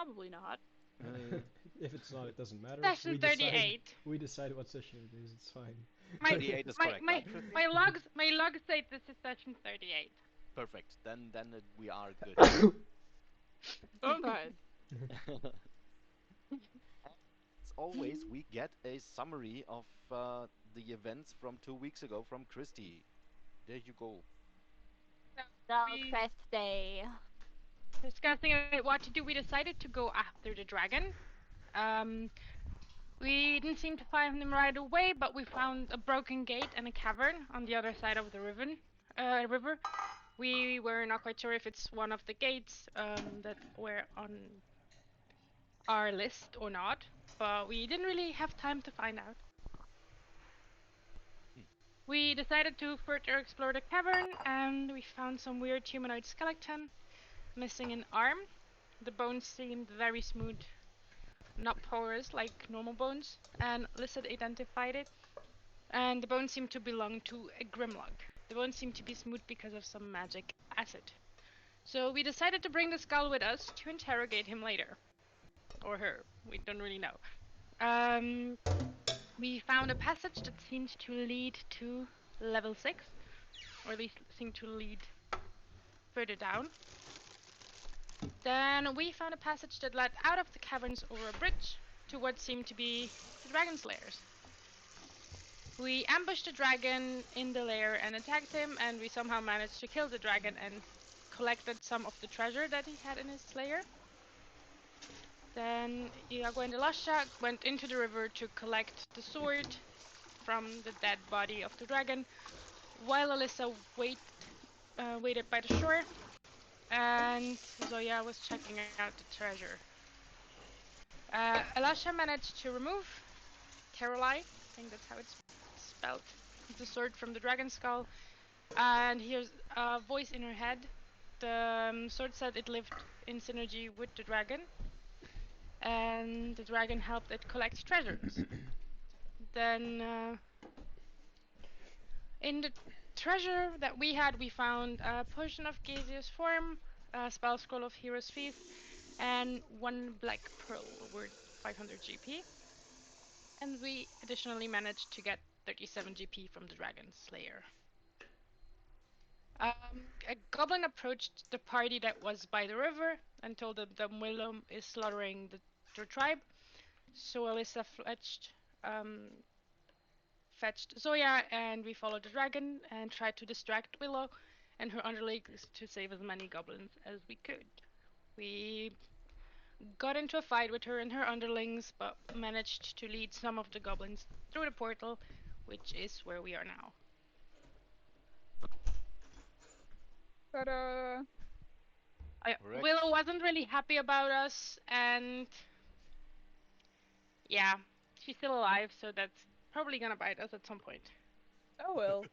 Probably not. If it's not, it doesn't matter. Session 38. We decide what session it is. It's fine. My 38 is my correct, my right, Christy? my logs say this is session 38. Perfect. Then we are good. Oh god. As always, we get a summary of the events from 2 weeks ago from Christy. There you go. The We fest day. discussing what to do. We decided to go after the dragon. Um, we didn't seem to find him right away, but we found a broken gate and a cavern on the other side of the river. We were not quite sure if it's one of the gates that were on our list or not, but we didn't really have time to find out. We decided to further explore the cavern, and we found some weird humanoid skeleton missing an arm. The bones seemed very smooth, not porous like normal bones, and Lizard identified it. And the bones seemed to belong to a grimlock. The bones seemed to be smooth because of some magic acid. So we decided to bring the skull with us to interrogate him later. Or her, we don't really know. We found a passage that seemed to lead to level 6, or at least seemed to lead further down. Then we found a passage that led out of the caverns over a bridge to what seemed to be the dragon's lairs. We ambushed the dragon in the lair and attacked him, and we somehow managed to kill the dragon and collected some of the treasure that he had in his lair. Then Iago and Elisha went into the river to collect the sword from the dead body of the dragon, while Alyssa waited by the shore, and Zoya was checking out the treasure. Elisha managed to remove Caroline, I think that's how it's spelled, the sword from the dragon skull, and here's a voice in her head. The sword said it lived in synergy with the dragon, and the dragon helped it collect treasures. Then, in the treasure that we had, we found a potion of gaseous form, a spell scroll of Hero's Feast, and one black pearl worth 500 GP. And we additionally managed to get 37 GP from the Dragon Slayer. A goblin approached the party that was by the river and told them that Willem is slaughtering their tribe. So Alyssa fetched Zoya, and we followed the dragon and tried to distract Willow and her underlings to save as many goblins as we could. We got into a fight with her and her underlings, but managed to lead some of the goblins through the portal, which is where we are now. Ta-da! Willow wasn't really happy about us, and yeah, she's still alive, so that's probably gonna bite us at some point. Oh well.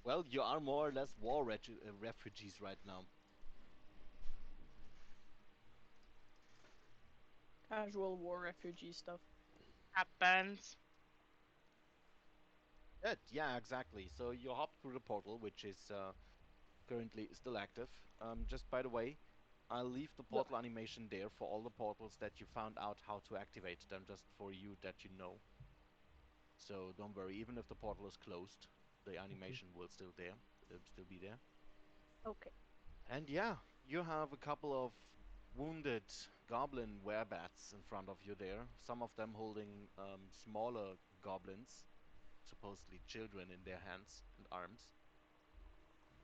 Well, you are more or less war refugees right now. Casual war refugee stuff. Happens. Good, yeah, exactly. So you hop through the portal, which is currently still active. Just by the way, I'll leave the portal animation there for all the portals that you found out how to activate them, just for you that you know. So don't worry, even if the portal is closed, the animation will still be there. Okay. And yeah, you have a couple of wounded goblin werebats in front of you there. Some of them holding smaller goblins, supposedly children, in their hands and arms.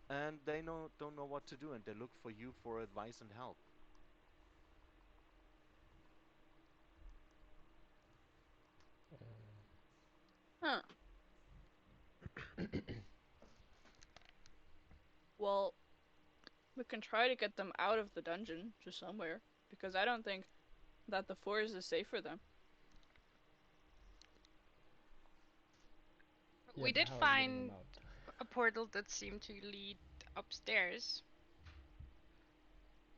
And they don't know what to do, and they look for you for advice and help. Huh. Well, we can try to get them out of the dungeon to somewhere, because I don't think that the forest is safe for them. We did find a portal that seemed to lead upstairs.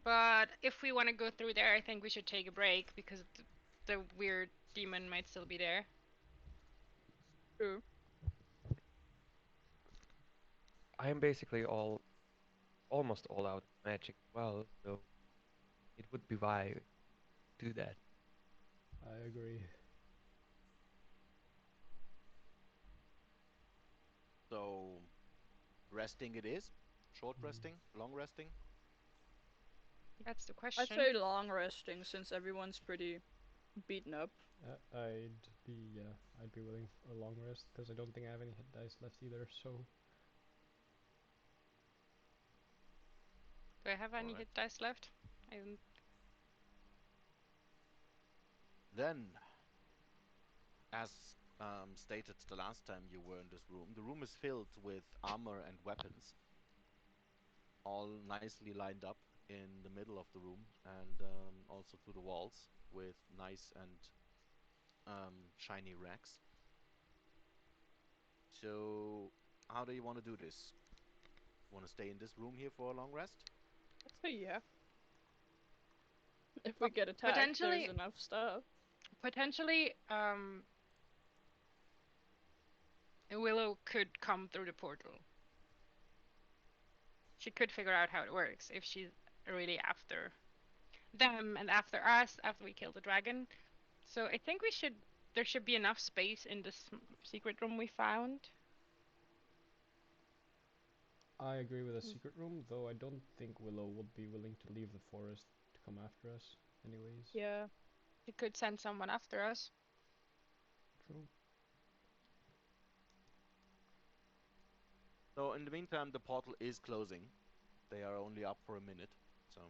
But if we want to go through there, I think we should take a break because the weird demon might still be there. True. I am basically almost all out of magic as well, so it would be why do that. I agree. So, resting it is? Short resting? Long resting? That's the I'd question. say long resting since everyone's pretty beaten up. I'd be willing for a long rest because I don't think I have any hit dice left either. So Do I have any Alright. hit dice left? I don't. Then, as stated the last time you were in this room, the room is filled with armor and weapons, all nicely lined up in the middle of the room and also to the walls with nice and shiny racks. So, how do you want to do this? Want to stay in this room here for a long rest? I'd say yeah. If we get attacked, Potentially, there's enough stuff. potentially, Willow could come through the portal. She could figure out how it works if she's really after them and after us after we kill the dragon. So I think there should be enough space in this secret room we found. I agree with the secret room, though I don't think Willow would be willing to leave the forest to come after us. Anyways, Yeah. She could send someone after us. true. So, in the meantime, the portal is closing. They are only up for a minute, so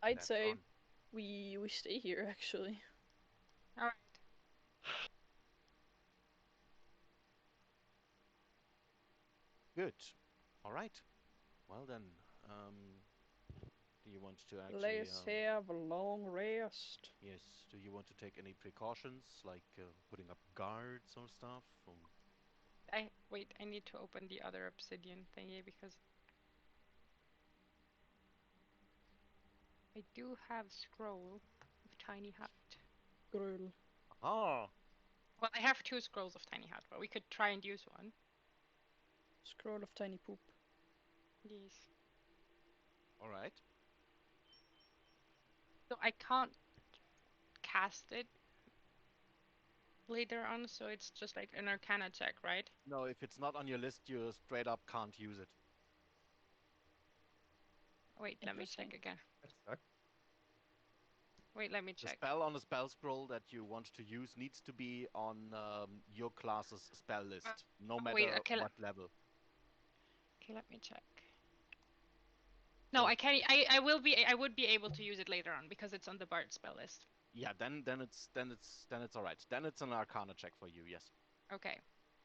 I'd that's say on. we stay here actually. All right. Good. All right. Well then, do you want to actually, Let's have a long rest. yes, do you want to take any precautions, like putting up guards or stuff? Or... Wait, I need to open the other obsidian thingy because I do have scroll of tiny hut. Grul. Ah, Well, I have 2 scrolls of tiny hut, but we could try and use one. Scroll of tiny poop. Yes. all right. So I can't cast it later on, so it's just like an arcana check, right? No, if it's not on your list, you straight up can't use it. Wait, let me Interesting. check again. That sucks. Wait, let me The check. spell on the spell scroll that you want to use needs to be on your class's spell list, no Wait, matter okay, what level. okay, let me check. No, So I can't. I would be able to use it later on because it's on the Bard spell list. yeah, then it's all right. Then it's an Arcana check for you. Yes, Okay.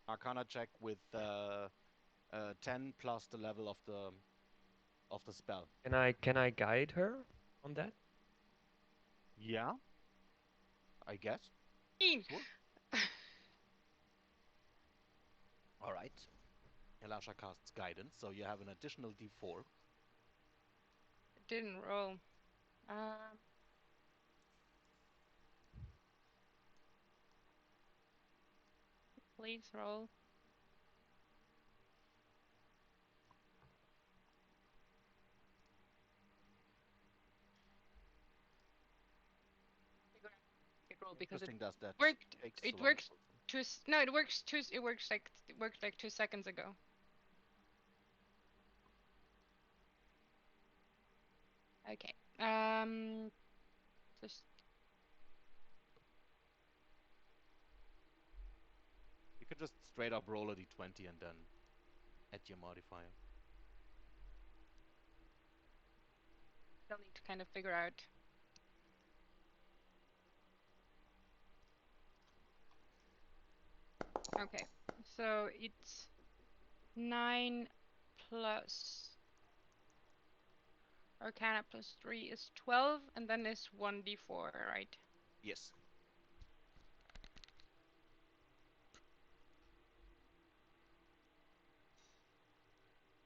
Arcana check with 10 plus the level of the spell. Can I guide her on that? Yeah, I guess. 15. Sure. All right. Elasha casts guidance, so you have an additional D4. Didn't roll. Um, please roll. Roll because it Interesting, does that worked. takes so It long? works no, it works it worked like 2 seconds ago. Okay. Just You could just straight up roll a D20 and then add your modifier. still need to kind of figure out. Okay. So it's 9 plus Arcana plus 3 is 12, and then is 1d4, right? Yes.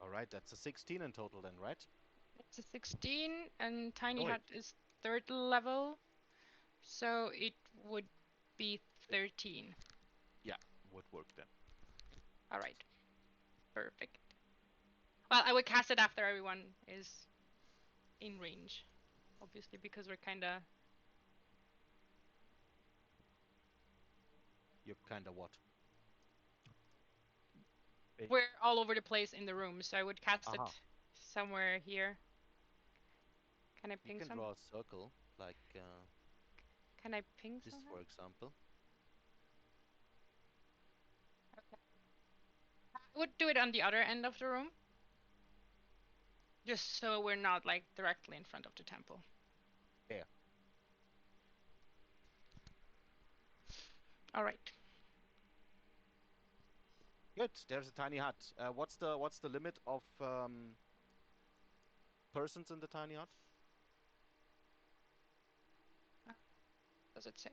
All right, that's a 16 in total then, right? It's a 16, and Tiny Oh wait. Hut is 3rd level, so it would be 13. Yeah, would work then. All right. Perfect. Well, I would cast it after everyone is in range, obviously, because we're kinda You're kinda what? we're all over the place in the room, so I would cast Aha. it somewhere here. Can I You ping can some? draw a circle, like Can I ping this, somewhere? for example. Okay. I would do it on the other end of the room, just so we're not like directly in front of the temple. Yeah. All right. Good. There's a tiny hut. What's the limit of persons in the tiny hut? Does it say?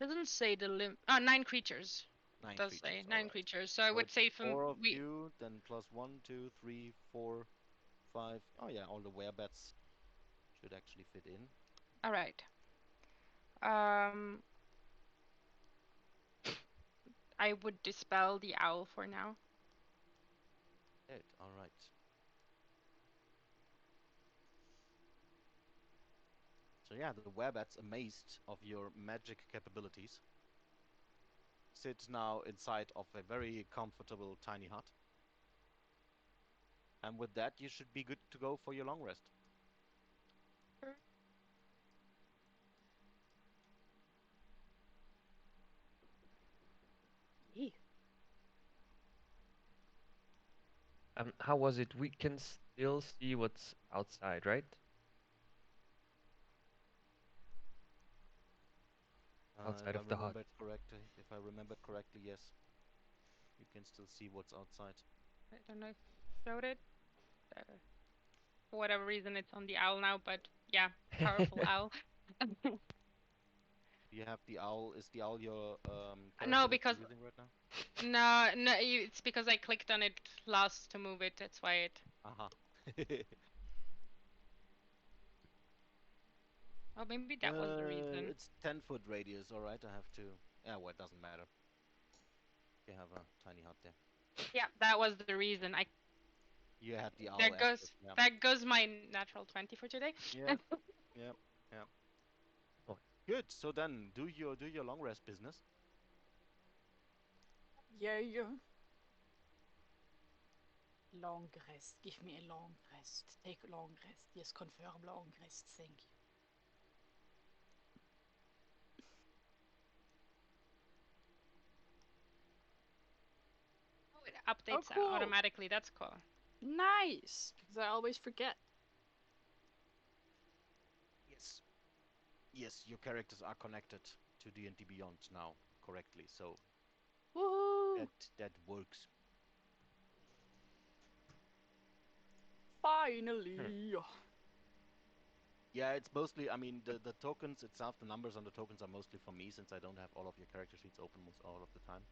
Doesn't say the limit. 9 creatures. 9 Does creatures. say All 9 right. creatures. So I So would it's say from 4 of we. you, then plus 1, 2, 3, 4, 5. Oh yeah, all the werebats should actually fit in. All right. Um, I would dispel the owl for now. Good. All right. So yeah, the werebats, amazed of your magic capabilities, sit now inside of a very comfortable tiny hut. And with that, you should be good to go for your long rest. How was it? We can still see what's outside, right? Outside of the hut. If I remember correctly, yes, you can still see what's outside. I don't know if I showed it. Uh, for whatever reason, it's on the owl now, but yeah, powerful owl. You have the owl. Is the owl your character No, that because you're using right now? no, it's because I clicked on it last to move it. That's why it. Aha. Oh, maybe that was the reason. It's 10-foot radius. All right, I have to. Yeah, well, it doesn't matter. You have a tiny hut there. Yeah, that was the reason. You had the There owl active. goes Yeah. that goes my natural 20 for today. Yeah. Yeah. Yeah. Oh, Good. So then, do your long rest business. Yeah. Long rest. Give me a long rest. Take a long rest. Yes, confirm long rest. Thank you. Oh, it Oh, updates cool. automatically. That's cool. Nice. Because I always forget. Yes. Yes, your characters are connected to D&D Beyond now correctly. So Woohoo! that works. hmm. Finally. Yeah, it's mostly. I mean, the tokens itself, the numbers on the tokens are mostly for me since I don't have all of your character sheets open most all of the time.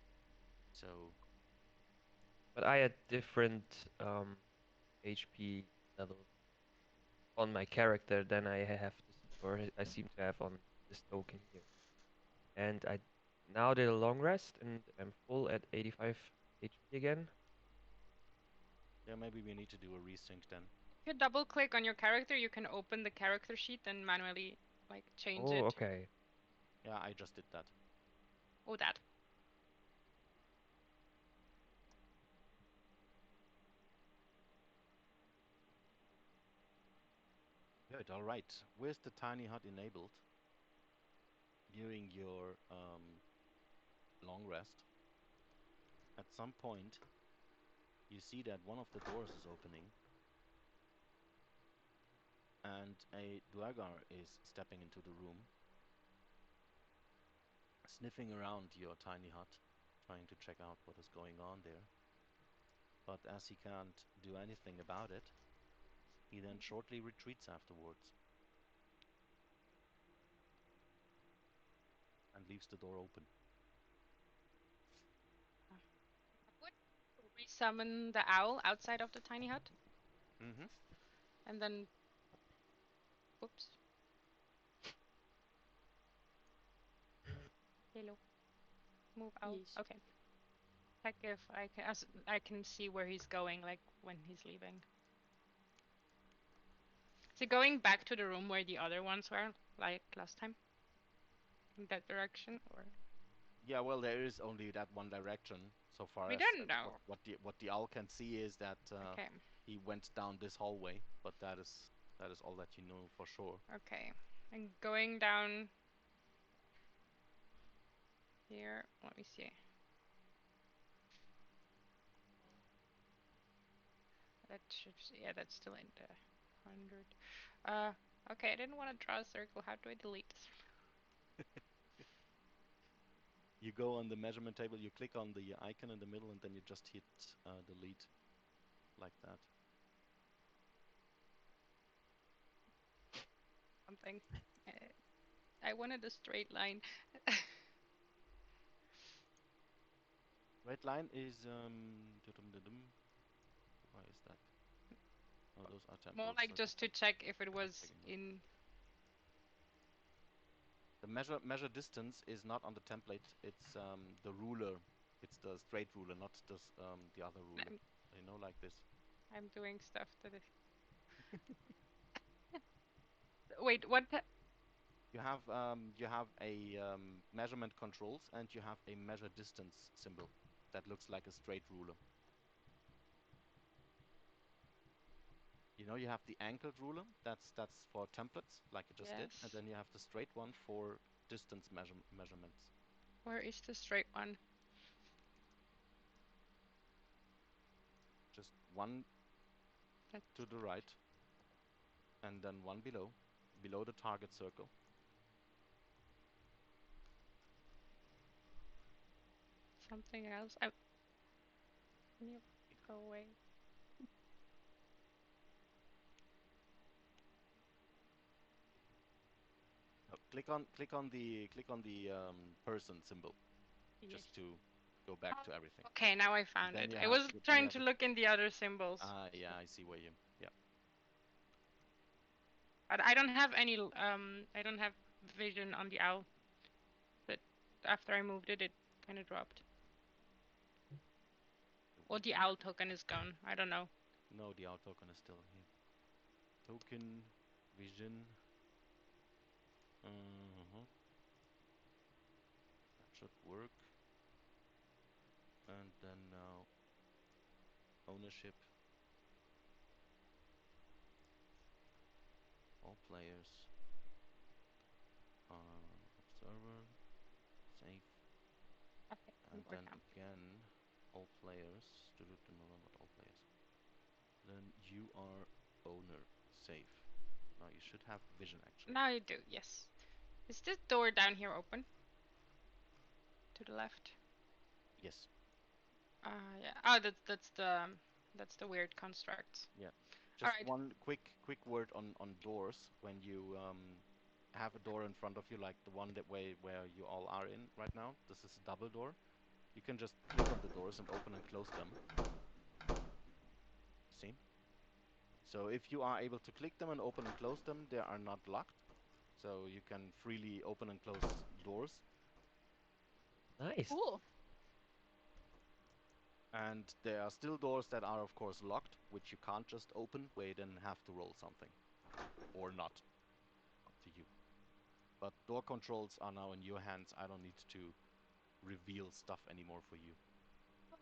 So But I had different HP levels on my character than I have to, or I seem to have on this token here. And I now did a long rest and I'm full at 85 HP again. yeah, maybe we need to do a resync then. If you double click on your character, you can open the character sheet and manually like change Oh, it. okay. Yeah, I just did that. Oh, that. Good. All right. With the tiny hut enabled during your long rest, at some point you see that one of the doors is opening and a Duergar is stepping into the room, sniffing around your tiny hut, trying to check out what is going on there. But as he can't do anything about it, he then shortly retreats afterwards and leaves the door open. I would resummon the owl outside of the tiny hut, and then, whoops. Hello. Move out. Yes. Okay. Check if I can see where he's going, like when he's leaving. Is he going back to the room where the other ones were, like last time? In that direction, or Yeah, well, there is only that one direction so far we as don't what know. what the owl can see is that Okay. he went down this hallway, but that is all that you know for sure. Okay. I'm going down here. Let me see. That should, yeah, that's still in the 100. Okay, I didn't want to draw a circle. How do I delete this? You go on the measurement table, you click on the icon in the middle, and then you just hit delete like that. Something. Uh, I wanted a straight line. Red line is why is that? Oh, those are More temples. like Okay, just to check if it I'm not was checking that. in. The measure distance is not on the template. It's the ruler. It's the straight ruler, not the other ruler. I'm, You know, like this. I'm doing stuff that is. Wait, what? You have a measurement controls, and you have a measure distance symbol that looks like a straight ruler. You know, you have the angled ruler. That's for templates, like you just did, and Yes. then you have the straight one for distance measurements. Where is the straight one? Just one That's to the right, and then one below the target circle. something else. I, can you go away? Oh, click on the person symbol Yes. just to go back to everything. Okay, now I And found then it. you I have was then you trying have to a look in the other symbols, yeah, I see where you yeah. but I don't have any. I don't have vision on the owl. But after I moved it, it kind of dropped. Or the owl token is gone. I don't know. No, the out token is still here. Token vision. That should work. And then now ownership. All players. Observer. Save. Okay, And we're then done. again, all players. No, not all players. Then you are owner. Save. Now you should have vision actually. Now you do. Yes. Is this door down here open? To the left. Yes. Yeah. Oh, that's the weird construct. Yeah. All Just right. one quick word on doors. When you have a door in front of you, like the one that where you all are in right now, this is a double door. You can just click on the doors and open and close them. See? So if you are able to click them and open and close them, they are not locked. So you can freely open and close doors. Nice. Cool. And there are still doors that are of course locked, which you can't just open, where you then have to roll something. Or not. Up to you. But door controls are now in your hands. I don't need to reveal stuff anymore for you.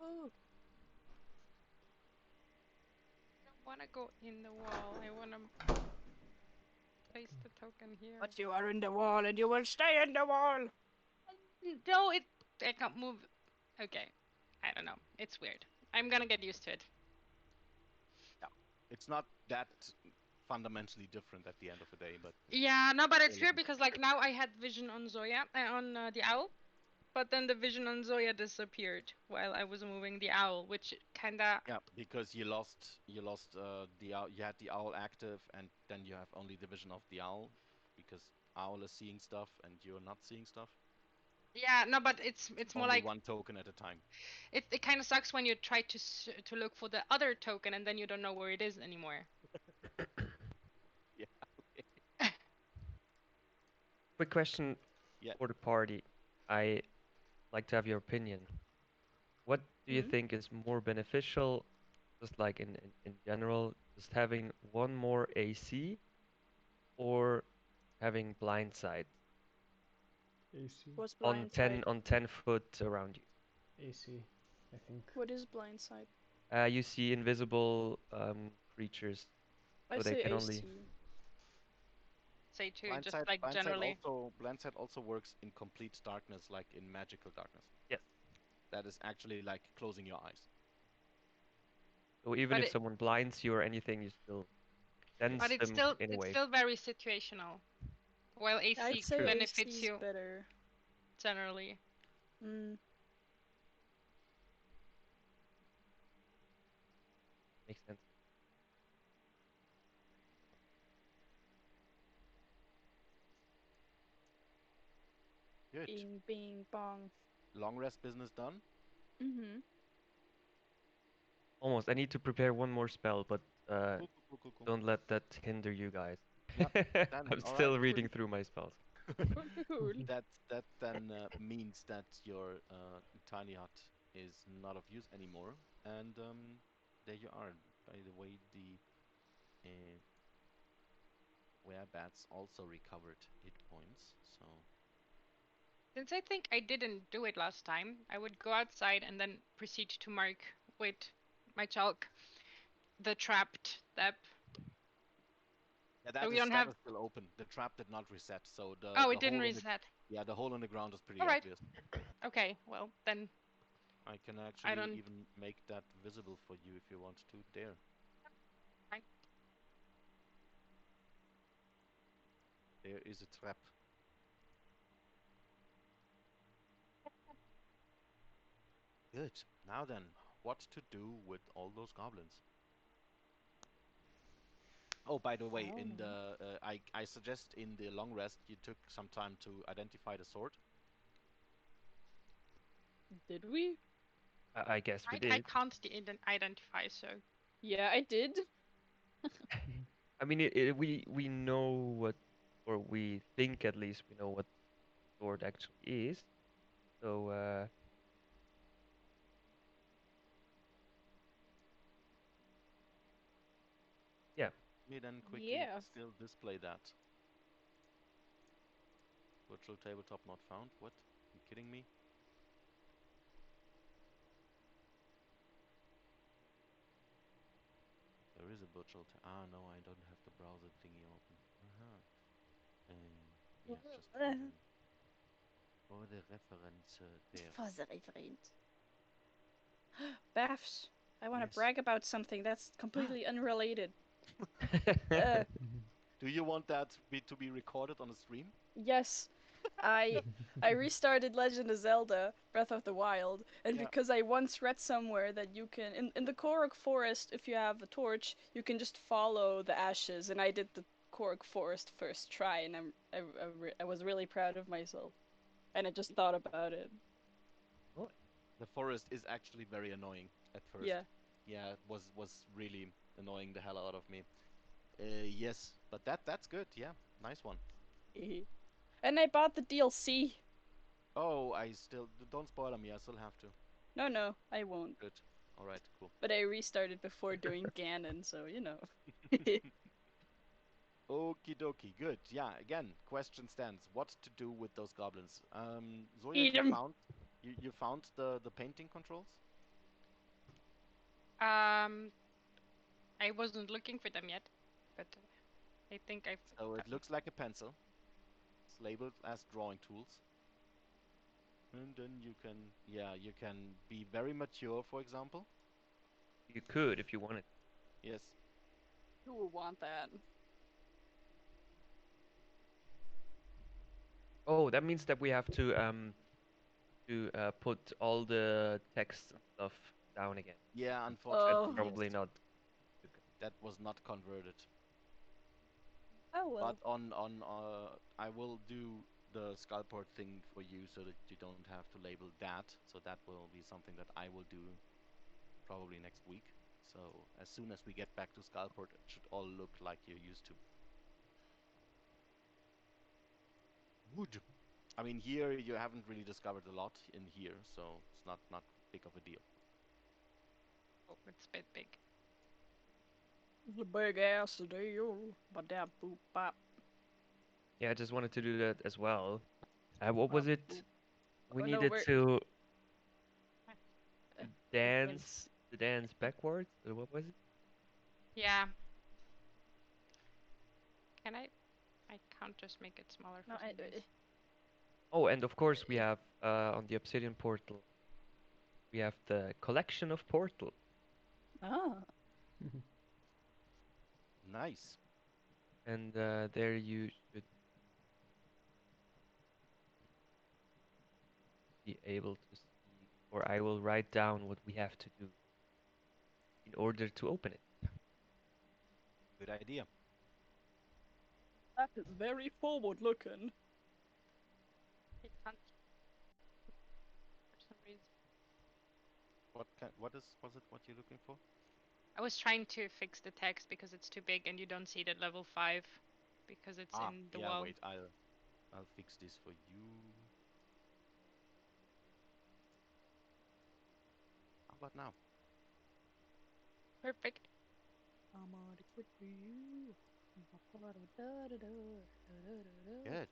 Oh. I don't want to go in the wall. I want to place the token here. But you are in the wall and you will stay in the wall. No, I can't move. Okay. I don't know. It's weird. I'm gonna get used to it. Yeah. It's not that fundamentally different at the end of the day, but Yeah, no, but it's still a weird bit. because like now I had vision on Zoya, on the owl, but then the vision on Zoya disappeared while I was moving the owl, which kinda. Yeah, because you lost the owl. You had the owl active, and then you have only the vision of the owl, because owl is seeing stuff and you're not seeing stuff. Yeah, no, but it's more Only like one token at a time. it kind of sucks when you try to look for the other token and then you don't know where it is anymore. Yeah. Quick question Yeah. for the party. I like to have your opinion. What do you Hmm? think is more beneficial, just like in general, just having one more AC or having blind sight AC. What's on blind sight? 10 foot around you? AC, I think. What is blind sight? You see invisible creatures, I so they say can only. AC. Say too, just like generally. Blind sight also works in complete darkness, like in magical darkness. Yes. That is actually like closing your eyes. So even But if it, someone blinds you or anything, you still but sense it's them still in a it's way. still very situational. While I'd AC say True. benefits AC's you better. generally. Mm. Makes sense. Good. Bing, bing, bong. Long rest business done. Mm-hmm. Almost. I need to prepare one more spell, but Cool, cool, cool, cool, cool. don't let that hinder you guys. Yeah. Then I'm all right. still Good. reading through my spells. Cool. That then means that your tiny hut is not of use anymore, and there you are. By the way, the uh, werebats also recovered hit points. So Since I think I didn't do it last time, I would go outside and then proceed to mark with my chalk the trapped step. yeah, So that we is don't have. still open. The trap did not reset, so Oh, the it didn't hole in reset. the hole in the ground is All pretty right. obvious. Okay. Well, then I can I actually don't. even make that visible for you if you want to. There, Fine. there is a trap. Good. Now then, what to do with all those goblins? Oh, by the way, I don't in know. the I suggest in the long rest you took some time to identify the sword. Did we? I guess we I did. can't identify. So Yeah, I did. I mean, we know what, or we think at least we know what sword actually is. So yeah, Let me then quickly Yeah. still display that. Virtual tabletop not found. What? You kidding me? There is a no, I don't have the browser thingy open. Uh-huh. Yeah, just for the reference there. For the reference. Baths. I want to Yes. brag about something that's completely unrelated. Uh, Do you want that to be recorded on a stream? yes. I I restarted Legend of Zelda Breath of the Wild, and Yeah. because I once read somewhere that you can in the Korok Forest, if you have a torch, you can just follow the ashes, and I did the Korok Forest first try, and I was really proud of myself, and I just thought about it. Well, The forest is actually very annoying at first. Yeah. Yeah, it was really annoying the hell out of me. Yes, but that's good. Yeah, nice one. And I bought the DLC. Oh, I still don't spoil me. I still have to. No, no, I won't. Good. All right, cool. But I restarted before doing Ganon, so you know. Okie dokie. Good. Yeah. Again, question stands. What to do with those goblins? Zoya, Eat them. you found the painting controls? um, I wasn't looking for them yet, but I think I've So it got them. looks like a pencil. It's labeled as drawing tools. And then you can be very mature, for example. you could if you wanted. Yes. Who will want that? Oh, that means that we have to put all the text and stuff down again. Yeah, That's Oh. unfortunately, yes. probably not too good. That was not converted. Oh But well. I will do the Skullport thing for you so that you don't have to label that. So that will be something that I will do probably next week. So as soon as we get back to Skullport, it should all look like you're used to. Good. I mean, here you haven't really discovered a lot in here, so it's not big of a deal. Oh, it's a bit big. The big ass deal. Ba-da boop bop. Yeah, I just wanted to do that as well. What was Bop, it? boop. We Oh no, needed we're to uh, dance backwards, or what was it? Yeah. Can I? I can't just make it smaller for no, some reason. Oh, and of course we have on the Obsidian portal, we have the collection of portal. ah. Nice. And there you should be able to see, or I will write down what we have to do in order to open it. Good idea. That is very forward looking. I can't for some reason. Was it what you're looking for? I was trying to fix the text because it's too big and you don't see it at level 5 because it's Ah, in the yeah, wall. wait, I'll fix this for you. How about now? Perfect. Good.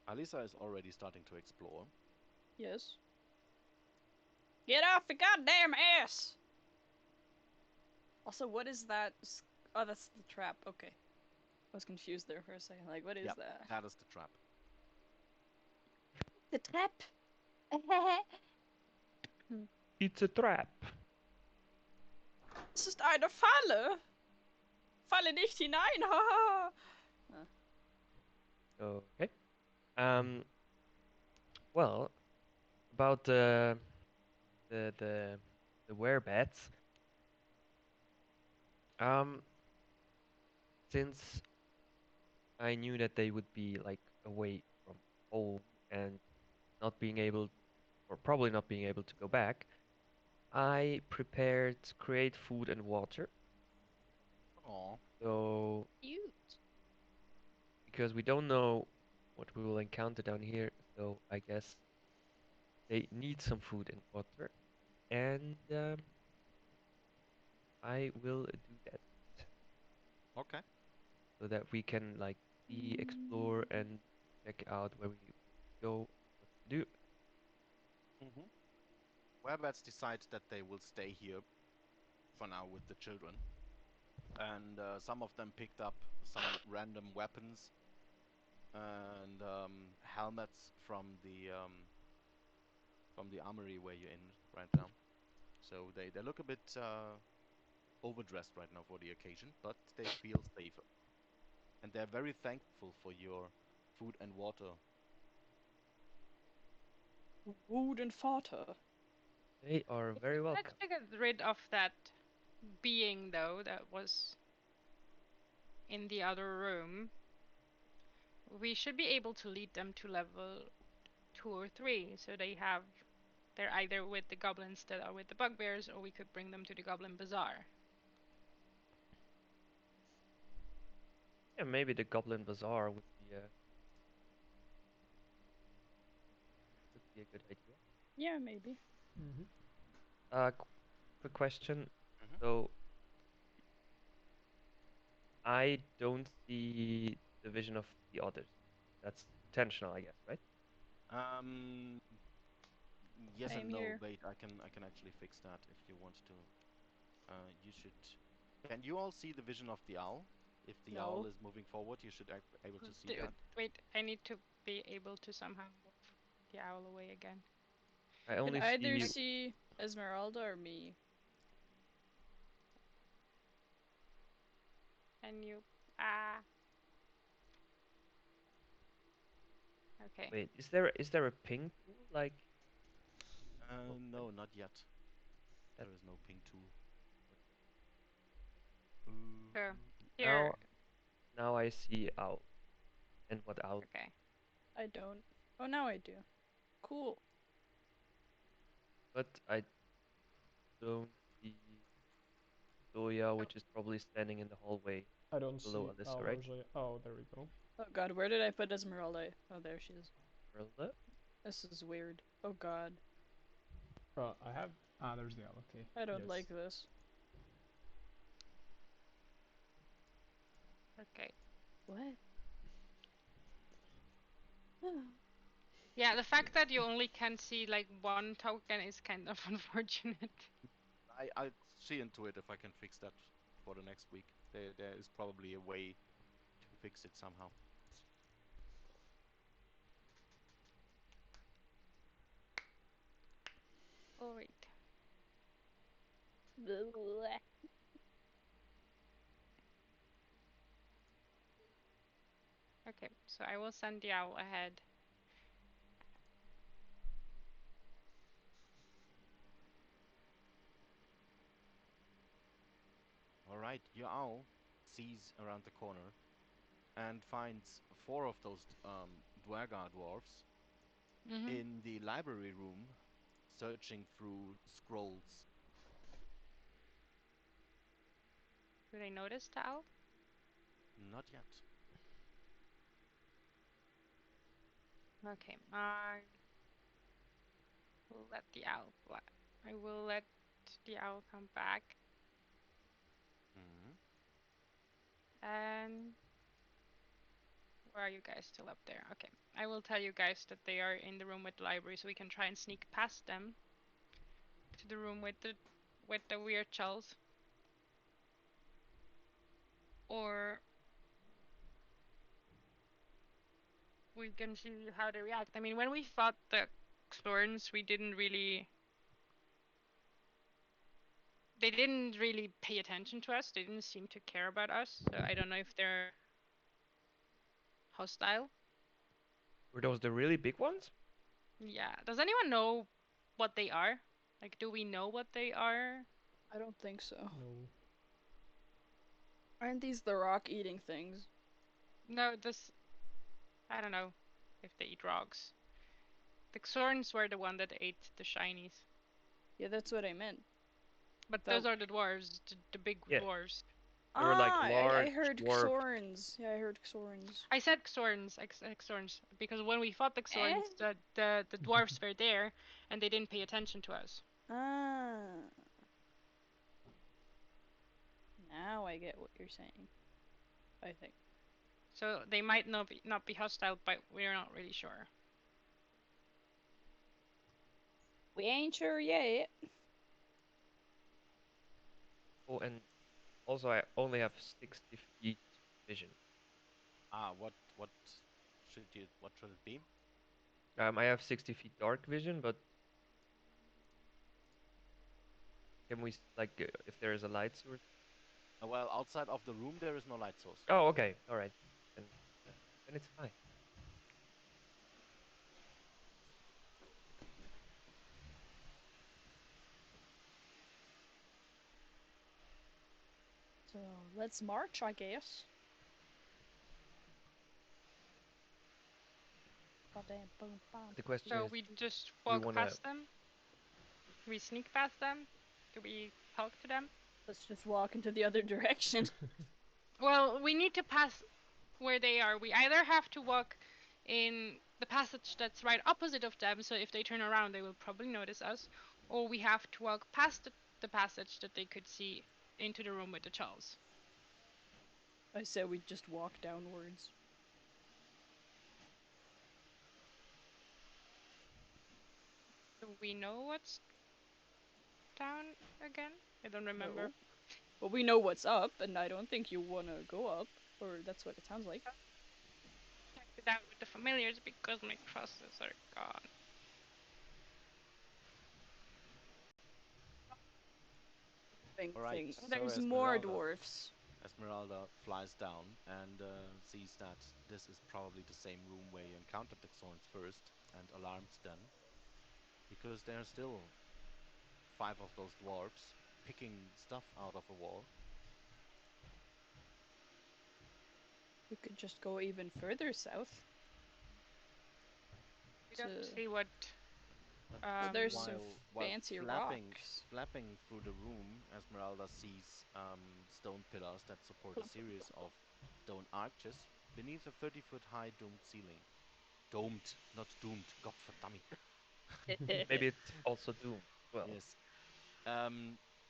Alisa is already starting to explore. Yes. Get off the goddamn ass! Also, what is that? Oh, that's the trap. Okay. I was confused there for a second. Like, what is Yeah, that? that is the trap. The trap? It's a trap. Es ist eine Falle! Falle nicht hinein! Haha! Okay. Well, about the werebats. Since I knew that they would be like away from home and not being able, or probably not being able to go back, I prepared create food and water. Aw. So, Cute. because we don't know what we will encounter down here, so I guess they need some food and water, and I will do that Okay. so that we can like see, explore, and check out where we go, what to do. Mm-hmm. Werebats decide that they will stay here for now with the children. And some of them picked up some random weapons and helmets from the armory where you're in right now. So they look a bit overdressed right now for the occasion, but they feel safer. And they're very thankful for your food and water. Food and fodder. They are very Let's welcome. get rid of that being though that was in the other room. We should be able to lead them to level 2 or 3, so they're either with the goblins that are with the bugbears, or we could bring them to the Goblin Bazaar. Yeah, maybe the Goblin Bazaar would be a good idea. Yeah, maybe. Mm-hmm. Quick question. Mm-hmm. So I don't see the vision of the others. That's intentional, I guess, right? Um, yes I am and no. here. Wait, I can actually fix that if you want to. You should. Can you all see the vision of the owl? If the owl No. is moving forward, you should able to see Dude, that. wait, I need to be able to somehow move the owl away again. I Can only either see. see Esmeralda or me? And you... Ah. Okay. Wait, is there a ping tool like? Oh, No, not yet. that, There is no ping tool. So, here... now now I see owl and what owl. Okay. I don't. Oh, now I do. Cool. But I don't see Zoya, which is probably standing in the hallway I don't below see Alyssa, owl right? or Zoya. Oh, there we go. Oh god, where did I put Esmeralda? Oh, there she is. Merle? This is weird. Oh god. I have. There's the owl. Okay. I don't Yes. like this. Okay. What? Yeah, the fact that you only can see like one token is kind of unfortunate. I'll see into it if I can fix that for the next week. There is probably a way to fix it somehow. Oh wait. Okay, so I will send the owl ahead. All right, your owl sees around the corner and finds four of those Dwargar dwarfs Mm-hmm. in the library room, searching through scrolls. Do they notice the owl? Not yet. Okay, I will let the owl fly. I will let the owl come back. Hmm. And where are you guys still up there? Okay, I will tell you guys that they are in the room with the library, so we can try and sneak past them to the room with the weird shells. Or we can see how they react. I mean, when we fought the Xorns, we didn't really. They didn't really pay attention to us. They didn't seem to care about us. So I don't know if they're hostile. Were those the really big ones? Yeah. Does anyone know what they are? Like, do we know what they are? I don't think so. No. Aren't these the rock eating things? No, this. I don't know if they eat rocks. The Xorns were the one that ate the shinies. Yeah, that's what I meant. But That- those are the dwarves, the big Yeah. dwarves. They were like I large heard dwarf. Xorns. Yeah, I heard Xorns. I said Xorns, Xorns, because when we fought the Eh? Xorns, the dwarves were there, and they didn't pay attention to us. Ah. Now I get what you're saying. I think. So they might not be hostile, but we're not really sure. We ain't sure yet. Oh, and also I only have 60 feet vision. What should it be? I have 60 feet dark vision, but can we like if there is a light source? Well, outside of the room there is no light source. Oh, okay, all right, then then it's fine. So let's march, I guess. Ba-dam, boom, bam. The question So is, we just do we walk wanna? past them. We sneak past them. Do we talk to them? Let's just walk into the other direction. Well, we need to pass where they are. We either have to walk in the passage that's right opposite of them, so if they turn around, they will probably notice us, or we have to walk past the passage that they could see into the room with the Charles. I said we just walk downwards. Do we know what's down again? I don't remember. No. But we know what's up, and I don't think you wanna go up. Or that's what it sounds like. Check it out with the familiars because my crosses are gone. Thing. All right, so There's more Esmeralda. dwarfs. Esmeralda flies down and sees that this is probably the same room where you encountered the Xorns first, and alarmed then, because there are still five of those dwarves picking stuff out of a wall. We could just go even further south. We don't To... see what. Well, there's some While fancy flapping rocks. flapping through the room, Esmeralda sees stone pillars that support a series of stone arches. beneath a 30-foot high domed ceiling. Domed, not doomed. Gottverdammt. Maybe it's also Doom as well. Yes.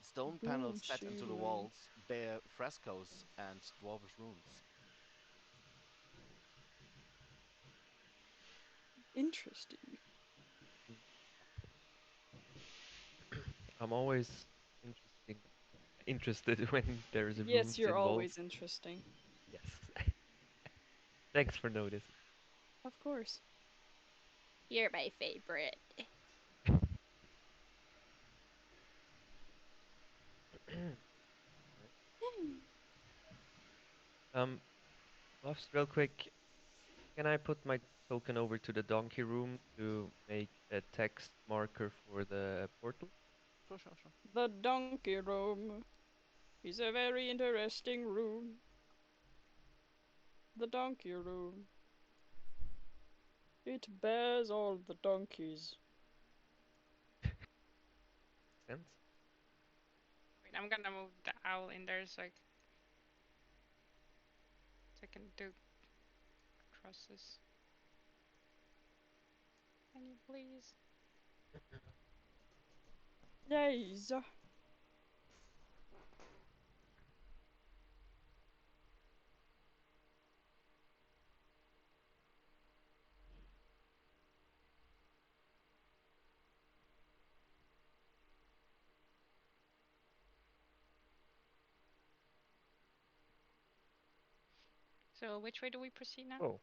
Stone Boom panels set into the ceiling. walls bear frescoes and dwarvish runes. Interesting. Mm. I'm always interested when there's Yes, runes you're involved. always interesting. Yes. Thanks for noticing. Of course. You're my favorite. um, Buffs, real quick, can I put my token over to the donkey room to make a text marker for the portal? Sure, sure, sure. The donkey room is a very interesting room. The donkey room. It bears all the donkeys. Sense? Wait, I'm gonna move the owl in there so I can do crosses. Can you please? Yes. So which way do we proceed now? Oh,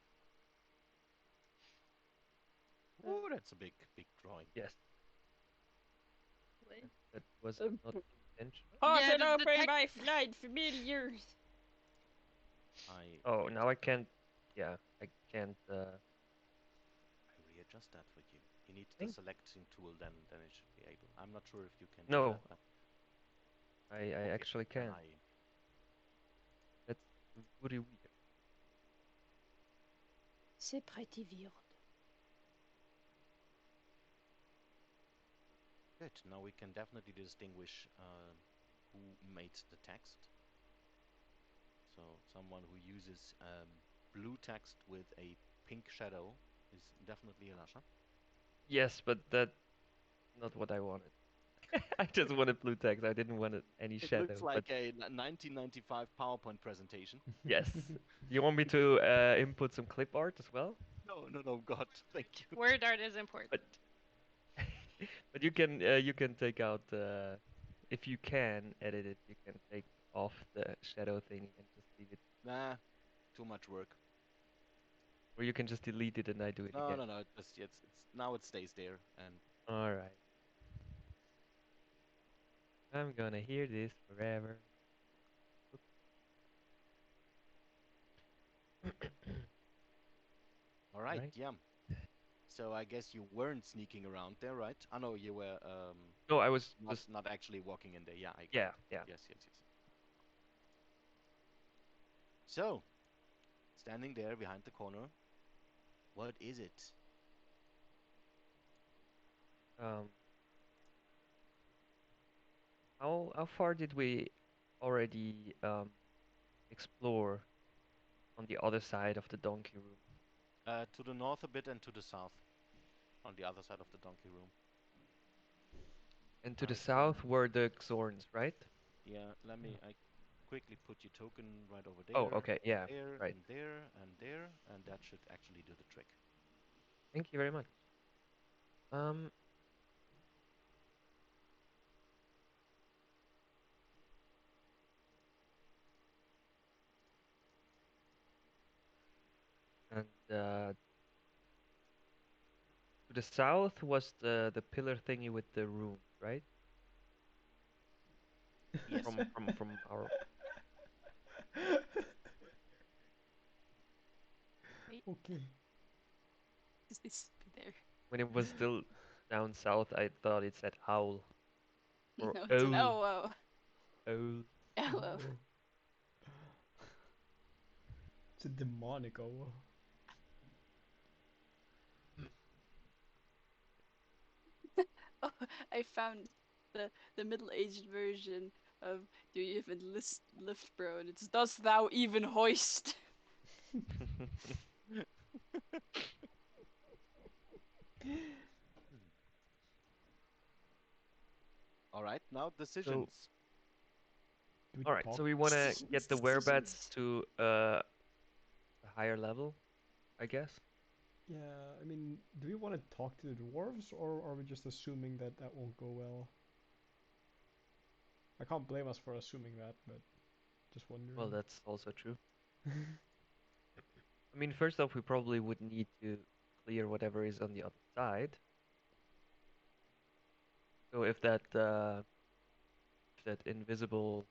Oh, that's a big, big drawing. yes. That was Uh, not intentional. Parted the open tech. by flight familiars. I Oh, now I readjust, can't. Yeah, I can't. I readjust that for you. You need the Think. selecting tool, then it should be able. I'm not sure if you can do No, that, but I okay, actually then can. I That's really weird. C'est pretty weird. good. Now we can definitely distinguish who made the text. So someone who uses blue text with a pink shadow is definitely Elasha. Yes, but that's not what I wanted. I just wanted blue text. I didn't want any It looks shadow. But like a 1995 PowerPoint presentation. yes, you want me to input some clip art as well? No, no, no, God, thank you. Word art is important. But but you can take out if you can edit it, you can take off the shadow thing and just leave it, Nah, too much work. or you can just delete it and I do it No, again. no, no. It's now it stays there, and All right, I'm gonna hear this forever. all right, Right? yeah. So I guess you weren't sneaking around there, right? I know you were No, I was not just not actually walking in there. Yeah, I got yeah, it. yeah. Yes, yes, yes. So standing there behind the corner, what is it? Um, how far did we already explore on the other side of the donkey room? To the north a bit and to the south, on the other side of the donkey room. And to the I can, south were the Xorns, right? yeah. Let me. I quickly put your token right over Oh, there, okay, yeah, there, right. and there, and there, and that should actually do the trick. Thank you very much. Um, and to the south was the pillar thingy with the rune, right? Yes. From our Wait, Okay. Is this there? when it was still down south, I thought it said owl or No, it's an owl, oh. owl. Oh. Oh. It's a demonic owl. Oh, I found the middle-aged version of "Do you even lift, bro?" And it's "Dost thou even hoist?" All right, now So, decisions. Do we alright, talk? so we want to get the werebats Decisions. to a higher level, I guess. Yeah, I mean, do we want to talk to the dwarves, or are we just assuming that that won't go well? I can't blame us for assuming that, but just Well, wondering. that's also true. I mean, first off, we probably would need to clear whatever is on the other side. So if that invisible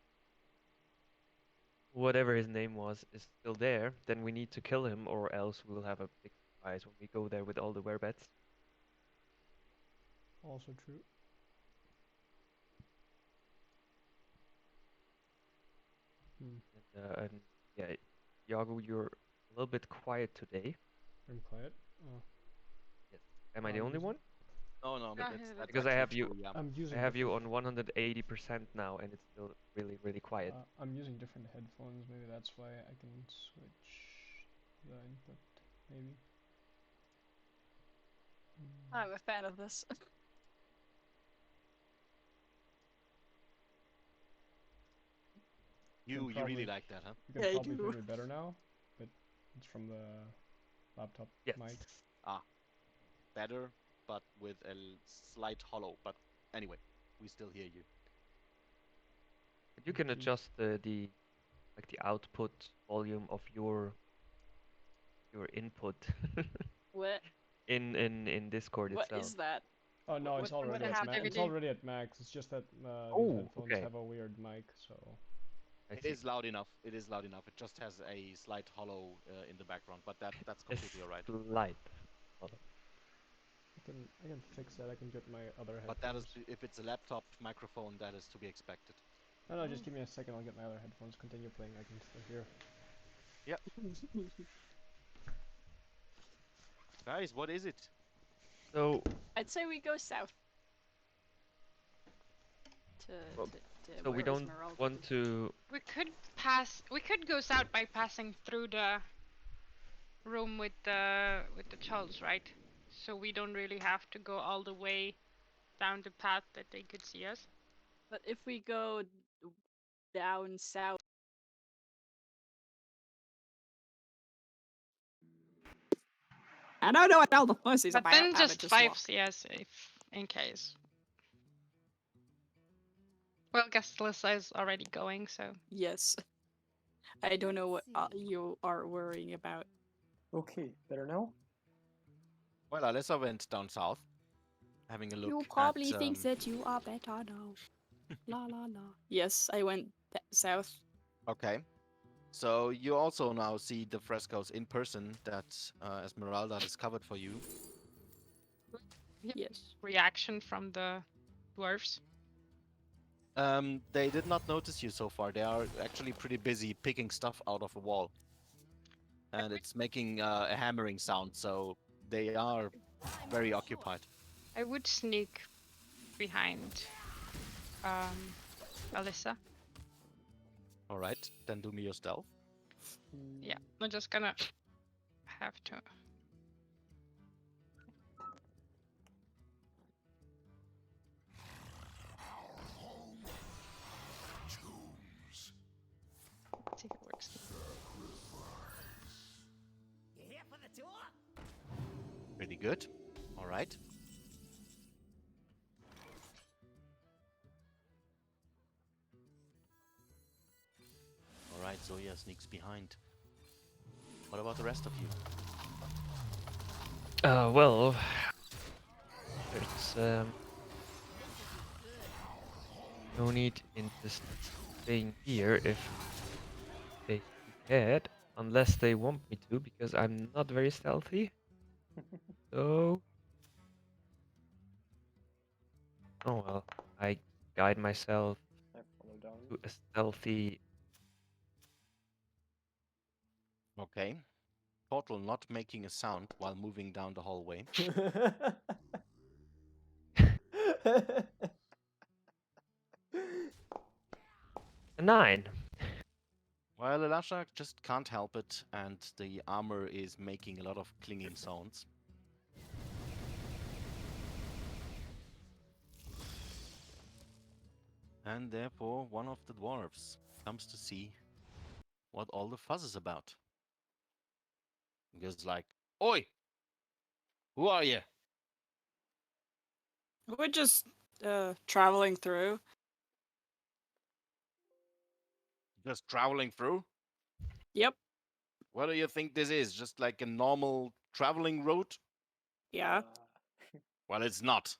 whatever his name was is still there, then we need to kill him, or else we'll have a big surprise when we go there with all the werebats. Also true. Hmm. And yeah, Yago, you're a little bit quiet today. I'm quiet. Oh, Yes. Am I the I'm only using. one? No, no, Yeah, that's Because actually true. Yeah. I'm I using have you different. on 180% now, and it's still really, really quiet. I'm using different headphones. Maybe that's why I can switch the input. Maybe. I'm a fan of this. You really like that, huh? You can Yeah, I probably hear do. me better now, but it's from the laptop Yes. mic. Ah, better, but with a slight hollow. But anyway, we still hear you. But you can Okay. adjust the like the output volume of your input What? in Discord What itself. is that? Oh no, What? it's already What at have to it's do? already at max. It's just that these Oh, headphones okay. have a weird mic, so I It see. is loud enough. It is loud enough. It just has a slight hollow in the background, but that's A completely alright. slight. Hold on. I can fix that. I can get my other But that is headphones. if it's a laptop microphone, that is to be expected. No, just give me a second. I'll get my other headphones. Continue playing. I can still hear. Yep. Guys, what is it? So, I'd say we go south. To, Well, to so we where don't Esmeralda? want to. We could go south by passing through the room with the trolls, right? So we don't really have to go all the way down the path that they could see us. But if we go down south, I don't know what all the fuss is But about. then I would just just 5 walk. CS if in case. Well, Gastelissa is already going, so Yes. I don't know what you are worrying about. Okay, better now? Well, Alessa went down south, having a look You at. probably think that you are better now. La la la. Yes, I went south. Okay. So you also now see the frescoes in person that Esmeralda discovered for you. Yes. reaction from the dwarves. They did not notice you so far. They are actually pretty busy picking stuff out of a wall. And it's making a hammering sound, so they are very occupied. I would sneak behind Alyssa. Alright, then do me your stealth. Yeah, I'm just gonna have to. Let's see if it works. Pretty good. Alright. Alright, Zoya sneaks behind. What about the rest of you? Well, there's no need in just staying here if they speak ahead, unless they want me to, because I'm not very stealthy. So, oh well, I guide myself I follow down. to a stealthy. Okay. Portal not making a sound while moving down the hallway. A 9. Well, Elasha just can't help it, and the armor is making a lot of clinging sounds. And therefore, one of the dwarves comes to see what all the fuss is about. He goes like, "Oi! Who are you? We're just traveling through. Just traveling through? Yep. What do you think this is? Just like a normal traveling route? Yeah. Well, it's not.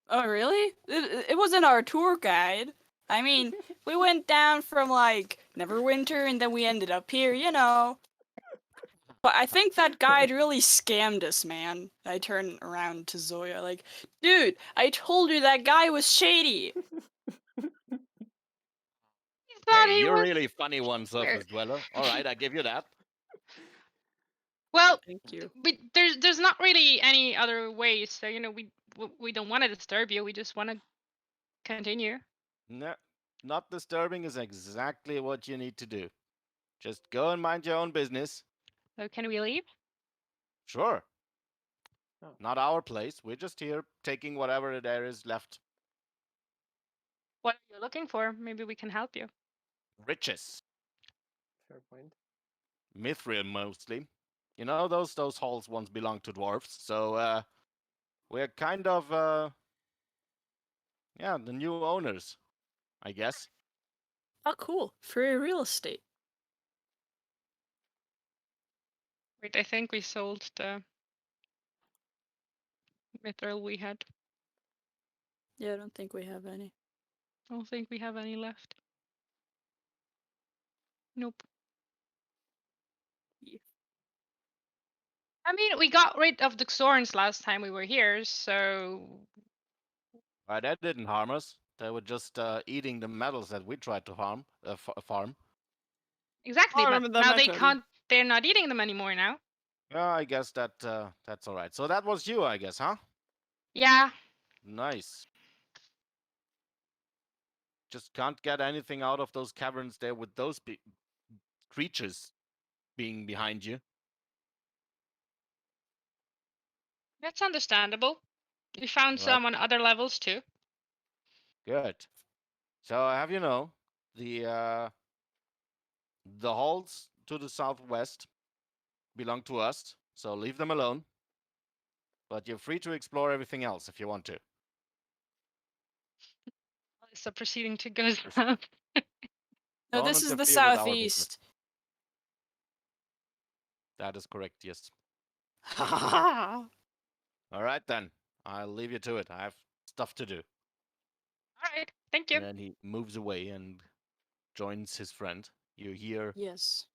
Oh, really? It wasn't our tour guide. I mean, we went down from like Neverwinter and then we ended up here, you know. But I think that guide really scammed us, man. I turn around to Zoya like, dude, I told you that guy was shady. He thought Hey, he you're was really funny one, weird. surface dweller. All right, I give you that. Well, Thank you. there's not really any other way. So we don't want to disturb you. We just want to continue. No, not disturbing is exactly what you need to do. Just go and mind your own business. So can we leave? Sure. Oh. Not our place. We're just here taking whatever there is left. What are you looking for? Maybe we can help you. Riches. Fair point. Mithril mostly. You know, those halls once belonged to dwarves, so we're kind of yeah, the new owners, I guess. Oh, cool. Free real estate. Wait, I think we sold the mithril we had. Yeah, I don't think we have any. I don't think we have any left. Nope. Yeah. I mean, we got rid of the Xorns last time we were here, so That didn't harm us. They were just eating the metals that we tried to farm. exactly. But Farm the now they metal. can't. They're not eating them anymore now. Yeah, I guess that's all right. So that was you, I guess, huh? Yeah. Nice. Just can't get anything out of those caverns there with those creatures being behind you. That's understandable. We found Right. some on other levels too. Good. So have you know the halls to the southwest belong to us, so leave them alone. But you're free to explore everything else if you want to. So proceeding to go south. No, Don't this is the interfere with our business. southeast. That is correct, yes. Ha All right then. I'll leave you to it. I have stuff to do. All right. Thank you. And then he moves away and joins his friend. You hear Yes.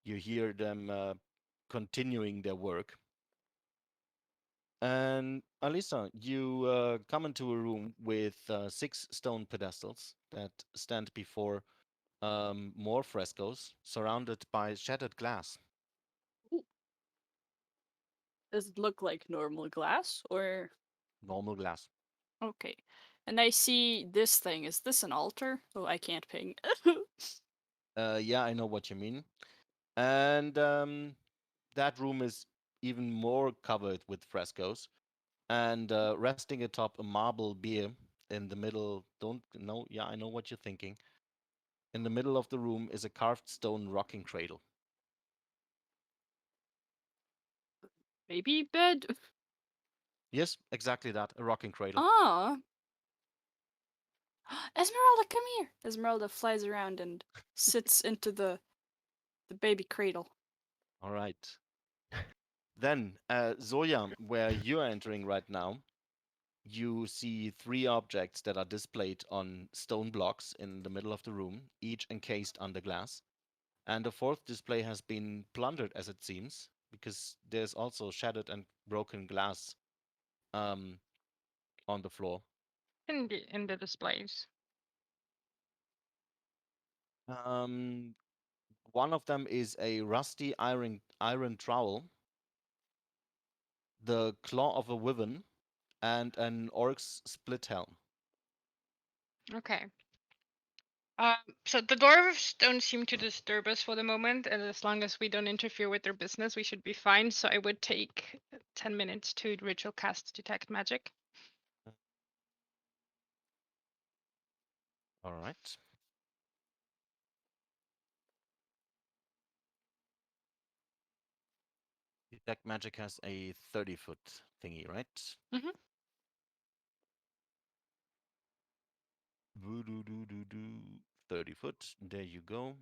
them continuing their work. And Alisa, you come into a room with 6 stone pedestals that stand before more frescoes surrounded by shattered glass. Does it look like normal glass or Normal glass. okay? And I see this thing. Is this an altar? Oh, I can't ping. Yeah, I know what you mean. And that room is even more covered with frescoes. And resting atop a marble beer in the middle, don't know, yeah, I know what you're thinking. In the middle of the room is a carved stone rocking cradle. Baby bed. Yes, exactly that, a rocking cradle. Ah. Esmeralda, come here. Esmeralda flies around and sits into the baby cradle. All right. Then, Zoya, where you're entering right now, you see 3 objects that are displayed on stone blocks in the middle of the room, each encased under glass. And the 4th display has been plundered, as it seems, because there's also shattered and broken glass on the floor. In the displays. One of them is a rusty iron trowel, the claw of a wyvern, and an orc's split helm. Okay. So the dwarves don't seem to disturb us for the moment, and as long as we don't interfere with their business, we should be fine. So I would take 10 minutes to ritual cast detect magic. All right. Detect magic has a 30-foot thingy, right? Mhm. Doo doo doo doo. 30 foot. There you go.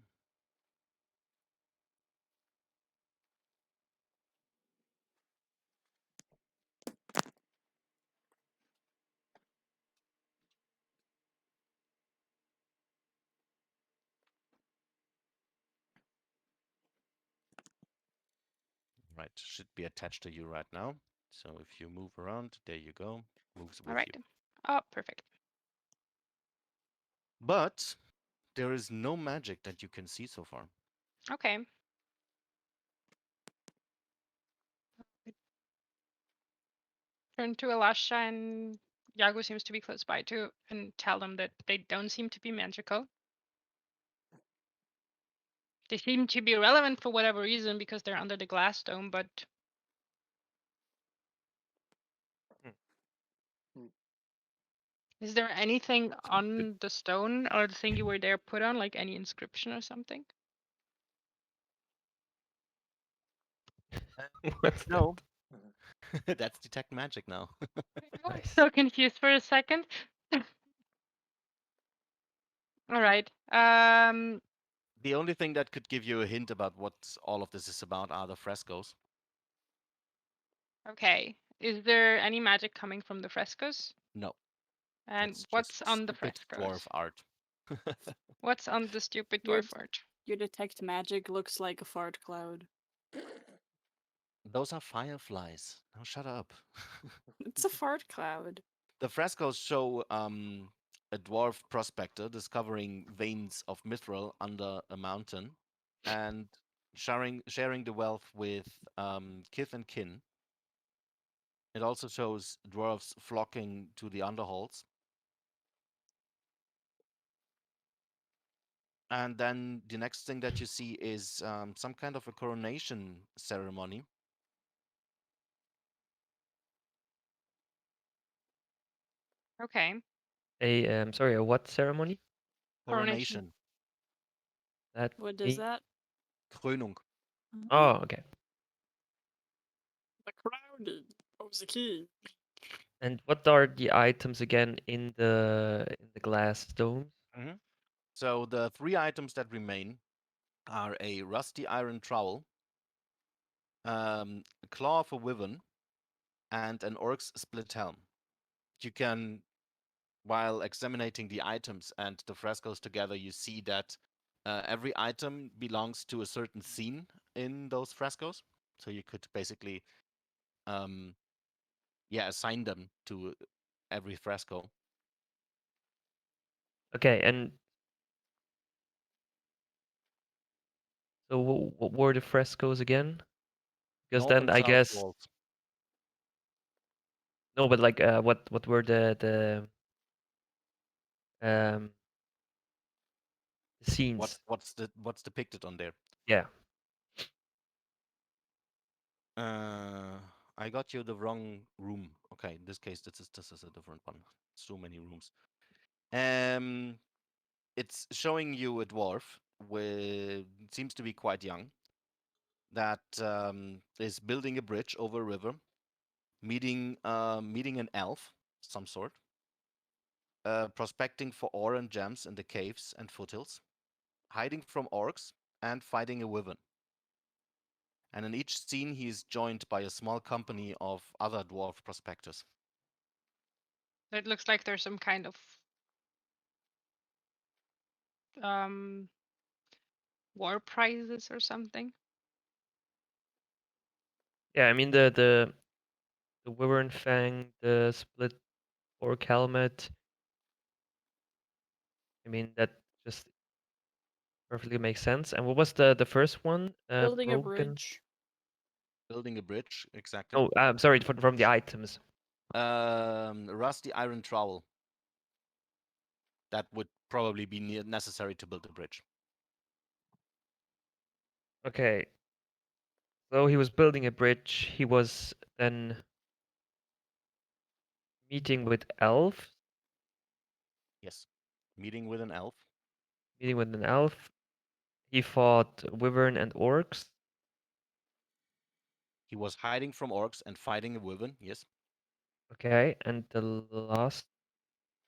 Right, should be attached to you right now. So if you move around, there you go. Moves All with right. you. Oh, perfect. But there is no magic that you can see so far. Okay. Turn to Elasha, and Yago seems to be close by too, and tell them that they don't seem to be magical. They seem to be relevant for whatever reason because they're under the glass dome, but Hmm. is there anything on the stone or the thing you were there put on, like any inscription or something? What's No. That's detect magic now. I was Nice. so confused for a second. All right. The only thing that could give you a hint about what all of this is about are the frescoes. Okay. Is there any magic coming from the frescoes? No, And that's what's just on the stupid dwarf frescoes? art. What's on the stupid Your dwarf art? your detect magic looks like a fart cloud. Those are fireflies. Now shut up. It's a fart cloud. The frescoes show a dwarf prospector discovering veins of mithril under a mountain and sharing the wealth with kith and kin. It also shows dwarves flocking to the underhalls. And then the next thing that you see is some kind of a coronation ceremony. Okay. Sorry, a what ceremony? Coronation. That What me? is that? Krönung. Oh, okay. The crowning of the king. And what are the items again in the glass domes? So the three items that remain are a rusty iron trowel, a claw of a wyvern, and an orc's split helm. You can, while examining the items and the frescoes together, you see that every item belongs to a certain scene in those frescoes. So you could basically, assign them to every fresco. Okay, and so what were the frescoes again? Because North then and I south guess walls. no, but like what were the um scenes? What's depicted on there? Yeah. I got you the wrong room. Okay, in this case, this is a different one. So many rooms. It's showing you a dwarf with seems to be quite young that is building a bridge over a river, meeting an elf, some sort, prospecting for ore and gems in the caves and foothills, hiding from orcs, and fighting a wyvern. And in each scene, he is joined by a small company of other dwarf prospectors. It looks like there's some kind of war prizes or something. Yeah, I mean the wyvern fang, the split orc helmet. I mean that just perfectly makes sense. And what was the first one? Building a Broken. bridge. Building a bridge, exactly. Oh, I'm sorry from the items. Rusty iron trowel. That would probably be necessary to build a bridge. Okay. So he was building a bridge. He was then meeting with elf. Yes. Meeting with an elf. Meeting with an elf. He fought wyvern and orcs. He was hiding from orcs and fighting a wyvern. Yes. Okay, and the last.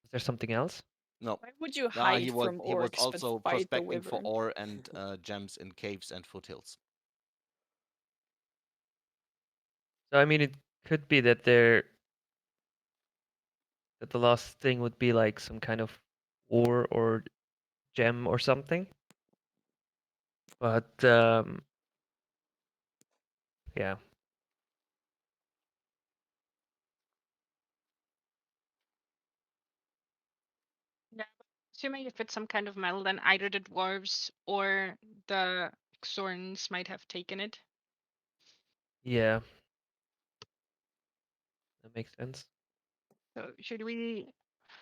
Is there something else? No. Why would you Ah, hide from he was orcs but also fight the prospecting for wyvern? ore and gems in caves and foothills. So I mean, it could be that there that the last thing would be like some kind of ore or gem or something. But yeah. Yeah, but assuming if it's some kind of metal, then either the dwarves or the Xorns might have taken it. Yeah. That makes sense. So should we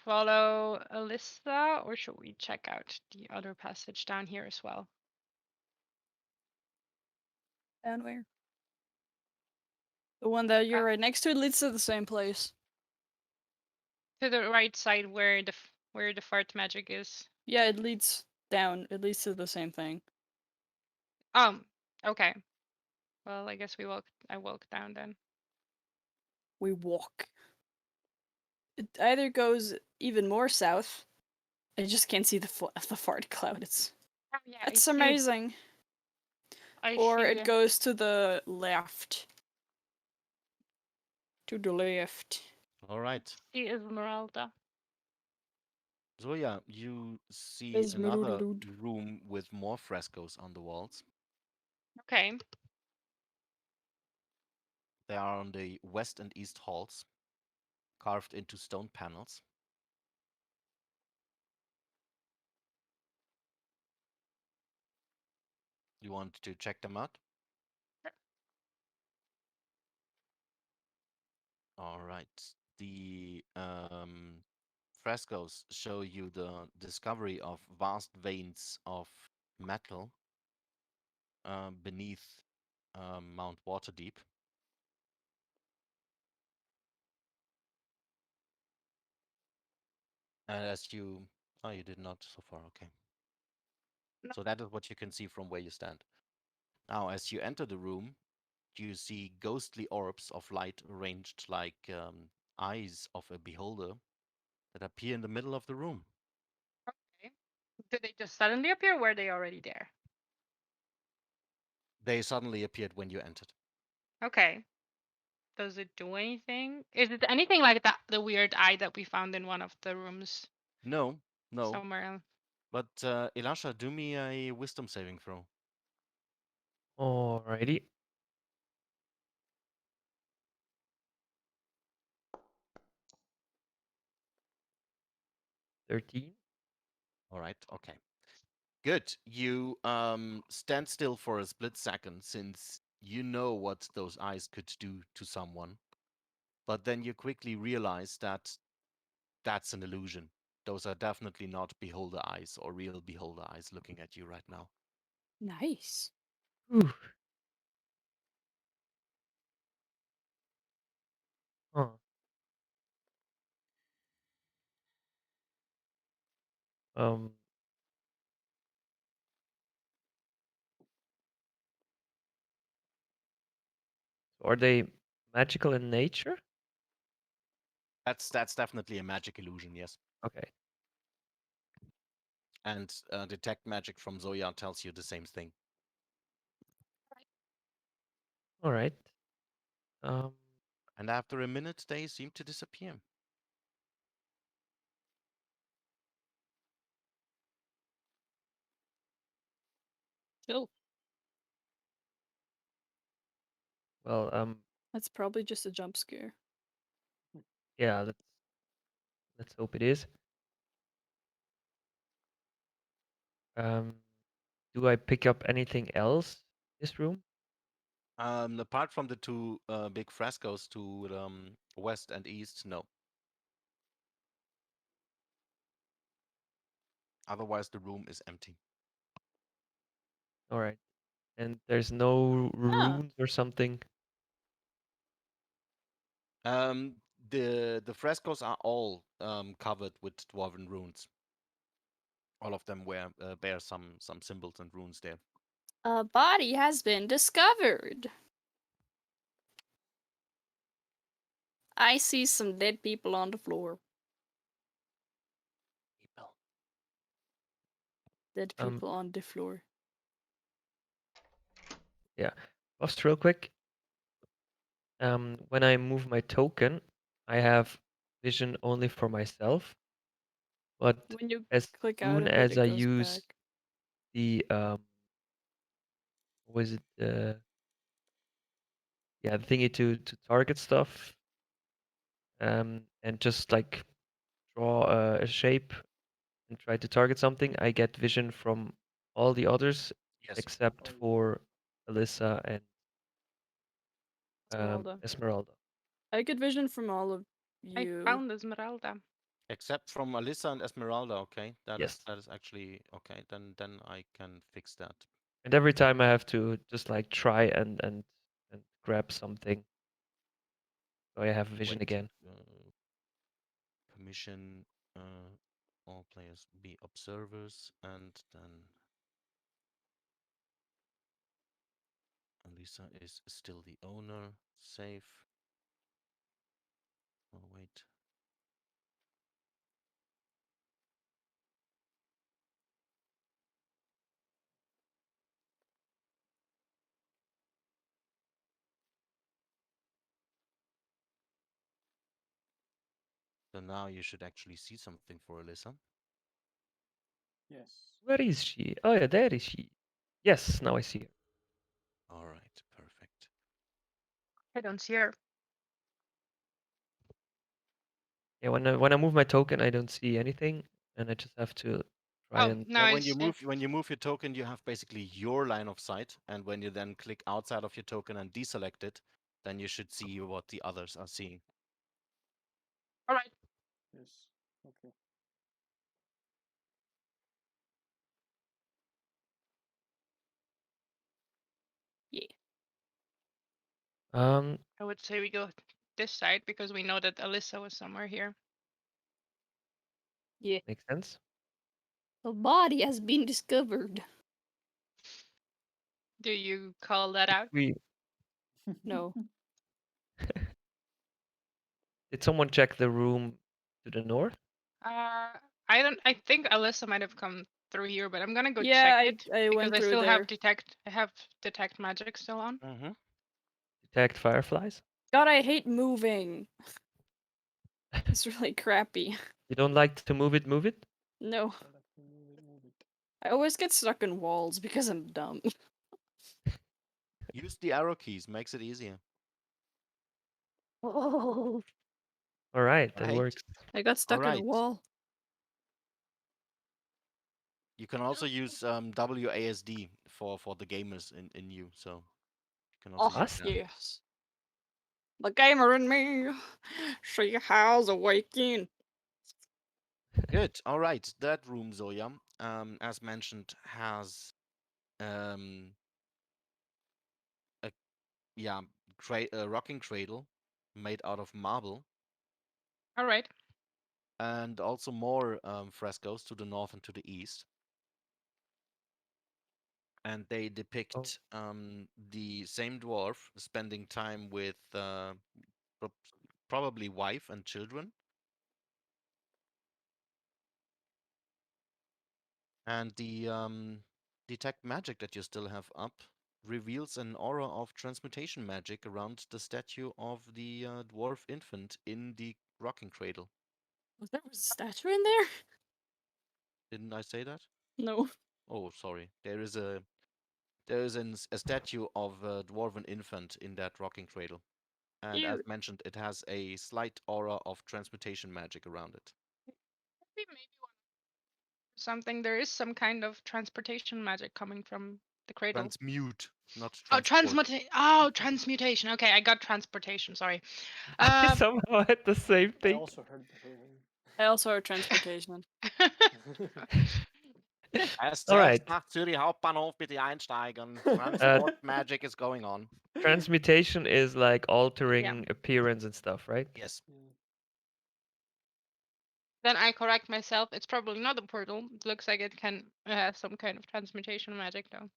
follow Alyssa or should we check out the other passage down here as well? Down where? The one that you're Uh, right next to it leads to the same place. To the right side where the fart magic is. Yeah, it leads down. It leads to the same thing. Okay. Well, I guess I walk down then. We walk. It either goes even more south. I just can't see the fart cloud. Oh yeah, It's amazing. I Or see. it goes to the left. To the left. All right. See Esmeralda. Zoya, you see Is another Merudurud. room with more frescoes on the walls. Okay. They are on the west and east halls, carved into stone panels. You want to check them out? All right. The frescoes show you the discovery of vast veins of metal beneath Mount Waterdeep. And as you, oh, you did not so far. Okay. No. So that is what you can see from where you stand. Now, as you enter the room, you see ghostly orbs of light arranged like eyes of a beholder that appear in the middle of the room. Okay. Did they just suddenly appear? Or were they already there? They suddenly appeared when you entered. Okay. Does it do anything? Is it anything like that? The weird eye that we found in one of the rooms No, no. somewhere else? But Elisha, do me a wisdom saving throw. Alrighty. 13. All right, okay. Good. You stand still for a split second since you know what those eyes could do to someone. But then you quickly realize that that's an illusion. Those are definitely not beholder eyes or real beholder eyes looking at you right now. Nice. Whew. Huh. Um. Are they magical in nature? That's definitely a magic illusion, yes. Okay. And detect magic from Zoya tells you the same thing. All right. Um. And after a minute, they seem to disappear. Chill. Well. That's probably just a jump scare. Yeah. Let's hope it is. Um. Do I pick up anything else in this room? Apart from the two big frescoes to west and east, no. Otherwise, the room is empty. All right. And there's no Ah. runes or something. The frescoes are all covered with dwarven runes. All of them bear some symbols and runes there. A body has been discovered. I see some dead people on the floor. People. Dead people on the floor. Just real quick. When I move my token, I have vision only for myself. But When you as click out soon of as it, I it goes use back. the what was it the thingy to target stuff, and just like draw a shape and try to target something, I get vision from all the others Yes. except for Alyssa and Esmeralda. Esmeralda. I get vision from all of I you. found Esmeralda. Except from Alyssa and Esmeralda, okay? Yes. That is actually okay. Then I can fix that. And every time I have to just like try and grab something, so I have vision Wait, again. Permission all players be observers, and then Alyssa is still the owner. Save. Oh wait. So now you should actually see something for Alyssa. Yes. Where is she? Oh yeah, there is she. Yes, now I see her. All right, perfect. I don't see her. Yeah, when I move my token, I don't see anything, and I just have to try Oh, and. now Yeah, I when you see. move your token, you have basically your line of sight, and when you then click outside of your token and deselect it, then you should see what the others are seeing. All right. Yes. Okay. Yeah. I would say we go this side because we know that Alyssa was somewhere here. Yeah. Makes sense. A body has been discovered. Do you call that out? No. Did someone check the room to the north? I don't. I think Alyssa might have come through here, but I'm gonna go Yeah, check I it went because I through still there. have detect. I have detect magic still on. Mm-hmm. Detect fireflies? God, I hate moving. It's really crappy. You don't like to move it, move it? No. I like to move it. I always get stuck in walls because I'm dumb. Use the arrow keys, makes it easier. Oh. Alright, that Right. works. I got stuck in a Alright. wall. You can also use WASD for the gamers in you, so you can also Oh, use that. yes. The gamer in me. She has awakened. Good. All right. That room, Zoya, as mentioned, has a a rocking cradle made out of marble, All right. and also more frescoes to the north and to the east. And they depict the same dwarf spending time with probably wife and children. And the detect magic that you still have up reveals an aura of transmutation magic around the statue of the dwarf infant in the rocking cradle. There was a statue in there? Didn't I say that? No. Oh, sorry. A statue of a dwarven infant in that rocking cradle. And as Cute. mentioned, it has a slight aura of transmutation magic around it. Maybe something. There is some kind of transportation magic coming from the cradle. Transmute, not Oh, transport. transmutation. Okay, I got transportation. Sorry. I somehow had the same I thing. also heard the same. I also heard transportation. S6 Alright. nach Zürich Hauptbahnhof, bitte einsteigen. Transport magic is going on. Transmutation is like altering appearance and stuff, right? Yes. Then I correct myself. It's probably not a portal. It looks like it can have some kind of transmutation magic, though.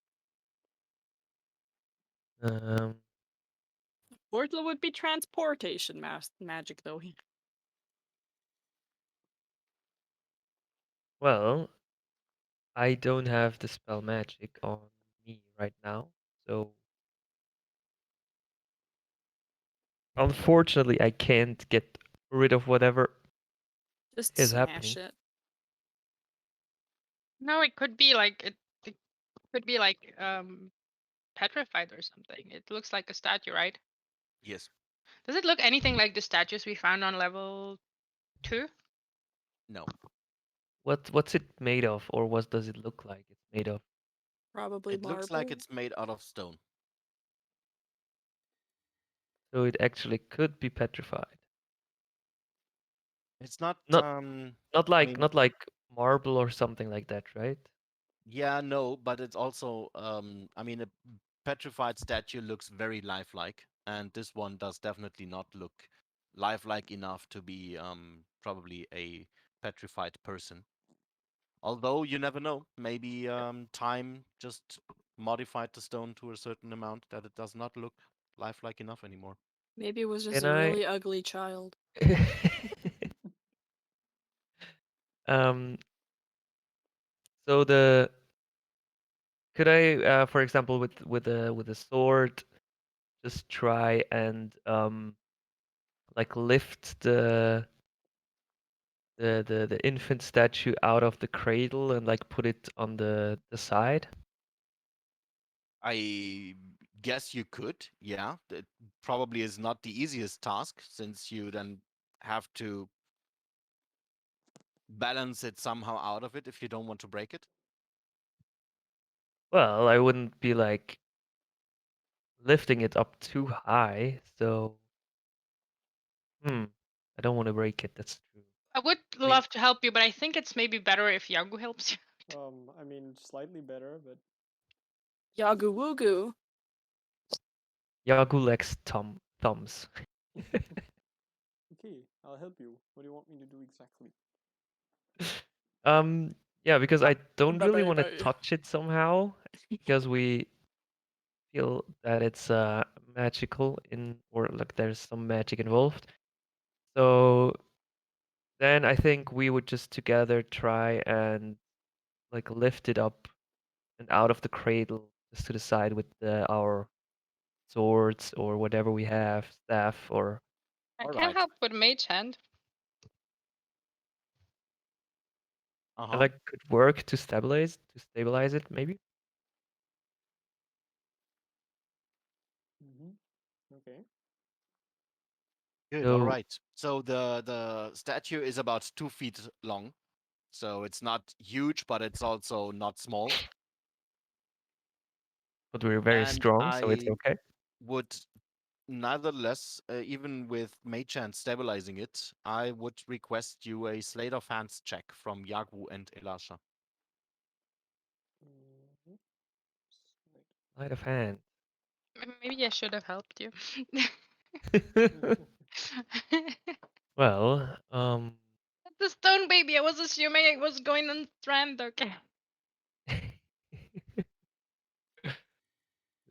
Portal would be transportation magic, though. Well, I don't have the spell magic on me right now, so unfortunately I can't get rid of whatever Just is smash happening. it. No, it could be like it could be like petrified or something. It looks like a statue, right? Yes. Does it look anything like the statues we found on level 2? No. What's it made of, or what does it look like it's made of? Probably It marble. looks like it's made out of stone. So it actually could be petrified. It's not Not I like mean, not like marble or something like that, right? yeah, no, but it's also I mean, a petrified statue looks very lifelike, and this one does definitely not look lifelike enough to be probably a petrified person. Although you never know, maybe time just modified the stone to a certain amount that it does not look lifelike enough anymore. Maybe it was just Can a I really ugly child. um so the could I for example with a sword just try and like lift the infant statue out of the cradle and like put it on the side? I guess you could, yeah. It probably is not the easiest task since you then have to balance it somehow out of it if you don't want to break it. Well, I wouldn't be like lifting it up too high, so I don't want to break it, that's true. I would I mean, love to help you, but I think it's maybe better if Yagu helps you. I mean, slightly better, but Yagu Wugu. Yagulex thumbs. okay, I'll help you. What do you want me to do exactly? Yeah, because I don't really want to Baby. touch it somehow, because we feel that it's magical or like there's some magic involved. So then I think we would just together try and like lift it up and out of the cradle just to the side with our swords or whatever we have, staff or I all can right. help with Mage Hand. and Uh-huh. like could work to stabilize it maybe. Okay. Good, all So right. So the statue is about 2 feet long. So it's not huge, but it's also not small. but we're very And strong, so it's I okay. would nevertheless, even with Mage-Hand stabilizing it, I would request you a Sleight of Hands check from Yagu and Elasha. Sleight of hand. Maybe I should have helped you. Well, The stone baby. I was assuming it was going on trend. Okay.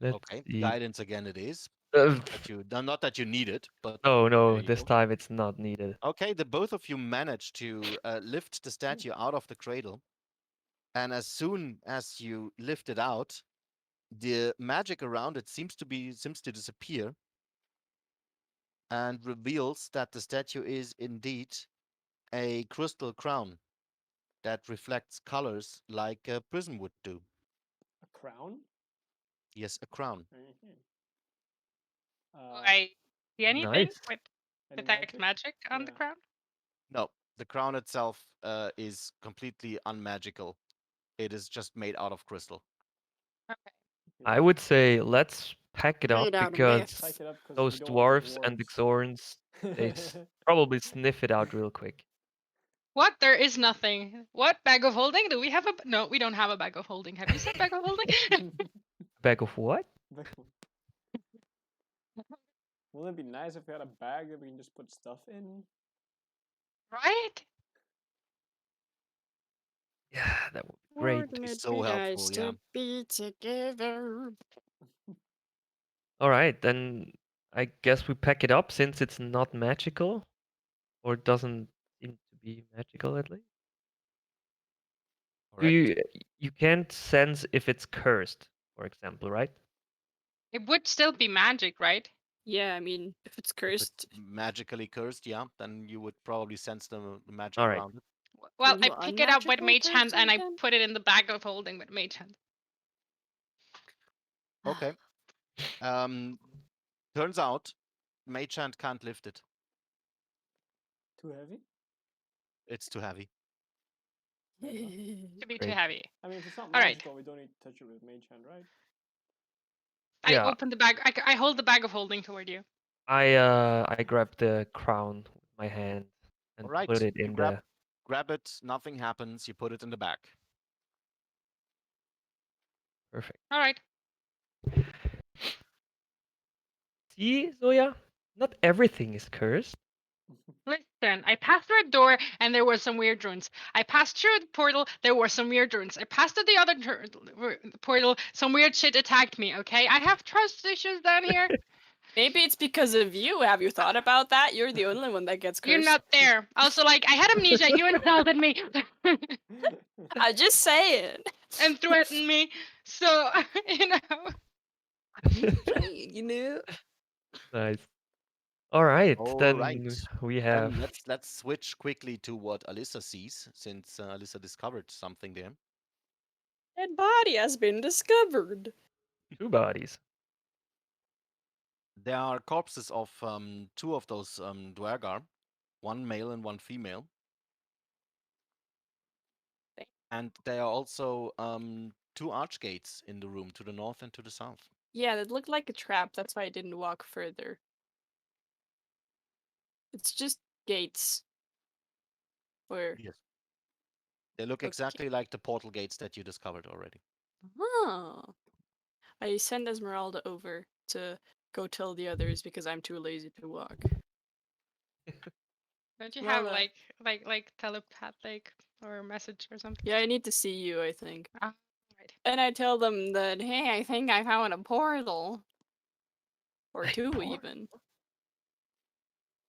let's Okay, see. guidance again it is. Uh, Not that you need it, but there no, you this go. time it's not needed. Okay, the both of you manage to lift the statue out of the cradle, and as soon as you lift it out, the magic around it seems to disappear, and reveals that the statue is indeed a crystal crown that reflects colors like a prism would do. A crown? Yes, a crown. Do I see anything Nice. with Any detect magic on the Yeah. crown? No, the crown itself is completely unmagical. It is just made out of crystal. Okay. I would say let's pack it up Made out of because myth. Pack it up because we those don't want the dwarves and dwarves. Xorns, they probably sniff it out real quick. What? There is nothing. What? Bag of holding? Do we have a... No, we don't have a bag of holding. Have you said bag of holding? Bag of what? Wouldn't it be nice if we had a bag that we can just put stuff in? Right? Yeah, that would be great. It'd be so helpful, yeah. be together. All right, then I guess we pack it up since it's not magical, or doesn't seem to be magical at least. Correct. You can't sense if it's cursed, for example, right? It would still be magic, right? Yeah, I mean, if it's If cursed, it's magically cursed, yeah, then you would probably sense the magic All right. around it. Well, I Little pick it up with unmagical mage hand and I person? put it in the bag of holding with mage hand. Okay. Turns out, Mage Hand can't lift it. Too heavy? It's too heavy. To be too Great. heavy. I mean, if it's not All right. magical, we don't need to touch it with mage hand, right? I Yeah. open the bag. I hold the bag of holding toward you. I grab the crown with my hand and All right. put it You in grab it. Nothing happens. You put it in the bag. perfect. All right. See, Zoya, not everything is cursed. Listen, I passed through a door and there were some weird runes. I passed through the portal, there were some weird runes. I passed through the other portal, some weird shit attacked me, okay? I have trust issues down here. maybe it's because of you. Have you thought about that? You're the only one that gets cursed. You're not there. Also, like, I had amnesia, you insulted me. I'm just saying. And threatened me. So, you know. You know. Nice. All right, All then right. we have. Then let's switch quickly to what Alyssa sees, since Alyssa discovered something there. Dead body has been discovered. 2 bodies. There are corpses of 2 of those Dwergar, one male and one female. And there are also 2 archgates in the room, to the north and to the south. Yeah, that looked like a trap. That's why I didn't walk further. It's just gates. Or Yes. They look Okay. exactly like the portal gates that you discovered already. oh, I send Esmeralda over to go tell the others because I'm too lazy to walk. Don't you Well, have, like telepathic or message or something? Yeah, I need to see you, I think. Ah, right. And I tell them that, hey, I think I found a portal. Or A 2 portal? even.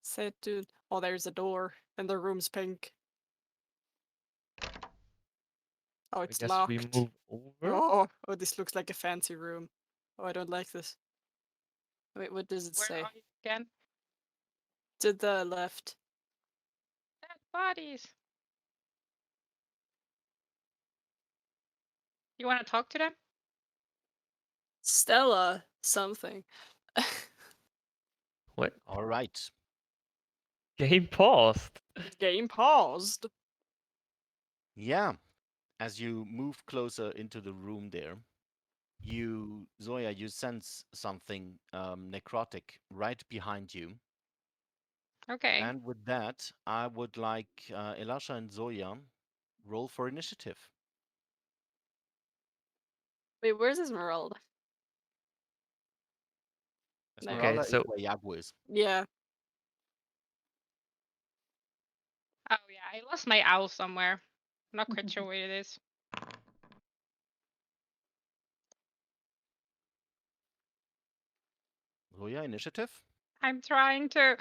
Said to, oh, there's a door, and the room's pink. Oh, I it's guess locked. we move over. Oh, this looks like a fancy room. Oh, I don't like this. Wait, what does it Where say? are you again? To the left. Dead bodies. You want to talk to them? Stella something. What? All right. Game paused. Game paused. Yeah. As you move closer into the room there, Zoya, you sense something necrotic right behind you. Okay. And with that, I would like Elasha and Zoya roll for initiative. Wait, where's Esmeralda? No. Esmeralda so- is where Yagu is. Yeah. Oh yeah, I lost my owl somewhere. I'm not quite sure where it is. Zoya, initiative. I'm trying to.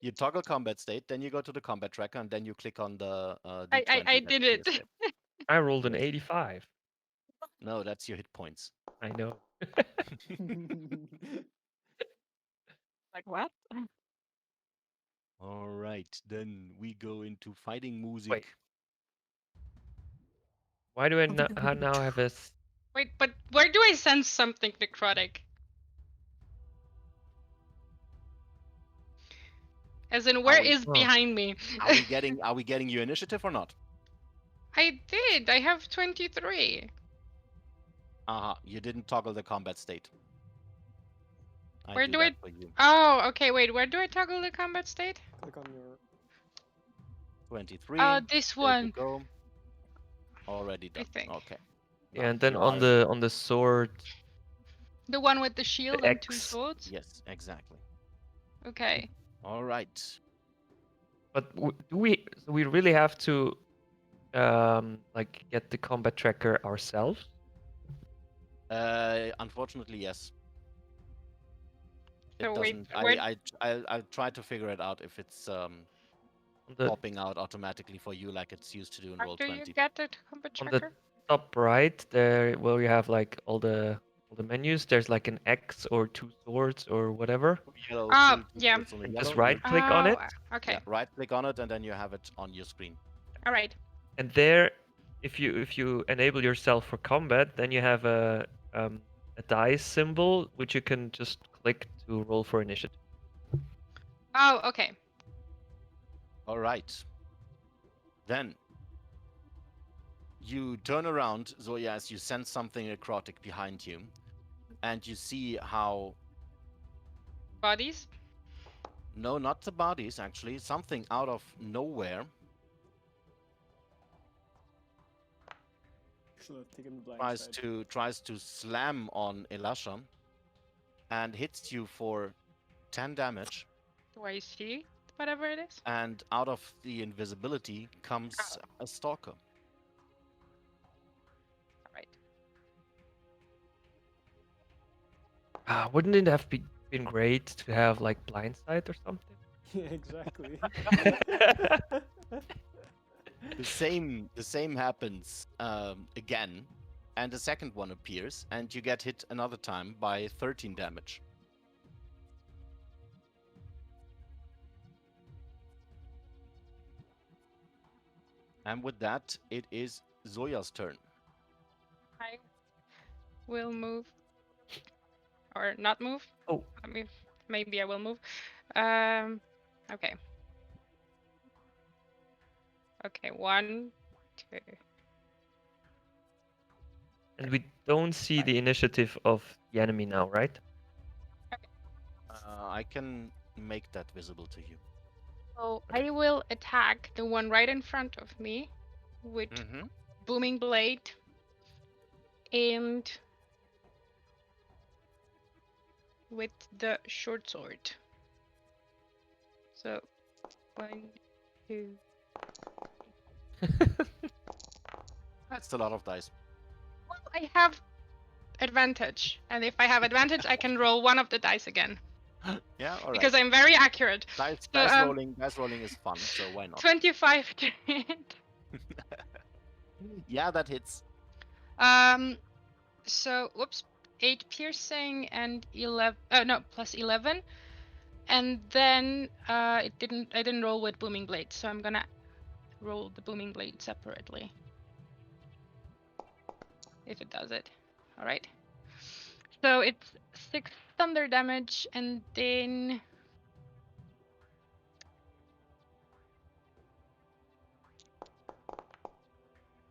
You toggle combat state, then you go to the combat tracker, and then you click on the I D20 that did appears it. there. I rolled an Yes. 85. No, that's your hit points. I know. Like what? All right, then we go into fighting music. Wait. Why do I now have a Wait, but where do I sense something necrotic? As in, where we- is Oh. behind me? Are we getting your initiative or not? I did. I have 23. You didn't toggle the combat state. Where do do that I- for you. Oh, okay. Wait, where do I toggle the combat state? Click on your 23. This There you one, go. Already I done. think. Okay. Yeah, and Now then you on are. the sword, The one with the the shield and 2 X. swords? Yes, exactly. Okay. All right. But do we? So we really have to like get the combat tracker ourselves? Unfortunately, yes. It So wait, doesn't. where I tried to figure it out if it's On the popping out automatically for you like it's used to do in how do you Roll20. get the combat on the tracker? top right there, where you have like all the menus, there's like an X or 2 swords or whatever. Yellow, Oh, two yeah. dots on the And yellow. just You, right click on it, Okay. yeah, right click on it and then you have it on your screen. All right. and there, if you enable yourself for combat, then you have a dice symbol which you can just click to roll for initiative. Oh, okay. All right. Then you turn around, Zoya, as you sense something necrotic behind you, and you see how Bodies? no, not the bodies actually, something out of nowhere Should have taken the blind tries side. to slam on Elasha and hits you for 10 damage. Do I see whatever it is? And out of the invisibility comes a stalker. All right. Wouldn't it have been great to have like blindside or something? Yeah, exactly. The same happens again, and the second one appears, and you get hit another time by 13 damage. And with that, it is Zoya's turn. I will move. Or not move. Oh. I mean, maybe I will move. Okay. Okay, 1, 2. And we don't see the initiative of the enemy now, right? I can make that visible to you. So I will attack the one right in front of me with booming blade and with the short sword. So 1, 2. That's a lot of dice. Well, I have advantage, and if I have advantage, I can roll one of the dice again. Yeah, all right. Because I'm very accurate. Dice rolling is fun, so why not? 25 to hit. Yeah, that hits. So whoops, 8 piercing and 11. No, plus 11. And then I didn't roll with booming blade, so I'm gonna roll the booming blade separately. If it does it. All right. So it's 6 thunder damage, and then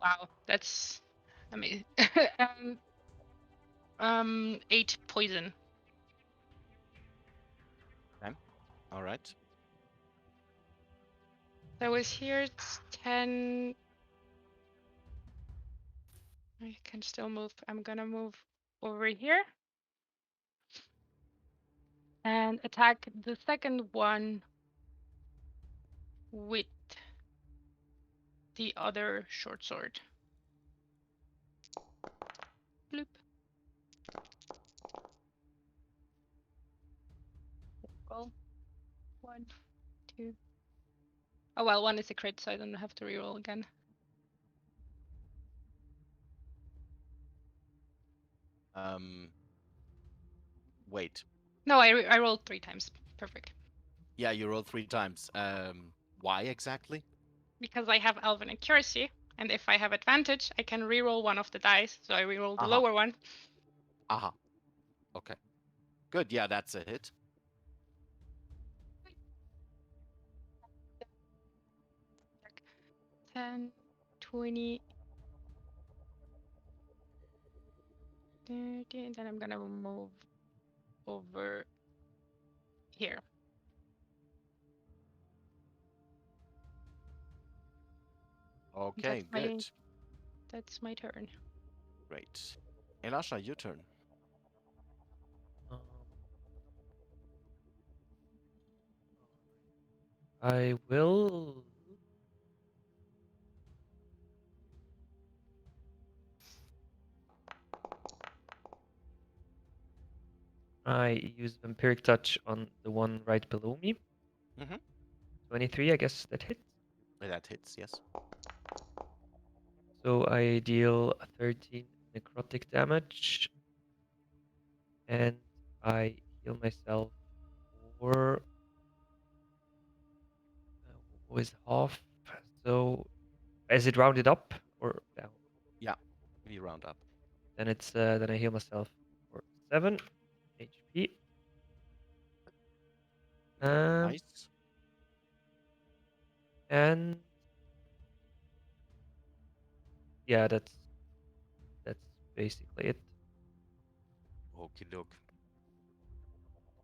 wow, that's amazing. 8 poison. Okay. All right. That was here. It's 10. I can still move. I'm gonna move over here and attack the second one with the other short sword. Bloop. Roll. 1, 2. Oh well, 1 is a crit, so I don't have to reroll again. Wait. No, I rolled 3 times. Perfect. Yeah, you rolled 3 times. Why exactly? Because I have Elven Accuracy, and if I have advantage, I can reroll one of the dice, so I reroll the lower one. Aha. Okay. Good. Yeah, that's a hit. Ten, 20, 30, then I'm gonna move over here. Okay, good. That's my turn. Great. Elasha, your turn. Um, I will. I use Vampiric Touch on the one right below me. Mhm. 23, I guess that hits. That hits, yes. So I deal 13 necrotic damage. And I heal myself for with half. So is it rounded up or down? Yeah, we round up. Then it's then I heal myself for 7 HP. Nice. And yeah, that's basically it. Okie doke.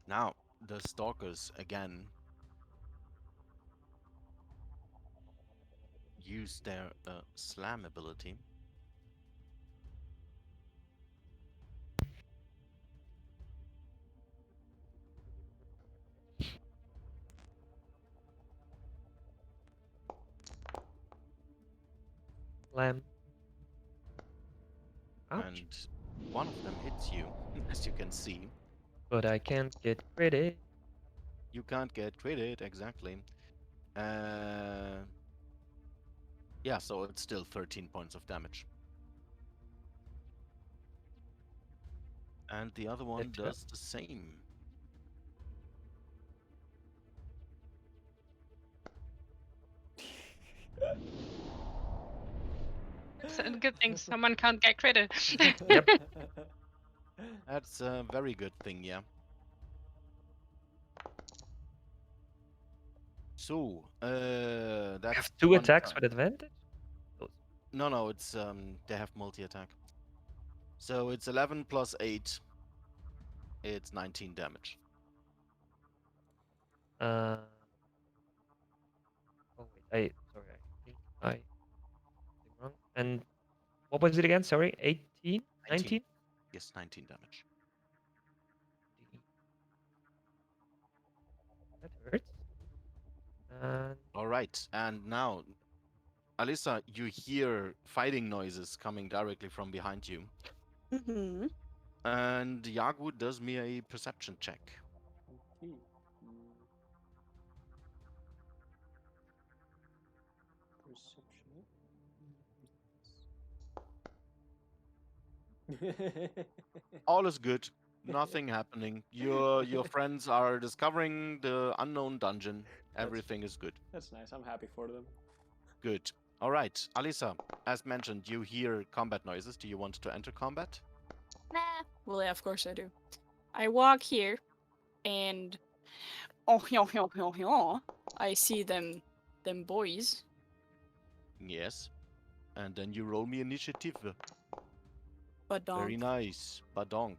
Now, the stalkers again use their slam ability. Slam. Ouch. And one of them hits you, as you can see. But I can't get credit. You can't get credit, exactly. Uh, yeah, so it's still 13 points of damage. And the other one does the same. It's a good thing someone can't get credit. Yep. That's a very good thing, yeah. So, You that's have 2 one attacks turn. with advantage? No, it's they have multi-attack. So it's 11 plus 8. It's 19 damage. Oh wait, sorry, I think I did wrong. And what was it again? Sorry, 18? 19? Yes, 19 damage. That hurts. And All right, and now, Alyssa, you hear fighting noises coming directly from behind you. Mm-hmm. And Yagu does me a perception check. Okay. Perception. All is good. Nothing happening. Your friends are discovering the unknown dungeon. Everything is good. That's nice. I'm happy for them. Good. All right, Alisa, as mentioned, you hear combat noises. Do you want to enter combat? Nah. Well, yeah, of course I do. I walk here, and I see them boys. Yes. And then you roll me initiative. But Very nice. Badonk.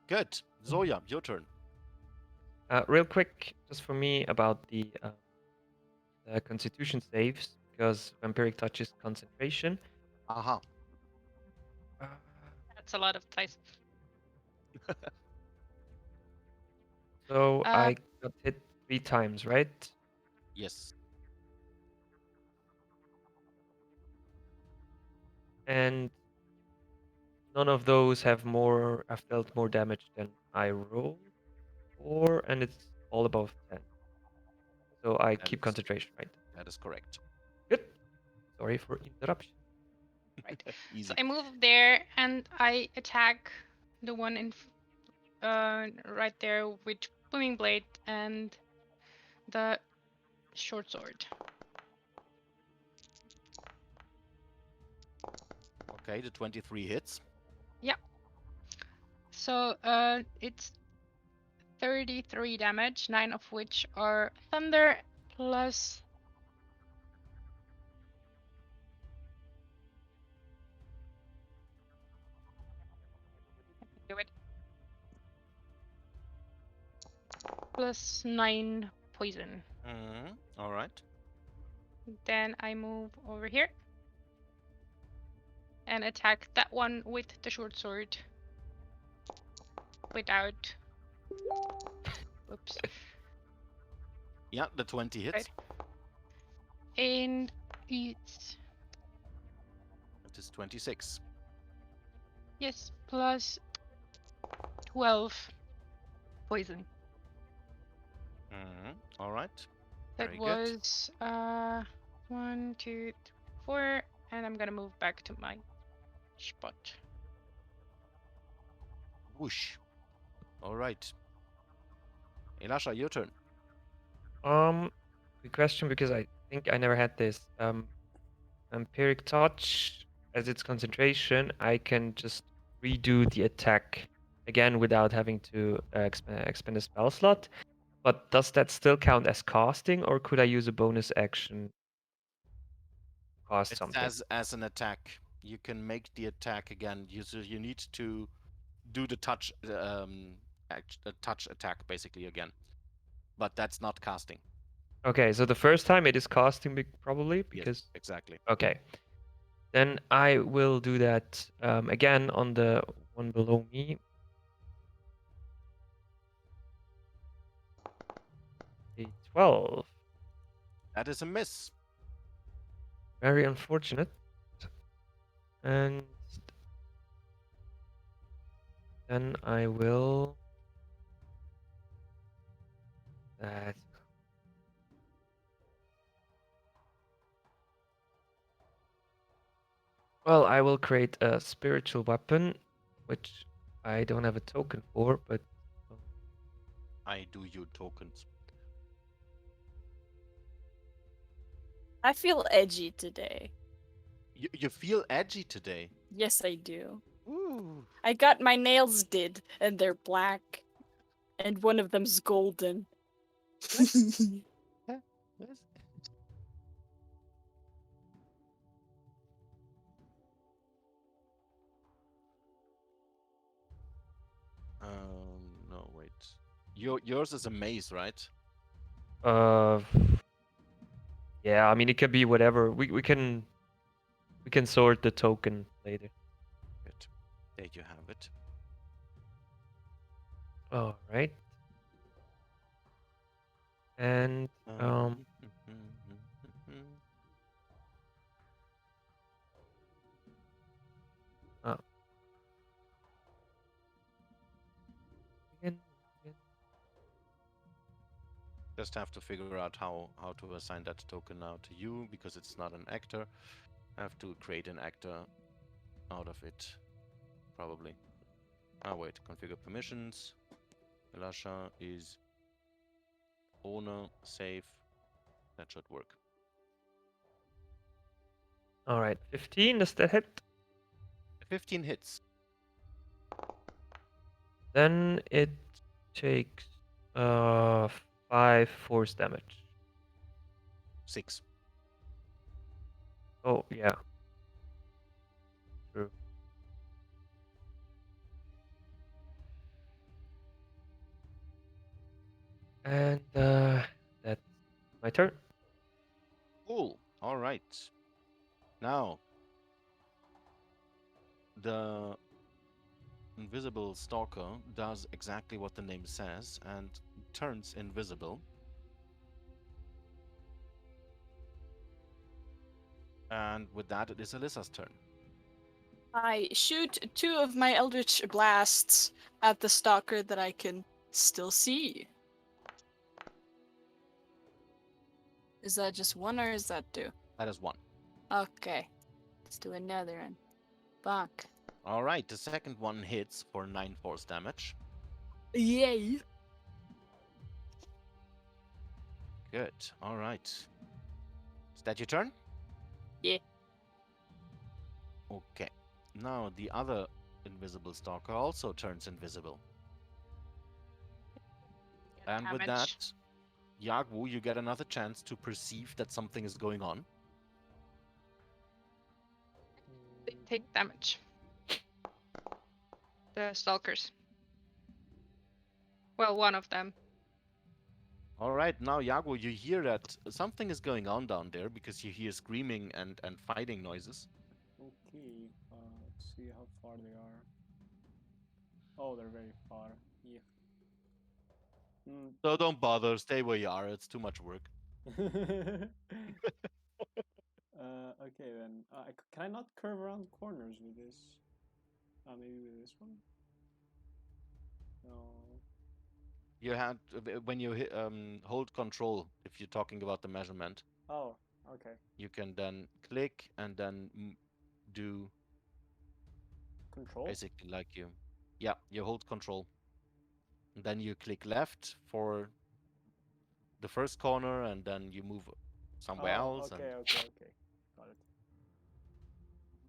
Good. Zoya, your turn. real quick, just for me about the Constitution saves, because Vampiric Touch is concentration. Aha. That's a lot of dice. So I got hit 3 times, right? Yes. And none of those have felt more damage than I rolled for, and it's all above 10. So I keep concentration, right? That is correct. Good. Sorry for interruption. Right. Easy. So I move there and I attack the one in right there with booming blade and the short sword. Okay, the 23 hits. Yeah. So it's 33 damage, 9 of which are thunder plus do it. Plus 9 poison. All right. Then I move over here and attack that one with the short sword. Without. Oops. Yeah, the 20 hits. Right. And it's It is 26. yes, plus 12 poison. All right. That Very good. was 1, 2, 3, 4, and I'm gonna move back to my spot. Whoosh. All right. Elasha, your turn. The question, because I think I never had this. Empiric touch, as its concentration, I can just redo the attack again without having to expend a spell slot. But does that still count as casting, or could I use a bonus action to cast It something? says as an attack. You can make the attack again. You need to do the touch touch attack basically again. But that's not casting. Okay, so the first time it is casting probably because Yes, exactly. okay. Then I will do that again on the one below me. A 12. That is a miss. Very unfortunate. And then I will. That. Well, I will create a spiritual weapon, which I don't have a token for, but. I do you tokens. I feel edgy today. You feel edgy today. Yes, I do. Ooh. I got my nails did, and they're black, and one of them's golden. No, wait. Yours is a maze, right? Uh, yeah. I mean, it can be whatever. We can sort the token later. Good. There you have it. All right. And oh. Again. Just have to figure out how to assign that token now to you because it's not an actor. I have to create an actor out of it, probably. Ah, wait. Configure permissions. Elasha is owner, save. That should work. All right. 15. Does that hit? 15 hits. Then it takes 5 force damage. 6. Oh yeah. True. And that's my turn. Cool. All right. Now, the invisible stalker does exactly what the name says and turns invisible. And with that, it is Alyssa's turn. I shoot 2 of my Eldritch Blasts at the stalker that I can still see. Is that just 1 or is that 2? That is 1. Okay. Let's do another one. Bonk. All right, the second one hits for 9 force damage. Yay! Good. All right. Is that your turn? Yeah. Okay. Now the other invisible stalker also turns invisible. And with that, Yagwu, you get another chance to perceive that something is going on. They take damage. The stalkers. Well, one of them. All right, now Yago, you hear that something is going on down there because you hear screaming and fighting noises. Okay, let's see how far they are. Oh, they're very far. Yeah. So don't bother, stay where you are. It's too much work. Okay then. Can I not curve around corners with this? Maybe with this one? No. You had when you hold control, if you're talking about the measurement, Oh, okay. you can then click and then do Control? basically like you hold control. And then you click left for the first corner, and then you move somewhere Oh, else. okay, And okay, okay. Got it.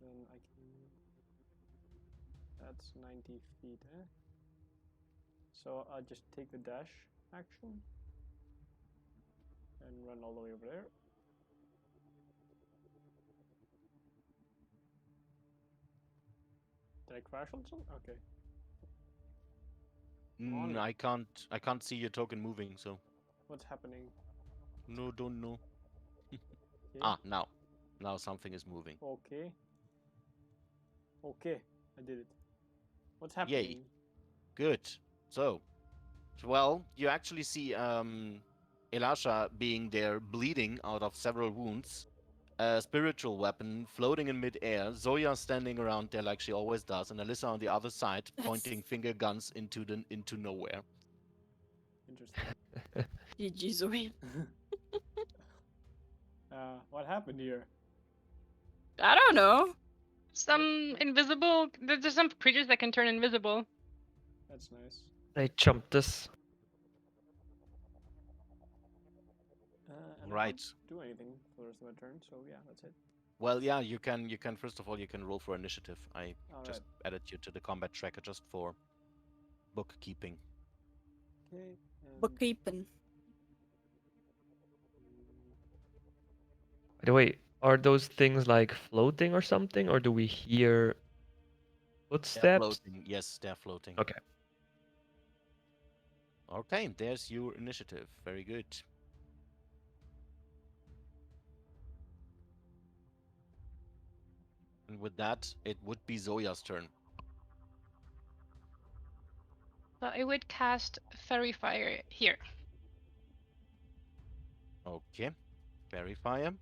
Then I can. That's 90 feet, eh? So I'll just take the dash action and run all the way over there. Did I crash on something? Okay. On it. I can't see your token moving, so What's happening? no, don't know. Okay. Now something is moving. Okay. Okay. I did it. What's Yay. happening? Good. So, well, you actually see Elisha being there, bleeding out of several wounds. A spiritual weapon floating in midair. Zoya standing around there like she always does, and Alyssa on the other side pointing finger guns into nowhere. Interesting. GG, Zoe. What happened here? I don't know. Some invisible. There's some creatures that can turn invisible. That's nice. I jumped this. And I Right. can't do anything for the rest of my turn, so yeah, that's it. Well, yeah, you can first of all you can roll for initiative. I just Alright. added you to the combat tracker just for bookkeeping. Okay. Bookkeeping. By the way, are those things like floating or something, or do we hear They're footsteps? floating. Yes, they're floating. Okay. Okay, there's your initiative. Very good. And with that, it would be Zoya's turn. So I would cast Fairy Fire here. Okay. Verify him.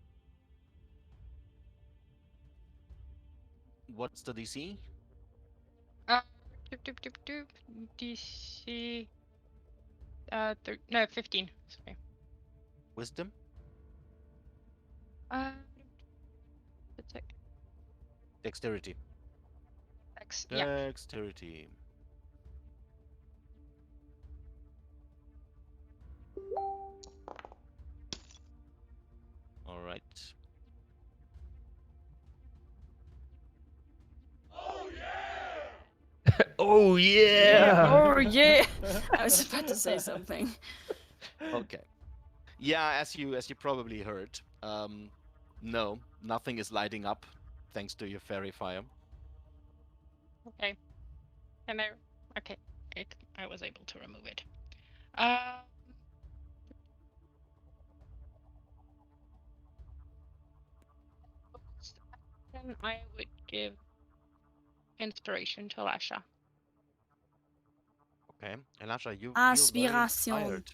What's the DC? DC. 15. Sorry. Wisdom? That's it. Dexterity. Yeah. Dexterity. All right. Oh yeah! Oh yeah! I was about to say something. Okay. Yeah, as you probably heard, no, nothing is lighting up thanks to your fairy fire. Okay. And okay. I was able to remove it. Then I would give inspiration to Lasha. Okay, Elisha, you feel very Aspiration. inspired.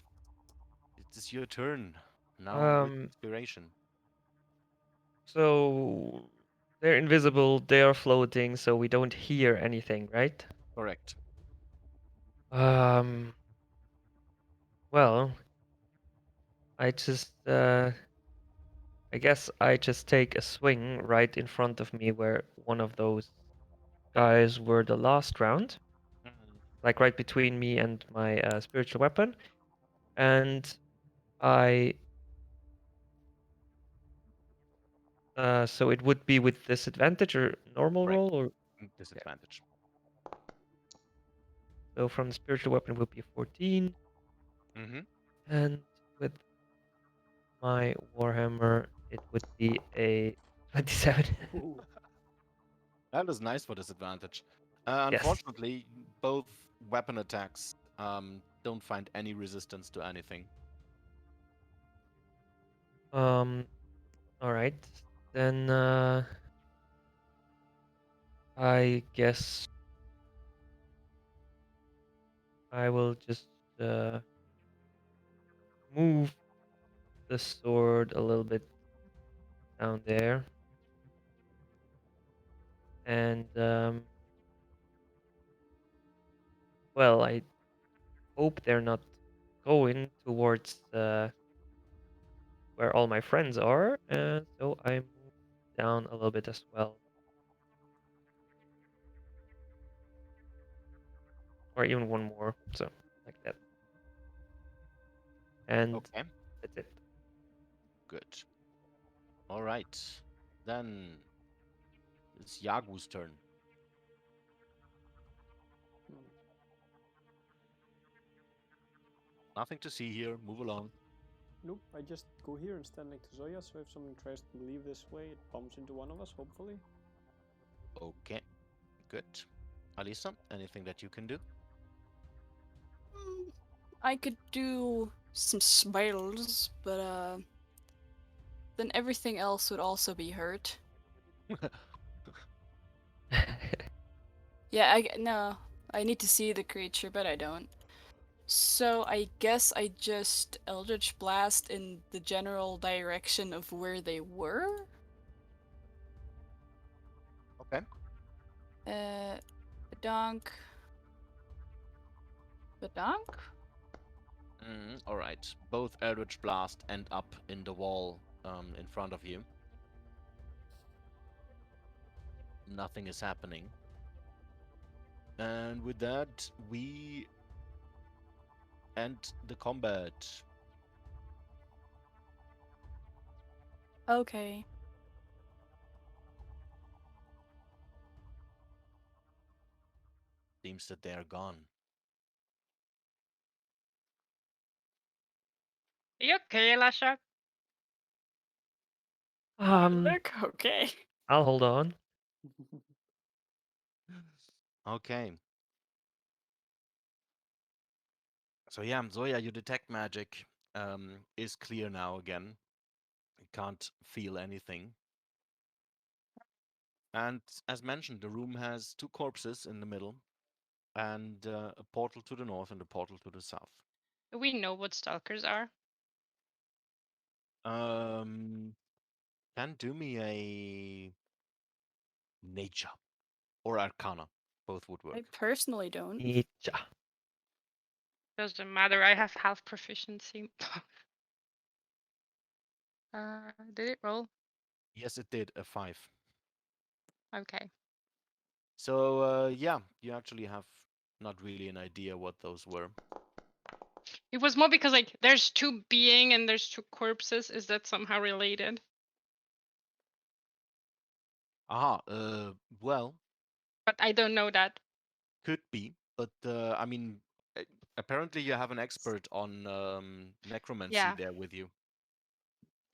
It is your turn now with inspiration. So they're invisible, they are floating, so we don't hear anything, right? Correct. Well, I just I guess I just take a swing right in front of me where one of those guys were the last round. Like right between me and my spiritual weapon. And I so it would be with disadvantage or normal Correct. roll or Disadvantage. so from the spiritual weapon it would be 14. Mm-hmm. And with my warhammer it would be a 27. That is nice for disadvantage. Yes. Unfortunately, both weapon attacks don't find any resistance to anything. All right. Then I guess I will just uh, move the sword a little bit down there, and well, I hope they're not going towards where all my friends are, and so I move down a little bit as well, or even one more, so like that, and Okay, that's it. good. All right. Then it's Yagu's turn. Hmm. Nothing to see here. Move along. Nope, I just go here and stand next to Zoya, so if someone tries to leave this way, it bumps into one of us, hopefully. Okay, good. Alisa, anything that you can do? Mm, I could do some spells, but then everything else would also be hurt. Yeah, no, I need to see the creature, but I don't. So I guess I just Eldritch Blast in the general direction of where they were? Okay. Uh, Badonk. Badonk? All right. Both Eldritch Blast end up in the wall in front of you. Nothing is happening. And with that, we end the combat. Okay. Seems that they are gone. Are you okay, Lasha? Look, okay. I'll hold on. Okay. So yeah, Zoya, your detect magic is clear now again. You can't feel anything. And as mentioned, the room has two corpses in the middle and a portal to the north and a portal to the south. Do we know what stalkers are? Um, can do me a nature or arcana. Both would I work. personally don't. Icha. Doesn't matter. I have half proficiency. Did it roll? Yes, it did, a 5. Okay. So yeah, you actually have not really an idea what those were. It was more because like there's two being and there's two corpses. Is that somehow related? Aha, well, But I don't know that. could be, but I mean, uh, apparently you have an expert on necromancy Yeah. there with you.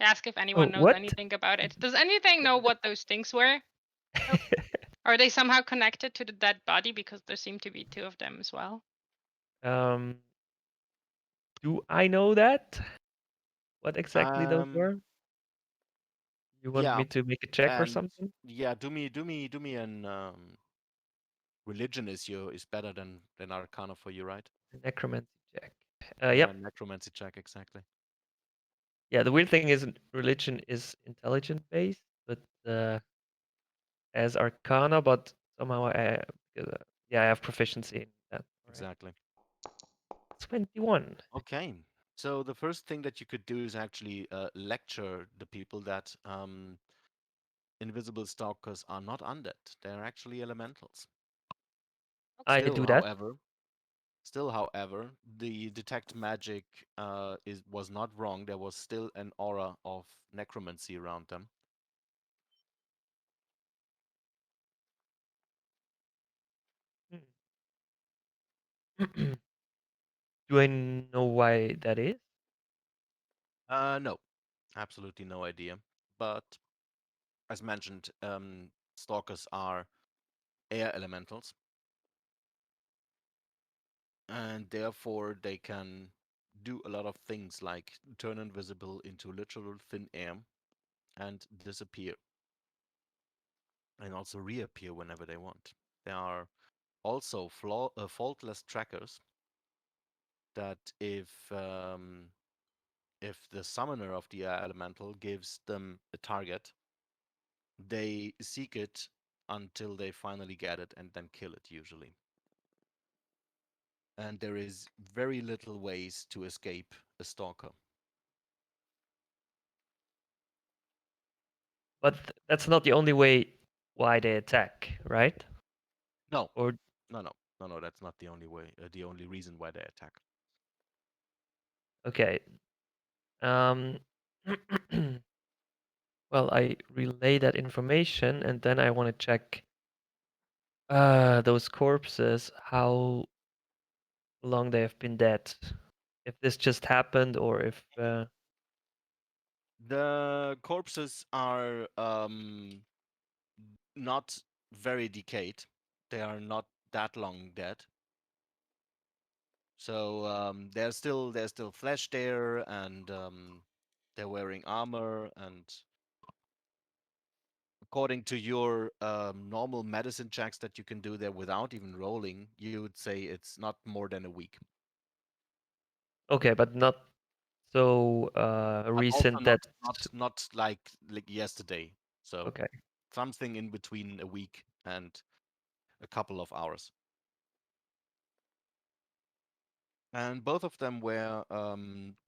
Ask if Oh, anyone knows what? anything about it. Does anything know what those things were? Are they somehow connected to the dead body? Because there seem to be two of them as well. um, do I know that? What exactly those Um, were? You want yeah, me to make a check or and something? yeah, do me an religion is better than arcana for you, right? A necromancy check. Yeah, Yep. necromancy check exactly. Yeah, the weird thing is religion is intelligent based, but as arcana, but somehow because, yeah, I have proficiency in that. All right. Exactly. 21. Okay. So the first thing that you could do is actually lecture the people that invisible stalkers are not undead. They're actually elementals. I Okay. Still, do that. however, the detect magic is was not wrong. There was still an aura of necromancy around them. Do I know why that is? No, absolutely no idea. But as mentioned, stalkers are air elementals, and therefore they can do a lot of things like turn invisible into literal thin air and disappear, and also reappear whenever they want. There are also faultless trackers that if the summoner of the air elemental gives them a target, they seek it until they finally get it and then kill it usually. And there is very little ways to escape a stalker. But that's not the only way why they attack, right? No, Or no, that's not the only way. The only reason why they attack. okay. Um, well, I relay that information, and then I want to check those corpses, how long they have been dead. If this just happened, or if The corpses are not very decayed. They are not that long dead. So there's still flesh there, and they're wearing armor. And according to your normal medicine checks that you can do there without even rolling, you would say it's not more than a week. okay, but not so But also recent that not like yesterday. So okay. something in between a week and a couple of hours. And both of them wear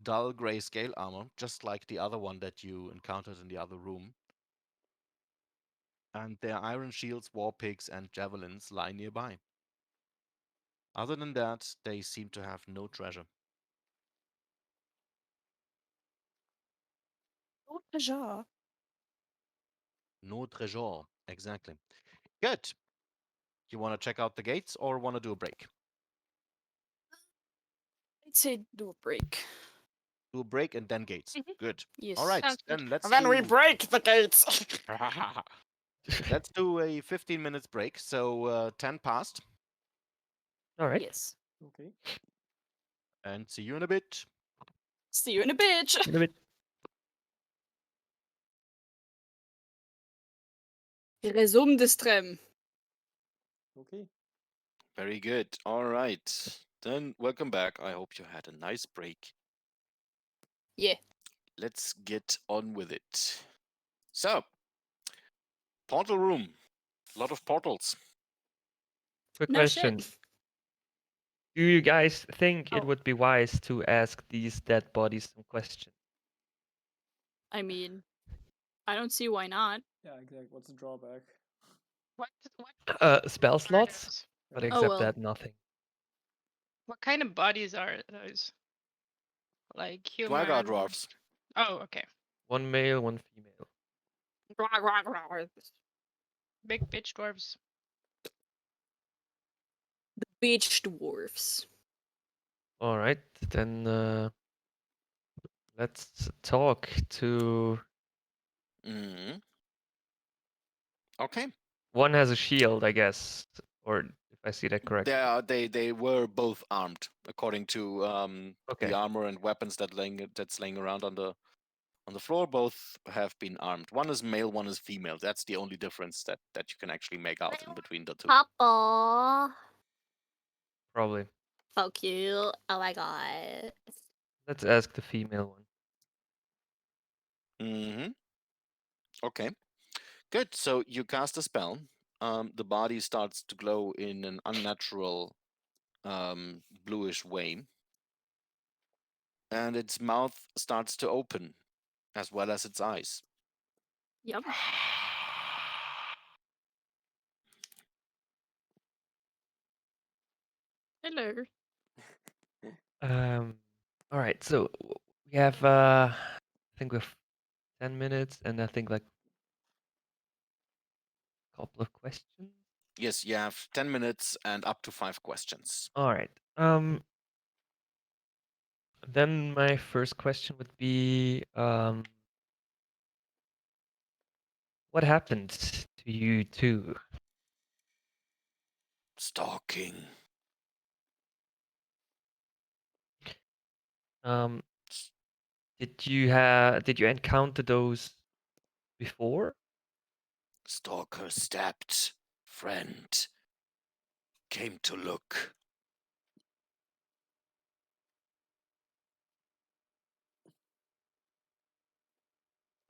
dull gray scale armor, just like the other one that you encountered in the other room. And their iron shields, war pigs, and javelins lie nearby. Other than that, they seem to have no treasure. Oh, treasure. No treasure, exactly. Good. You want to check out the gates or want to do a break? I'd say do a break. Do a break and then gates. Mhm. Good. Yes. All right, Sounds good. then let's And then we do. break the gates. Let's do a 15 minutes break. So 10 past, All right. Yes. Okay. and see you in a bit. See you in a bitch. In a bit. Resume the stream. Okay. Very good. All right. Then welcome back. I hope you had a nice break. Yeah. Let's get on with it. So, portal room. A lot of portals. Quick No question. shit. Do you guys think it Oh. would be wise to ask these dead bodies some questions? I mean, I don't see why not. Yeah, exactly. What's the drawback? What Spell are slots, those? but Yeah. except Oh well. that, nothing. What kind of bodies are those? Like human? Dwargar dwarfs. Oh, okay. One male, one female. Big bitch dwarves. The beach dwarfs. All right, then let's talk to. Mm. Okay. One has a shield, I guess, or if I see that correctly. They were both armed, according to Okay. the armor and weapons that's laying around on the floor. Both have been armed. One is male, one is female. That's the only difference that you can actually make out in between the two. Papa. Probably. So cute. Oh my god. Let's ask the female one. Mm-hmm. Okay. Good. So you cast a spell. The body starts to glow in an unnatural bluish way, and its mouth starts to open, as well as its eyes. Yep. Hello. All right. So we have I think we have 10 minutes, and I think like a couple of questions. Yes, you have 10 minutes and up to 5 questions. All right. Then my first question would be, what happened to you two? Stalking. Um, S- did you encounter those before? Stalker stepped. Friend came to look.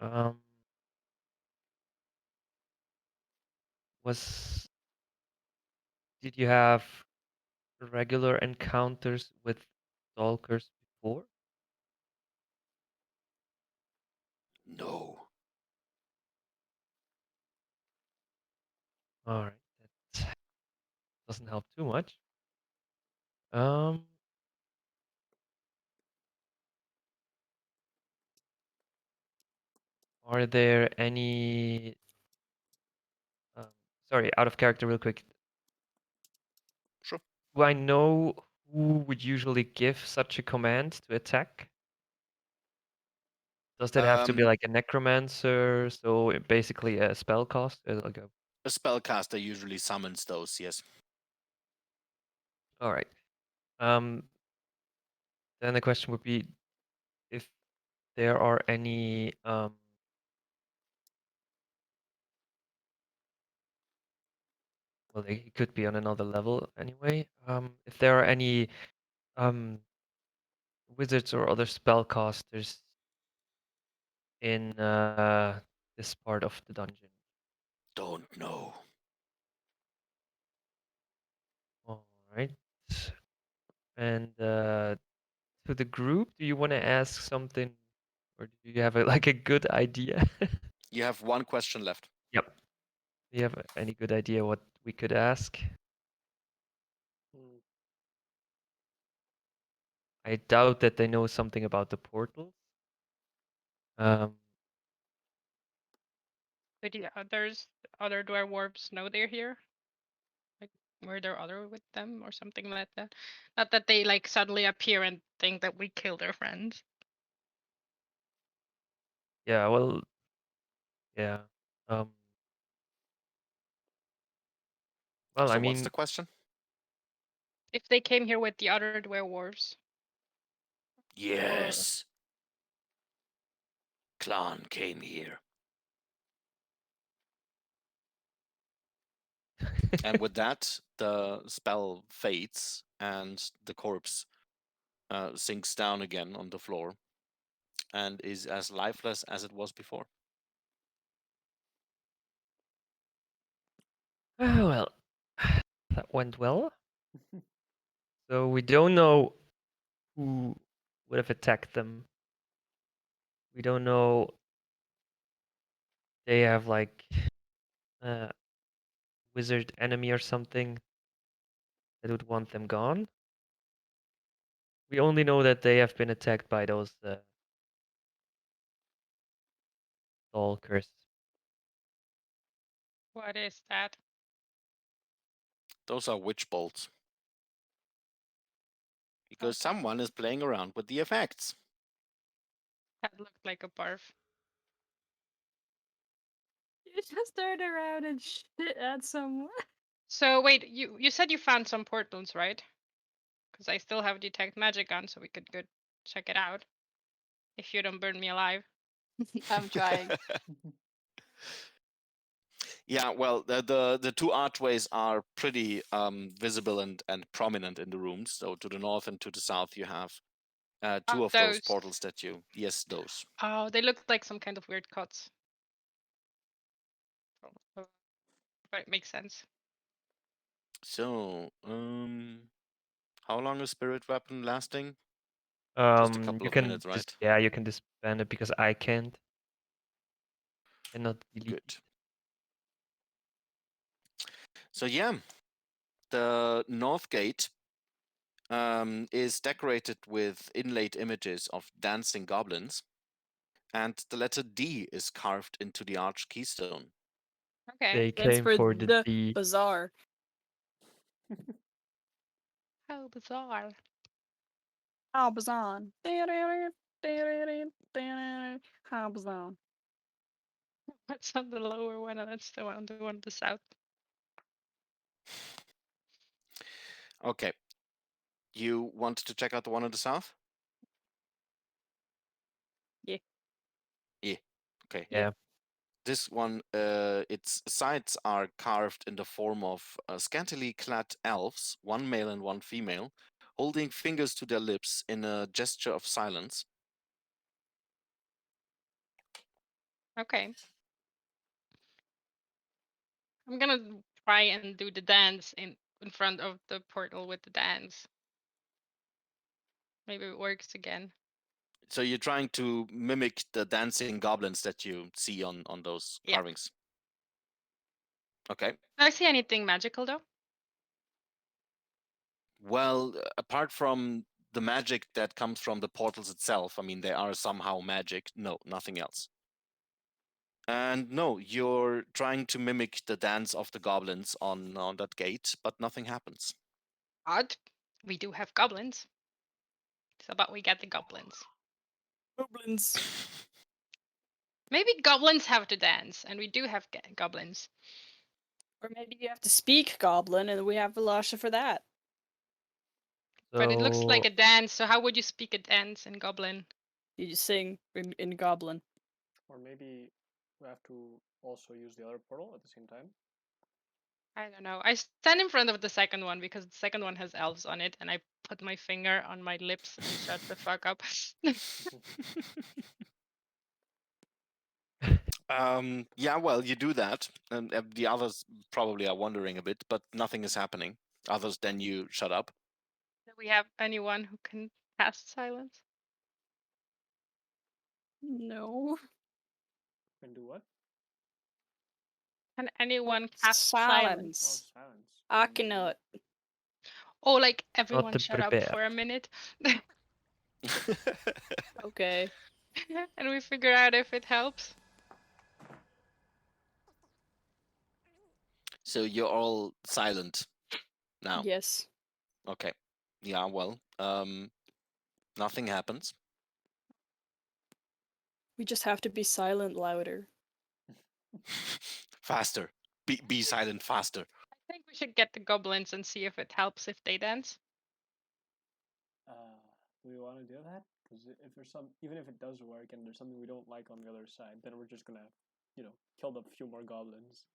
Um, was did you have regular encounters with stalkers before? No. All right, that doesn't help too much. Um, are there any? Um, sorry, out of character, real quick. Sure. Do I know who would usually give such a command to attack? Does that have to be like a necromancer? So basically a spellcaster, like a. A spellcaster usually summons those, yes. All right. Then the question would be if there are any well, they could be on another level anyway. If there are any um wizards or other spellcasters in this part of the dungeon. Don't know. All right. And to the group, do you want to ask something, or do you have like a good idea? You have one question left. Yep. Do you have any good idea what we could ask? Hmm. I doubt that they know something about the portals. Um, Do the other dwarves know they're here? Like, were there other with them or something like that? Not that they like suddenly appear and think that we killed their friends. yeah, well, yeah. Um, well, I So what's the mean, question? If they came here with the other dwarves, or Yes. Clan came here. And with that, the spell fades and the corpse sinks down again on the floor and is as lifeless as it was before. oh, well, that went well. So we don't know who would have attacked them. We don't know they have like a wizard enemy or something that would want them gone. We only know that they have been attacked by those stalkers. what is that? Those are witch bolts. Because Okay. someone is playing around with the effects. That looked like a barf. You just turned around and shit at someone. So wait, you said you found some portals, right? Because I still have detect magic on, so we could go check it out. If you don't burn me alive. I'm trying. Yeah, well, the two archways are pretty visible and prominent in the rooms. So to the north and to the south, you have two Oh, of those those. portals that you. Yes, those. Oh, they looked like some kind of weird cuts. Oh, right, makes sense. So, how long is spirit weapon lasting? Just a couple You of can minutes, right? yeah, you can disband it because I can't. Cannot delete. Good. So yeah, the north gate is decorated with inlaid images of dancing goblins, and the letter D is carved into the arch keystone. Okay. They Stands came for for the the D. bazaar. How bizarre. How bazaar. How bazaar. That's on the lower one, and that's the one on the south. Okay. You want to check out the one in the south? Yeah. Yeah. Okay. Yeah. This one, its sides are carved in the form of scantily clad elves, one male and one female, holding fingers to their lips in a gesture of silence. Okay. I'm gonna try and do the dance in front of the portal with the dance. Maybe it works again. So you're trying to mimic the dancing goblins that you see on those Yeah. carvings. Okay. Do I see anything magical though? Well, apart from the magic that comes from the portals itself, I mean, they are somehow magic. No, nothing else. And no, you're trying to mimic the dance of the goblins on that gate, but nothing happens. Odd. We do have goblins. It's about we get the goblins. Goblins. Maybe goblins have to dance, and we do have goblins. Or maybe you have to speak goblin, and we have Velasha for that. But it looks like So a dance, so how would you speak a dance in goblin? You just sing in goblin. Or maybe we have to also use the other portal at the same time. I don't know. I stand in front of the second one because the second one has elves on it, and I put my finger on my lips and shut the fuck up. Yeah, well, you do that, and the others probably are wondering a bit, but nothing is happening. Others than you shut up. Do we have anyone who can cast silence? No. And do what? Can anyone cast silence? Oh, silence. I cannot. Oh, like everyone to shut up prepare. for a minute, Okay. and we figure out if it helps. So you're all silent now. Yes. Okay. Yeah, well, nothing happens. We just have to be silent louder. Faster. Be silent faster. I think we should get the goblins and see if it helps if they dance. Do we want to do that? Because if there's even if it does work and there's something we don't like on the other side, then we're just gonna, kill a few more goblins.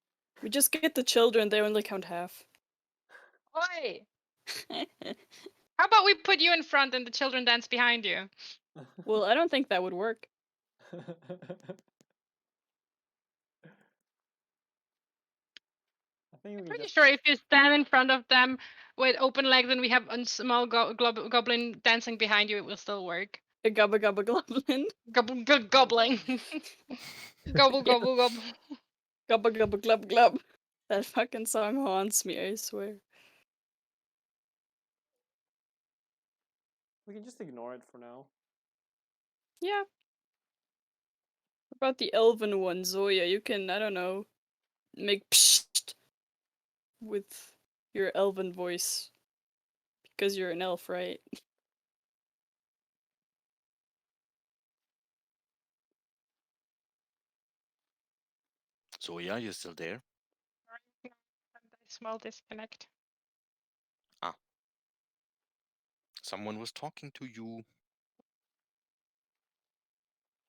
We just get the children, they only count half. Oi! How about we put you in front and the children dance behind you? Well, I don't think that would work. I'm pretty sure if you stand in front of them with open legs and we have a small goblin dancing behind you, it will still work. A gobble gobble goblin. Gobbling. Gobble, Yeah. gobble, gobble. Gobble gobble glub glub. That fucking song haunts me, I swear. We can just ignore it for now. Yeah. What about the elven one, Zoya? You can, I don't know, make psst with your elven voice. Because you're an elf, right? So yeah, you're still there. Small disconnect. Ah. Someone was talking to you.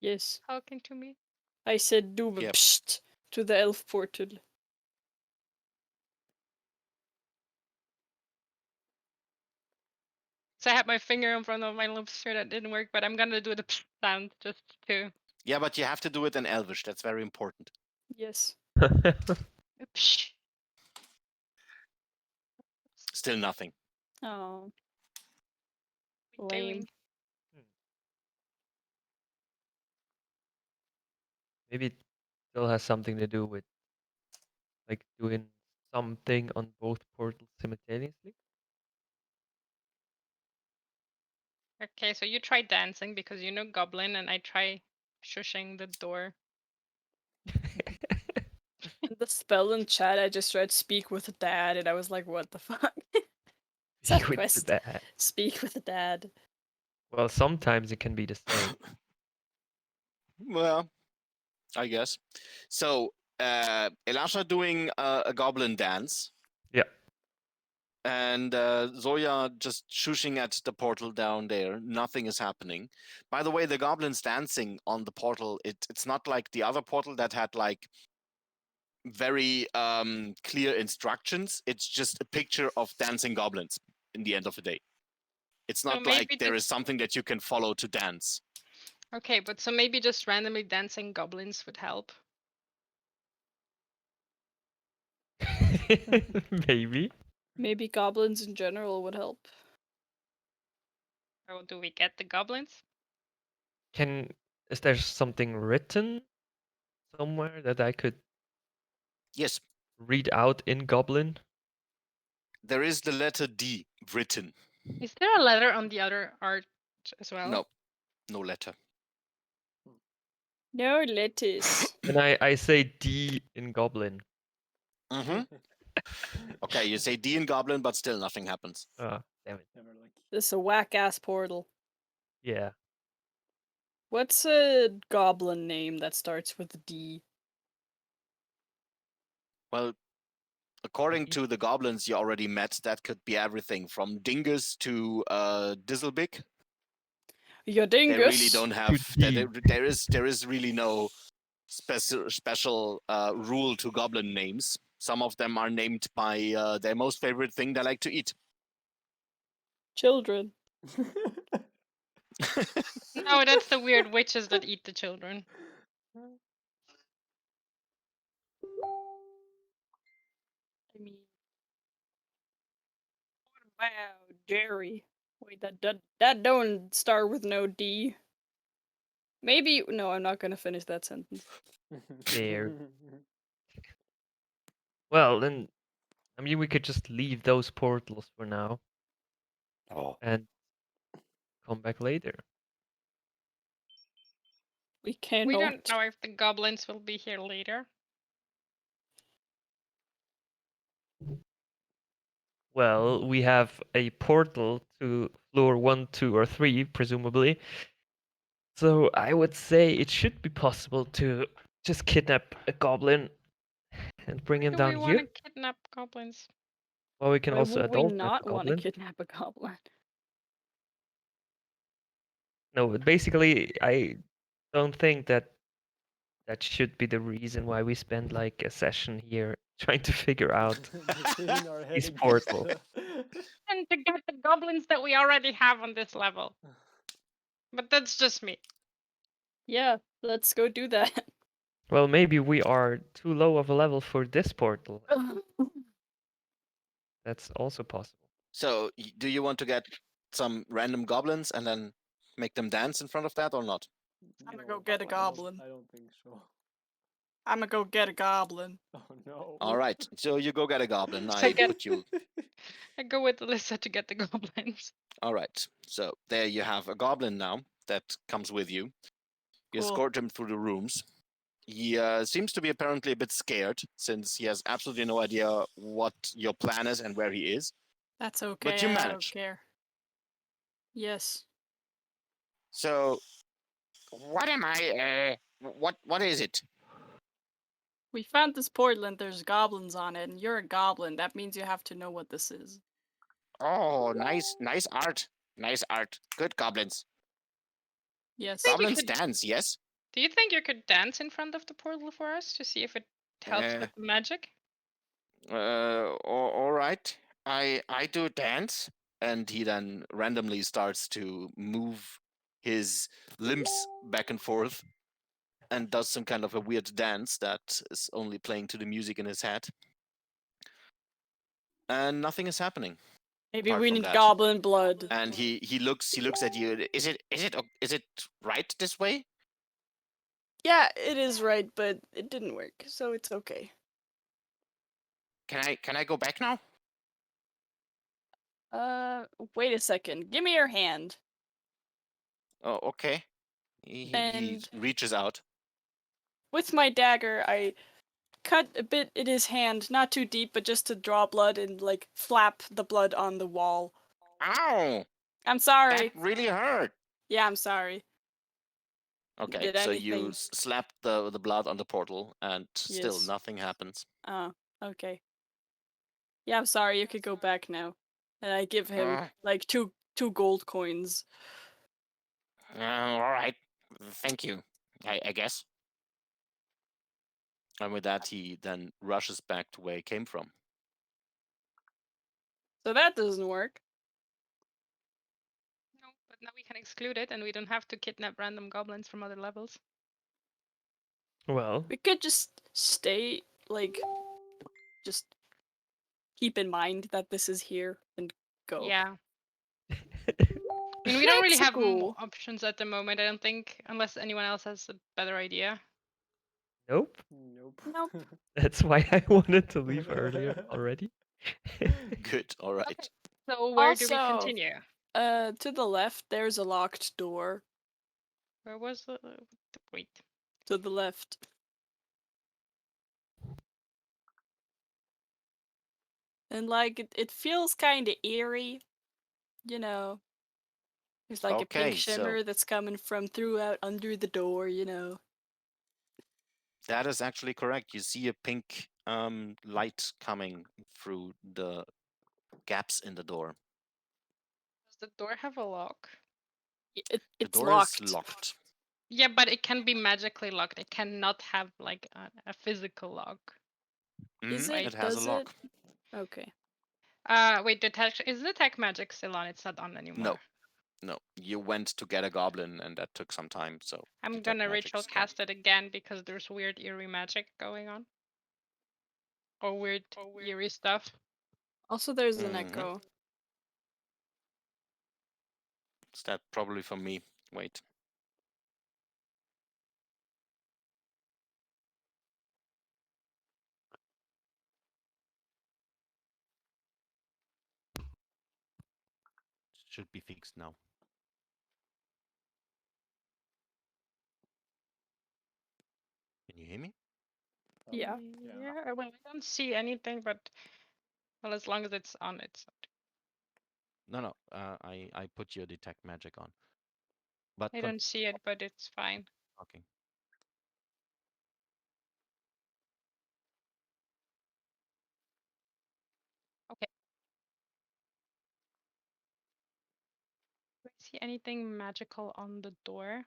Yes. Talking to me. I said do the Yep. psst to the elf portal. So I had my finger in front of my lips, sure that didn't work, but I'm gonna do the psst sound just to. Yeah, but you have to do it in Elvish. That's very important. Yes. Psh. Still nothing. Oh. What are we doing? maybe it still has something to do with like doing something on both portals simultaneously. Okay, so you try dancing because you know goblin, and I try shushing the door. In the spell in chat, I just read speak with dad, and I was like, what the fuck? Is that a With quest? that. Speak with dad. Well, sometimes it can be the same. Well, I guess. So, Elisha doing a goblin dance. Yeah. and Zoya just shushing at the portal down there. Nothing is happening. By the way, the goblins dancing on the portal, it's not like the other portal that had like very clear instructions. It's just a picture of dancing goblins in the end of the day. It's So not like maybe there just is something that you can follow to dance. okay, but so maybe just randomly dancing goblins would help. Maybe. Maybe goblins in general would help. Or do we get the goblins? Is there something written somewhere that I could Yes, read out in Goblin? there is the letter D written. Is there a letter on the other art as well? No, no letter. No lettuce. And I say D in Goblin. Mm-hmm. Okay, you say D in Goblin, but still nothing happens. Ah, damn it. Never lucky. This is a whack ass portal. Yeah. What's a goblin name that starts with a D? Well, according to the goblins you already met, that could be everything from Dingus to Dizzlebig. Your They dingus. really don't have. There is really no special rule to goblin names. Some of them are named by their most favorite thing they like to eat. Children. No, that's the weird witches that eat the children. I mean, wow, Jerry. Wait, that don't start with no D. Maybe no, I'm not gonna finish that sentence. There. Well, then, I mean, we could just leave those portals for now Oh. and come back later. We cannot. We don't know if the goblins will be here later. Well, we have a portal to floor 1, 2, or 3, presumably. So I would say it should be possible to just kidnap a goblin and bring him Do down we here. want to kidnap goblins? Or we can Why also would we adult not a want to goblin. kidnap a goblin? No, but basically, I don't think that should be the reason why we spend like a session here trying to figure out Just hitting our head these against portals. And to get the goblins that we already have on this level. But that's just me. Yeah, let's go do that. Well, maybe we are too low of a level for this portal. That's also possible. So, do you want to get some random goblins and then make them dance in front of that or not? I'm gonna go get a goblin. I don't think so. I'm gonna go get a goblin. Oh no. All right, so you go get a goblin. So I get- put you. I go with Alyssa to get the goblins. All right, so there you have a goblin now that comes with you. You Cool. escort him through the rooms. He seems to be apparently a bit scared since he has absolutely no idea what your plan is and where he is. That's okay. you I don't manage. care. Yes. So, what am I? What is it? We found this portal and there's goblins on it, and you're a goblin. That means you have to know what this is. Oh, nice art. Nice art. Good goblins. Yes. Maybe Goblins could- dance, yes? Do you think you could dance in front of the portal for us to see if it helps with the magic? All right. I do dance, and he then randomly starts to move his limbs back and forth, and does some kind of a weird dance that is only playing to the music in his head, and nothing is happening. Maybe apart we from need that. goblin blood. And he looks at you. Is it right this way? Yeah, it is right, but it didn't work, so it's okay. Can I go back now? Wait a second. Give me your hand. Oh, okay. He And- reaches out. With my dagger, I cut a bit in his hand, not too deep, but just to draw blood and, like, flap the blood on the wall. Ow! I'm sorry. That really hurt. Yeah, I'm sorry. Okay, Did so you anything- slap the blood on the portal, and still Yes. nothing happens. Oh, okay. Yeah, I'm sorry, you could go back now. And I give him Uh, like two gold coins. all right. Thank you. I guess. And with that, he then rushes back to where he came from. So that doesn't work. No, but now we can exclude it, and we don't have to kidnap random goblins from other levels. Well, We could just stay, like, just keep in mind that this is here and go. Yeah. I mean, we don't really Let's have go. options at the moment, I don't think, unless anyone else has a better idea. nope. Nope. Nope. That's why I wanted to leave earlier already. Good. All right. Okay. So where do we Also, continue? To the left, there's a locked door. Where was the... Wait. To the left. And, like, it feels kind of eerie. You know. There's, like, a pink Okay, so shimmer that's coming from throughout under the door, you know. that is actually correct. You see a pink light coming through the gaps in the door. Does the door have a lock? The It's door locked. is locked. Yeah, but it can be magically locked. It cannot have like a physical lock. Is Mhm, it? it has a Does lock. it? Okay. Wait, is the tech magic still on? It's not on anymore. No, no. You went to get a goblin, and that took some time. So I'm detect gonna magic ritual is gone. cast it again because there's weird eerie magic going on. Or weird eerie stuff. Also, there's an Mhm. echo. Is that probably for me? Wait. Should be fixed now. Can you hear me? Yeah. Yeah. Well, I don't see anything, but well, as long as it's on, it's. No, no. I put your detect magic on. But I don't see it, but it's fine. okay. Okay. Do I see anything magical on the door?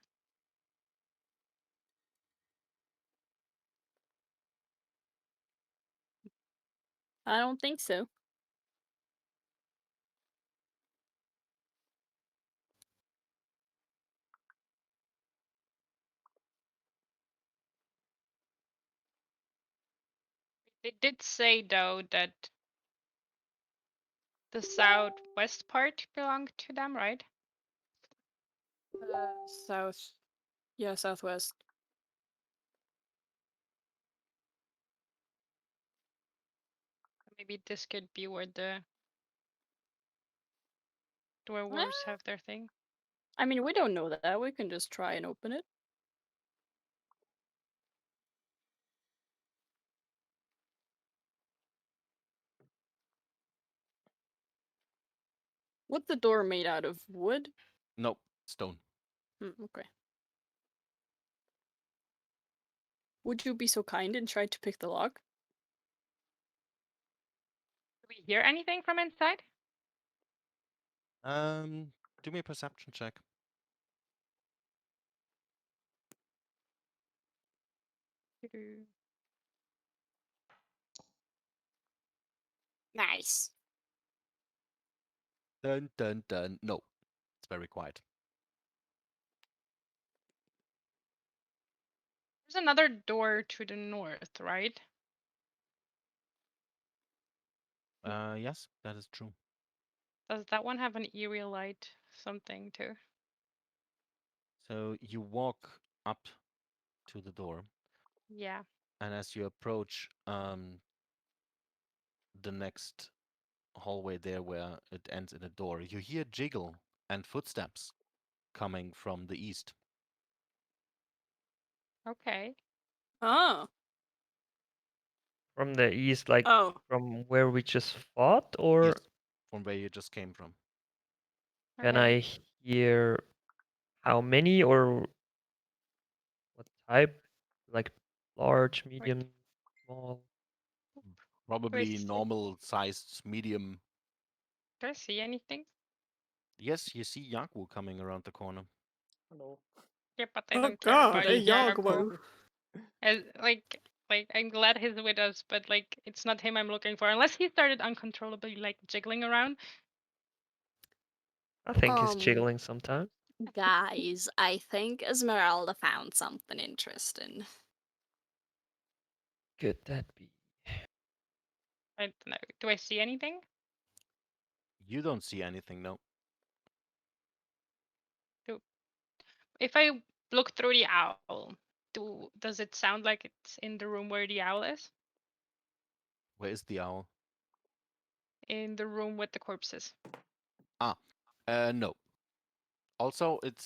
I don't think so. They did say though that the southwest part belonged to them, right? South. Yeah, southwest. Maybe this could be where the dwarves have their thing. I mean, we don't know that. We can just try and open it. What's the door made out of? Wood? No, stone. Okay. Would you be so kind and try to pick the lock? Do we hear anything from inside? Do me a perception check. Nice. Dun dun dun. No, it's very quiet. There's another door to the north, right? Yes, that is true. Does that one have an eerie light something too? So you walk up to the door, Yeah. and as you approach the next hallway there where it ends in a door, you hear jiggle and footsteps coming from the east. Okay. Oh. From the east, like Oh. from where we just fought, or Yes, from where you just came from. can Okay. I hear how many or what type? Like large, medium, small? Probably see- normal-sized, medium. Do I see anything? Yes, you see Yaku coming around the corner. Hello. Yeah, but I Oh don't care god, about a Yago. Yagwoo. As like I'm glad he's with us, but like it's not him I'm looking for. Unless he started uncontrollably like jiggling around. I think he's Um, jiggling sometimes. Guys, I think Esmeralda found something interesting. Could that be? I don't know. Do I see anything? You don't see anything, no. If I look through the owl, does it sound like it's in the room where the owl is? Where is the owl? In the room with the corpses. No. Also, it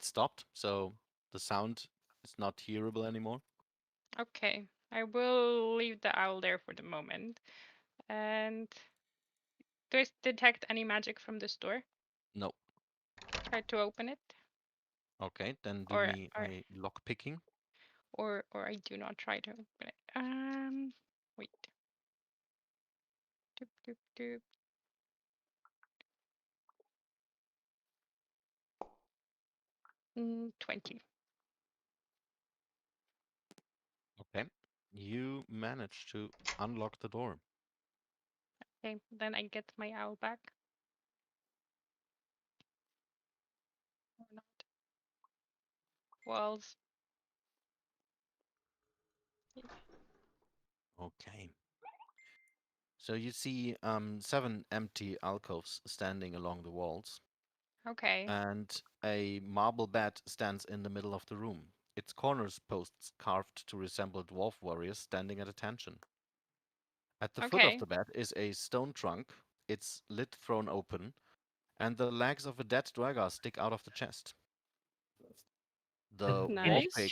stopped, so the sound is not hearable anymore. Okay, I will leave the owl there for the moment. And do I detect any magic from this door? No. Try to open it, Okay, then do or me a lock picking. or I do not try to open it. Wait. Doop, doop, doop. Mm, 20. Okay. You manage to unlock the door. Okay, then I get my owl back. Or not. Walls. Okay. So you see 7 empty alcoves standing along the walls, Okay. and a marble bed stands in the middle of the room. Its corners posts carved to resemble dwarf warriors standing at attention. At the foot of Okay. the bed is a stone trunk, its lid thrown open, and the legs of a dead Dwargar stick out of the chest. The war Nice. pig,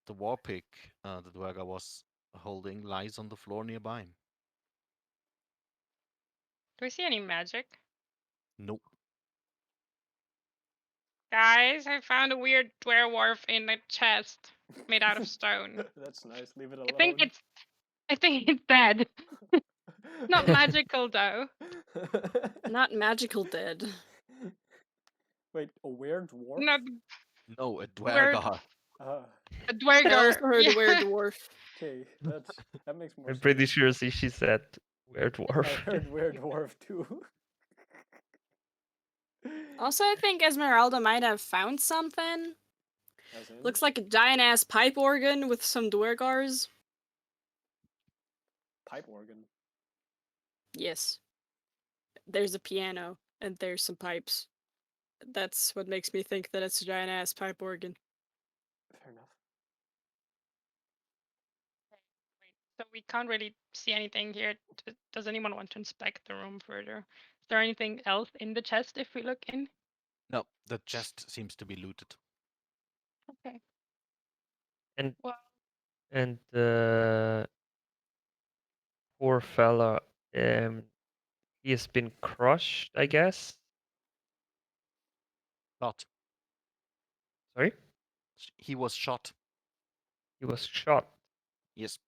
the war pig the Dwargar was holding lies on the floor nearby. Do I see any magic? Nope. Guys, I found a weird werewolf in a chest made out of stone. That's nice. Leave it I think alone. it's dead. Not magical though. Not magical dead. Wait, a weird dwarf? Not No, a weird. Dwargar. Ah, A I dwergar. also heard Yeah. a weird dwarf. okay, that makes more I'm sense. pretty sure she said weird I dwarf. heard weird dwarf too. Also, I think Esmeralda might have found something. As in? Looks like a giant ass pipe organ with some dwergars. Pipe organ. Yes. There's a piano, and there's some pipes. That's what makes me think that it's a giant ass pipe organ. Fair enough. So we can't really see anything here. Does anyone want to inspect the room further? Is there anything else in the chest if we look in? No, the chest seems to be looted. Okay. And Well, and poor fella, he has been crushed, I guess. Shot. Sorry, He was shot. he was shot. Yes.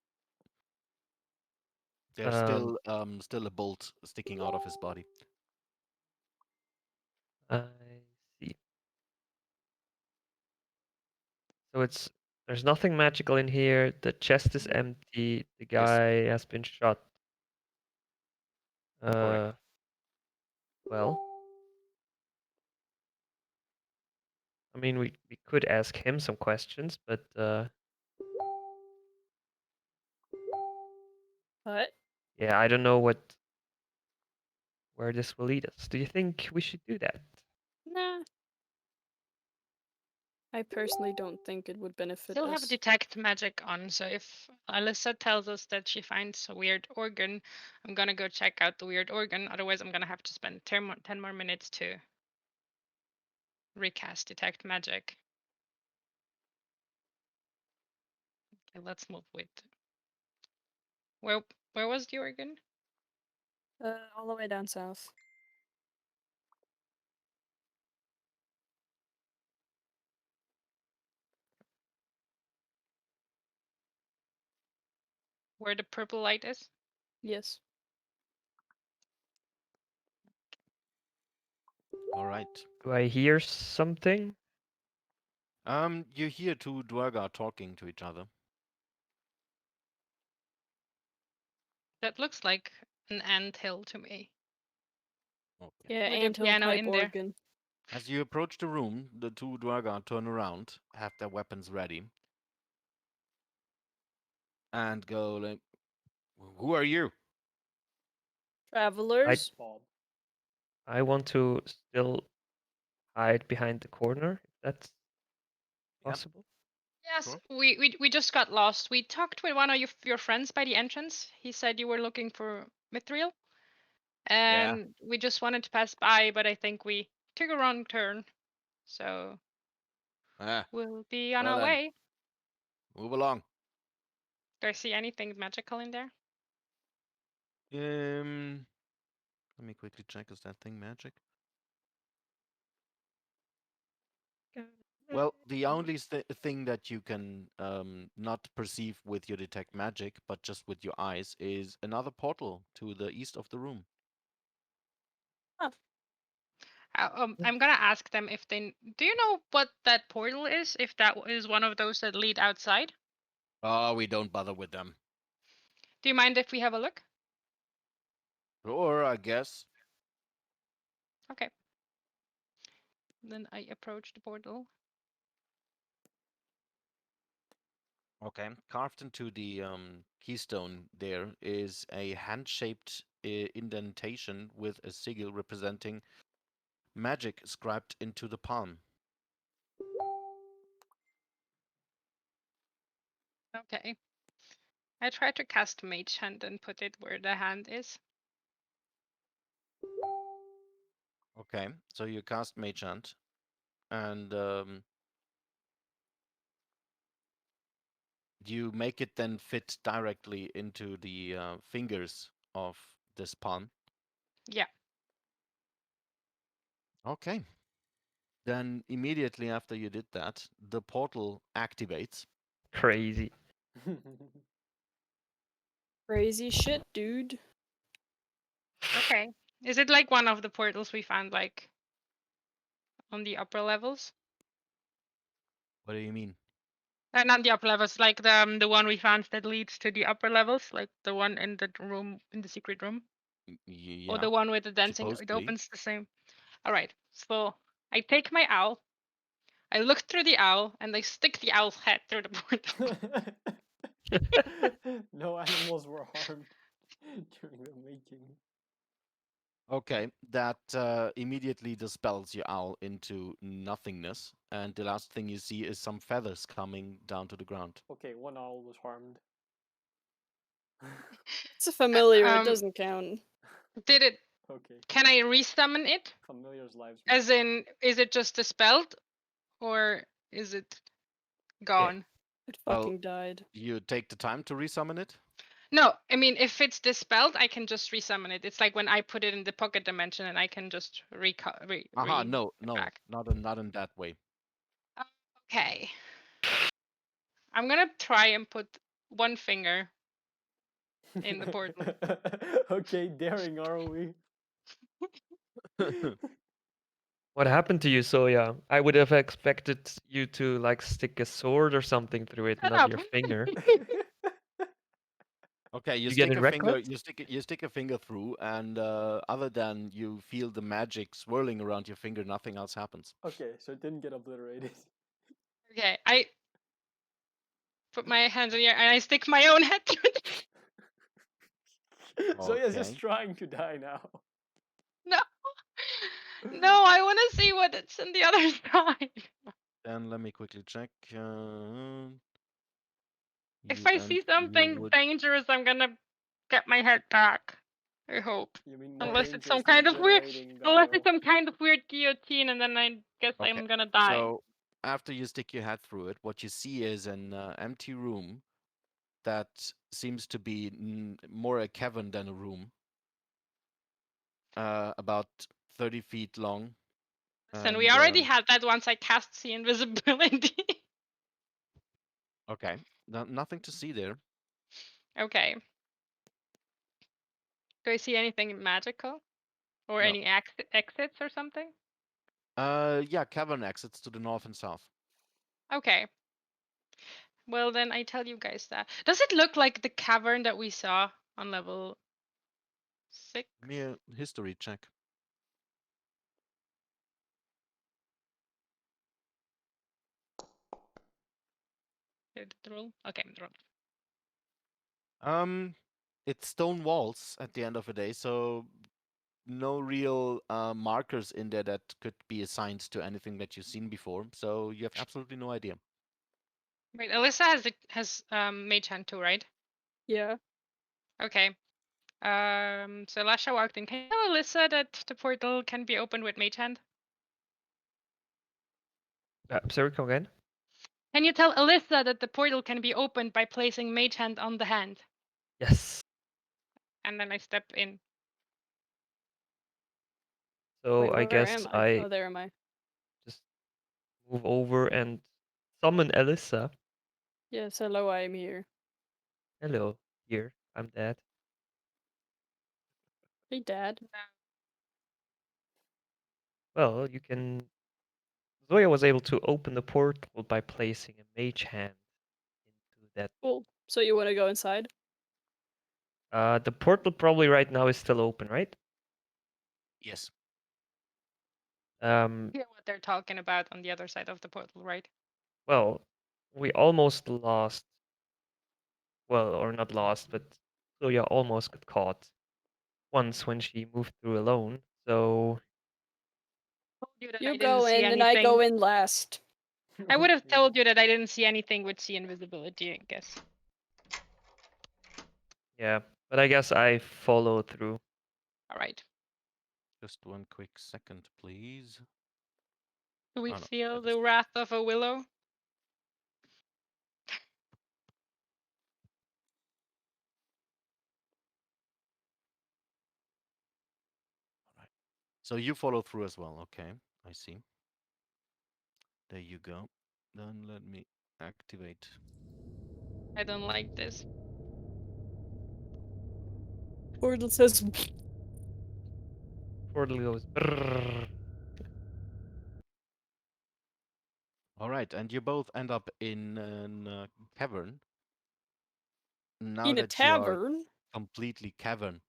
There's still a bolt sticking out of his body. I see. So there's nothing magical in here. The chest is empty. The Yes. guy has been shot. Correct. Well, I mean, we could ask him some questions, but What? yeah, I don't know where this will lead us. Do you think we should do that? Nah. I personally don't think it would benefit still have us. detect magic on, so if Alyssa tells us that she finds a weird organ, I'm gonna go check out the weird organ. Otherwise, I'm gonna have to spend 10 more minutes to recast detect magic. Okay, let's move with. Where was the organ? All the way down south. Where the purple light is? Yes. All right. Do I hear something? You hear two Dwarga talking to each other. That looks like an anthill to me. Okay. Yeah, With a anthill piano pipe in there. organ. As you approach the room, the two Dwarga turn around, have their weapons ready, and go like, "Who are you?" Travelers. Bob. I want to still hide behind the corner, if that's Yep. possible. Yes, Sure. we just got lost. We talked with one of your friends by the entrance. He said you were looking for Mithril, and we just wanted to pass by, but I think we took a wrong turn. So Ah, we'll be on well our then, way. move along. Do I see anything magical in there? Let me quickly check. Is that thing magic? Well, the only thing that you can not perceive with your detect magic, but just with your eyes, is another portal to the east of the room. I'm gonna ask them if they. Do you know what that portal is? If that is one of those that lead outside? Oh, we don't bother with them. Do you mind if we have a look? Sure, I guess. Okay. Then I approach the portal. Okay. Carved into the keystone there is a hand-shaped indentation with a sigil representing magic scribed into the palm. Okay. I try to cast Mage Hand and put it where the hand is. Okay, so you cast Mage Hand, and you make it then fit directly into the fingers of this palm. Yeah. Okay. Then immediately after you did that, the portal activates. Crazy. Crazy shit, dude. Okay. Is it like one of the portals we found like on the upper levels? What do you mean? Not the upper levels, like the one we found that leads to the upper levels, like the one in the room in the secret room, or Yeah, the one with the dancing. It supposedly. opens the same. All right. So I take my owl. I look through the owl and I stick the owl's head through the portal. No animals were harmed during the making. Okay, that immediately dispels your owl into nothingness, and the last thing you see is some feathers coming down to the ground. Okay, one owl was harmed. It's a familiar, it Um, doesn't count. Did it? Okay, Can I resummon it? familiars' lives. As in, is it just dispelled, or is it gone? It Well, fucking died. you take the time to resummon it? No, I mean, if it's dispelled, I can just resummon it. It's like when I put it in the pocket dimension, and I can just Aha, no, back. not in that way. Okay. I'm gonna try and put one finger in the portal. Okay, daring are we? What happened to you, Soya? I would have expected you to like stick a sword or something through it, Shut not up. your finger. Okay, You get it reckless? you stick a finger through, and other than you feel the magic swirling around your finger, nothing else happens. Okay, so it didn't get obliterated. Okay, I put my hands in the air and I stick my own head through it. So yes, Okay. just trying to die now. No. No, I want to see what it's on the other side. Then let me quickly check. If I see something dangerous, I'm gonna get my head back. I hope. You mean more Unless it's dangerous some than kind of weird, obliterating the unless it's owl? some kind of weird guillotine, and then I guess Okay. I'm gonna die. So after you stick your head through it, what you see is an empty room that seems to be more a cavern than a room. About 30 feet long. Listen, we already had that once I cast the invisibility. Okay, nothing to see there. Okay. Do I see anything magical? Or No. any exits or something? Yeah, cavern exits to the north and south. Okay. Well, then I tell you guys that. Does it look like the cavern that we saw on level 6? Mere history check. Did it roll? Okay, it rolled. It's stone walls at the end of the day, so no real markers in there that could be assigned to anything that you've seen before. So you have absolutely no idea. Wait, Alyssa has mage hand too, right? Yeah. Okay. So Lasha walked in. Can you tell Alyssa that the portal can be opened with mage hand? Sorry, come again? Can you tell Alyssa that the portal can be opened by placing mage hand on the hand? Yes. And then I step in. So Wait, I where am guess I? I Oh, there am I. just move over and summon Alyssa. Yes, hello, I am here. Hello, here. I'm dead. Hey, Dad. Well, you can. Zoya was able to open the portal by placing a mage hand into that. Cool. So you want to go inside? The portal probably right now is still open, right? Yes. Hear what they're talking about on the other side of the portal, right? Well, we almost lost. Well, or not lost, but Zoya almost got caught once when she moved through alone. So Told you that I You didn't go see in, and I anything. go in last. I would have Okay. told you that I didn't see anything with see invisibility, I guess. yeah, but I guess I follow through. All right. Just one quick second, please. Do we Oh, no, feel that is- the wrath of a willow? So you follow through as well. Okay, I see. There you go. Then let me activate. I don't like this. Portal says. Portal goes. Brrr. All right, and you both end up in a cavern. Now In a that you are tavern? completely cavern.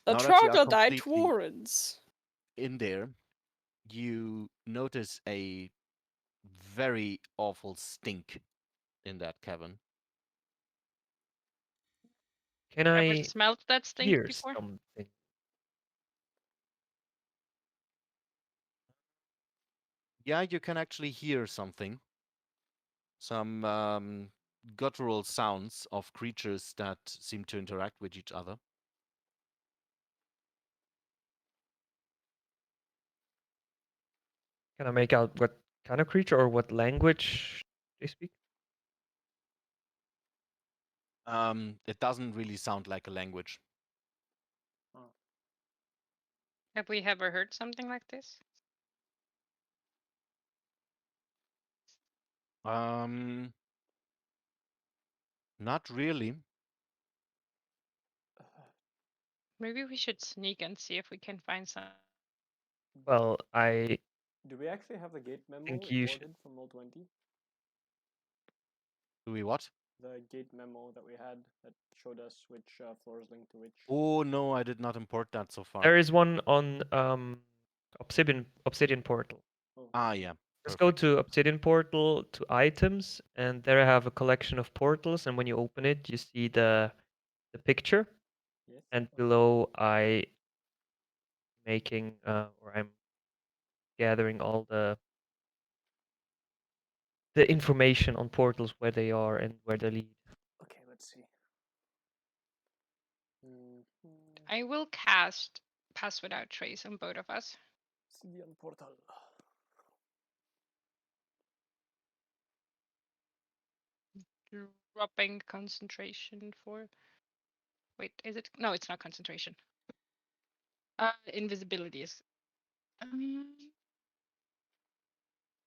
The Now that you are troglodyte completely warrens. in there, you notice a very awful stink in that cavern. Can Ever I smelled that stink hear before? something? Yeah, you can actually hear something. Some guttural sounds of creatures that seem to interact with each other. Can I make out what kind of creature or what language they speak? It doesn't really sound like a language. Have we ever heard something like this? Um, Not really. Maybe we should sneak and see if we can find some. Well, I Do we actually have the gate memo think you should. imported from Roll20? Do we what? The gate memo that we had that showed us which floors link to which. Oh no, I did not import that so far. There is one on Obsidian Portal. Oh, Ah, yeah. Just go Perfect. to Obsidian Portal to items, and there I have a collection of portals. And when you open it, you see the picture, yes. and Okay. below I making or I'm gathering all the information on portals, where they are and where they lead. Okay, let's see. I will cast Pass Without Trace on both of us. Obsidian portal. Dropping concentration for. Wait, is it? No, it's not concentration. Invisibility is.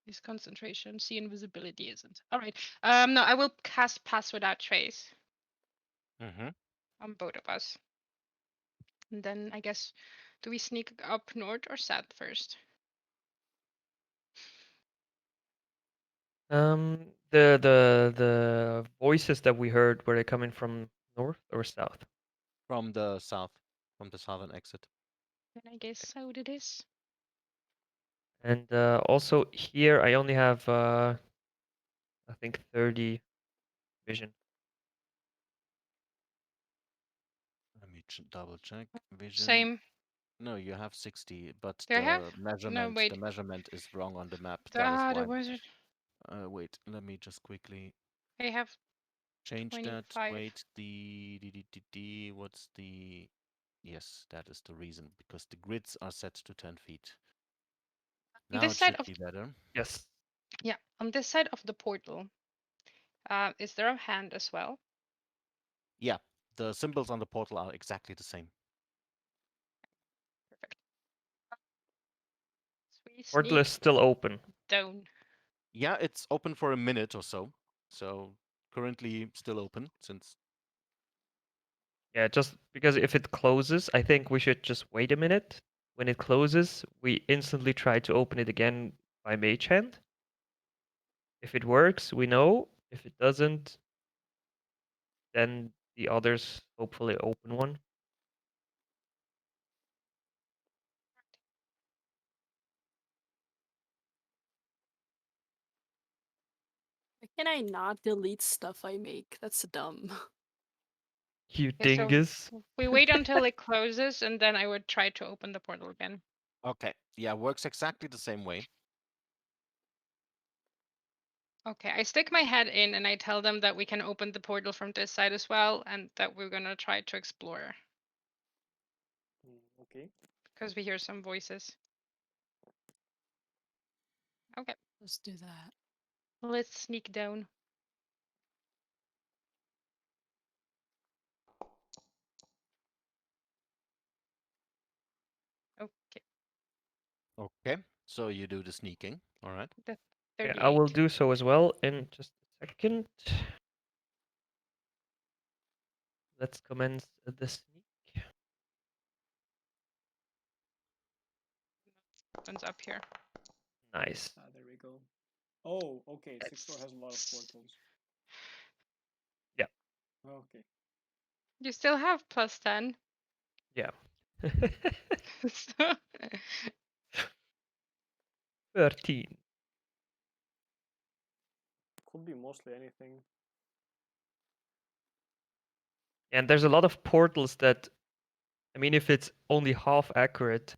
Is concentration. See, invisibility isn't. All right. No, I will cast Pass Without Trace Mm-hmm. on both of us. And then I guess, do we sneak up north or south first? The voices that we heard, were they coming from north or south? From the south, from the southern exit. Then I guess south it is. And also here I only have I think 30 vision. Let me double check. Vision. Same. No, you have 60, but Do I have? the No, wait. measurement is wrong on the map. That is Ah, why. the wizard. Wait, let me just quickly I have change that. 25. Wait, what's the? Yes, that is the reason, because the grids are set to 10 feet. On Now this it side should of be better. Yes. yeah, on this side of the portal, is there a hand as well? Yeah, the symbols on the portal are exactly the same. Perfect. So we Portal is sneak still open. down. Yeah, it's open for a minute or so. So currently still open since. Yeah, just because if it closes, I think we should just wait a minute. When it closes, we instantly try to open it again by Mage Hand. If it works, we know. If it doesn't, then the others hopefully open one. Why can I not delete stuff I make? That's dumb. You Okay, so dingus. we wait until it closes, and then I would try to open the portal again. Okay, yeah, works exactly the same way. Okay, I stick my head in and I tell them that we can open the portal from this side as well, and that we're gonna try to explore Okay. because we hear some voices. Okay, Let's do that. let's sneak down. Okay, Okay, so you do the sneaking. All right. the Yeah, I will 38. do so as well in just a second. Let's commence the sneak. Opens up here. Nice. There we go. Oh, okay. Sixth floor It's- has a lot of portals. Yeah. Okay. You still have +10. Yeah. So 13. Could be mostly anything. And there's a lot of portals that, I mean, if it's only half accurate,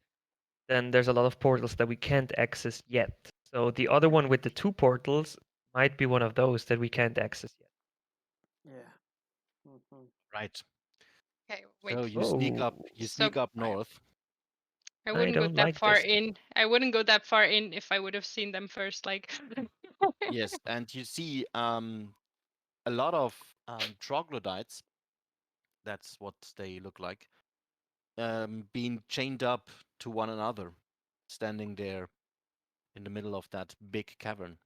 then there's a lot of portals that we can't access yet. So the other one with the 2 portals might be one of those that we can't access yet. Yeah. Right. okay, So wait. you sneak up. Oh, You So sneak up north. I I wouldn't go don't that like far this. in. I wouldn't go that far in if I would have seen them first. Like, Yes, and you see a lot of troglodytes. That's what they look like. Being chained up to one another, standing there in the middle of that big cavern.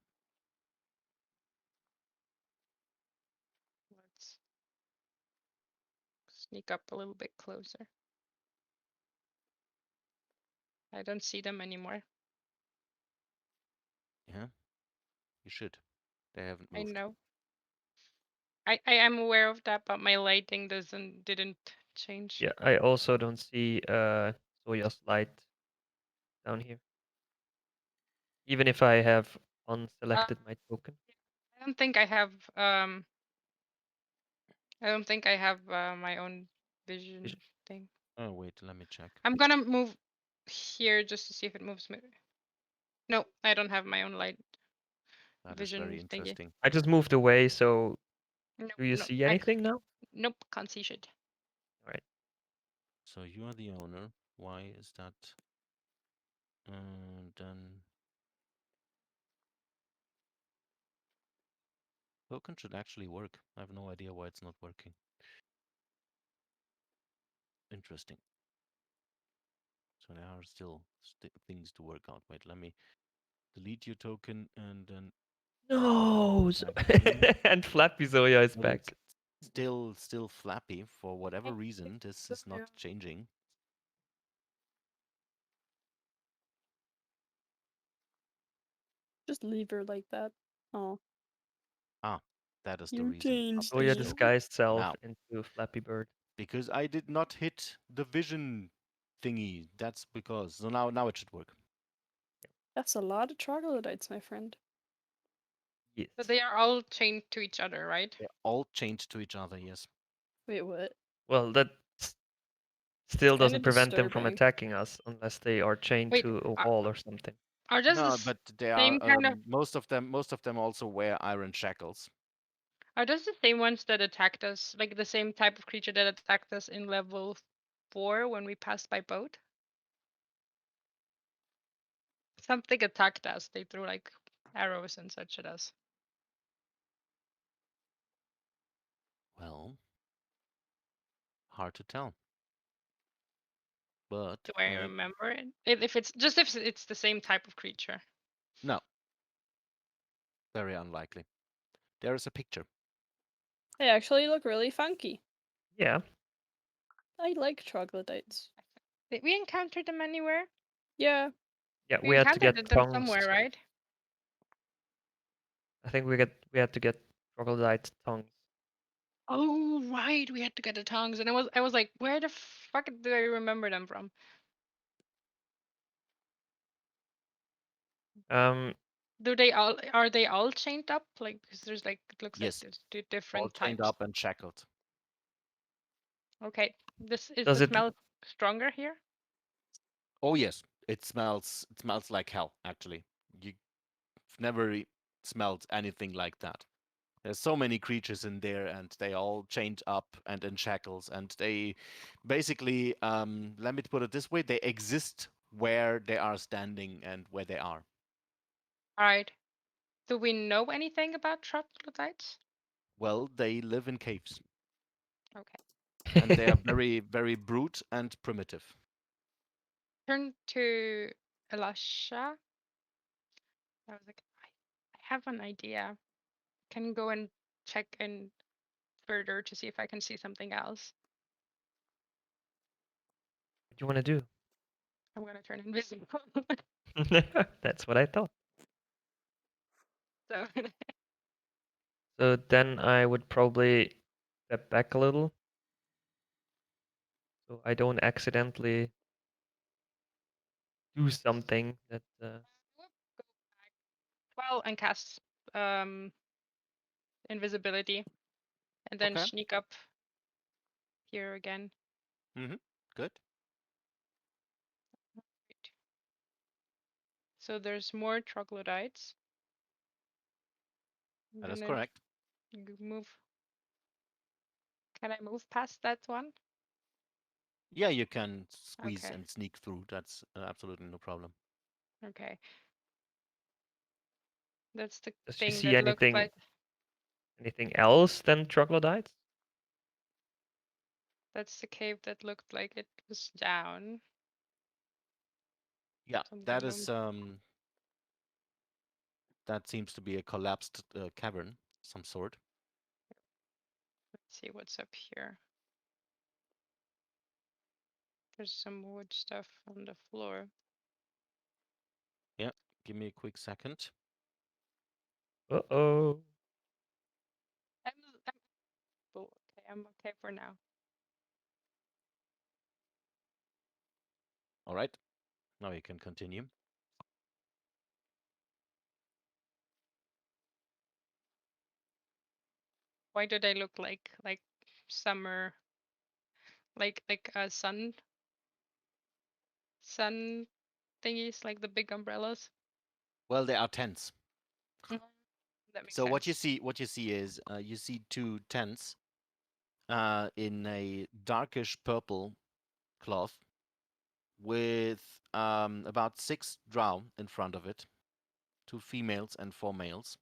let's sneak up a little bit closer. I don't see them anymore. Yeah, you should. They haven't I moved. know. I am aware of that, but my lighting didn't change. Yeah, I also don't see Soya's light down here. Even if I have unselected my token. I don't think I have I don't think I have my own vision thing. Oh wait, let me check. I'm gonna move here just to see if it moves me. No, I don't have my own light That is vision very thingy. interesting. I just moved away, so No, do you no, see anything now? nope, can't see shit. Alright. So you are the owner. Why is that? Then token should actually work. I have no idea why it's not working. Interesting. So there are still things to work out. Wait, let me delete your token and then No! back in. And Flappy Zoya is But it's back. still flappy for whatever reason. This is not changing. Just leave her like that. Oh. Ah, that is the You reason. changed Go your her. disguised self Now, into Flappy Bird. because I did not hit the vision thingy. That's because. So now it should work. That's a lot of troglodytes, my friend. Yes. But they are all chained to each other, right? They're all chained to each other. Yes. Wait, what? Well, that still Kinda doesn't prevent them from disturbing. attacking us unless they are chained Wait, to a wall or something. are those No, the but they are same kind of? most of them. Most of them also wear iron shackles. Are those the same ones that attacked us? Like the same type of creature that attacked us in level 4 when we passed by boat? Something attacked us. They threw like arrows and such at us. Well, hard to tell. But Do I remember it? If it's just if it's the same type of creature. no, very unlikely. There is a picture. They actually look really funky. Yeah. I like troglodytes. Did we encounter them anywhere? Yeah. Yeah, We we had to encountered get them tongues. somewhere, right? I think we had to get troglodyte tongues. Oh right, we had to get the tongues, and I was like, where the fuck do I remember them from? Do they all are they all chained up? Like because there's like it looks like Yes, there's two all different chained types. up and shackled. Okay, this is Does the it smell stronger here? Oh yes, it smells. It smells like hell. Actually, you've never smelled anything like that. There's so many creatures in there, and they all chained up and in shackles, and they basically, let me put it this way: they exist where they are standing and where they are. All right. Do we know anything about troglodytes? Well, they live in caves, Okay. and they are very, very brute and primitive. Turn to Elisha. I was like, I have an idea. Can go and check in further to see if I can see something else. What do you want to do? I'm gonna turn invisible. That's what I thought. So So then I would probably step back a little, so I don't accidentally do something that. well, and cast invisibility, and then Okay. sneak up here again. Good. Great. So there's more troglodytes. I'm That is gonna correct. move. Can I move past that one? Yeah, you can squeeze Okay. and sneak through. That's absolutely no problem. Okay. That's the Does she thing see that looked anything like. else than troglodytes? That's the cave that looked like it was down. Yeah, Something that is that seems to be a collapsed cavern, some sort. Let's see what's up here. There's some wood stuff on the floor. Yeah, give me a quick second. Uh-oh. I'm okay for now. All right, now you can continue. Why do they look like summer, like sun thingies, like the big umbrellas? Well, they are tents. That makes So sense. what you see is you see two tents in a darkish purple cloth with about 6 drow in front of it, 2 females and 4 males,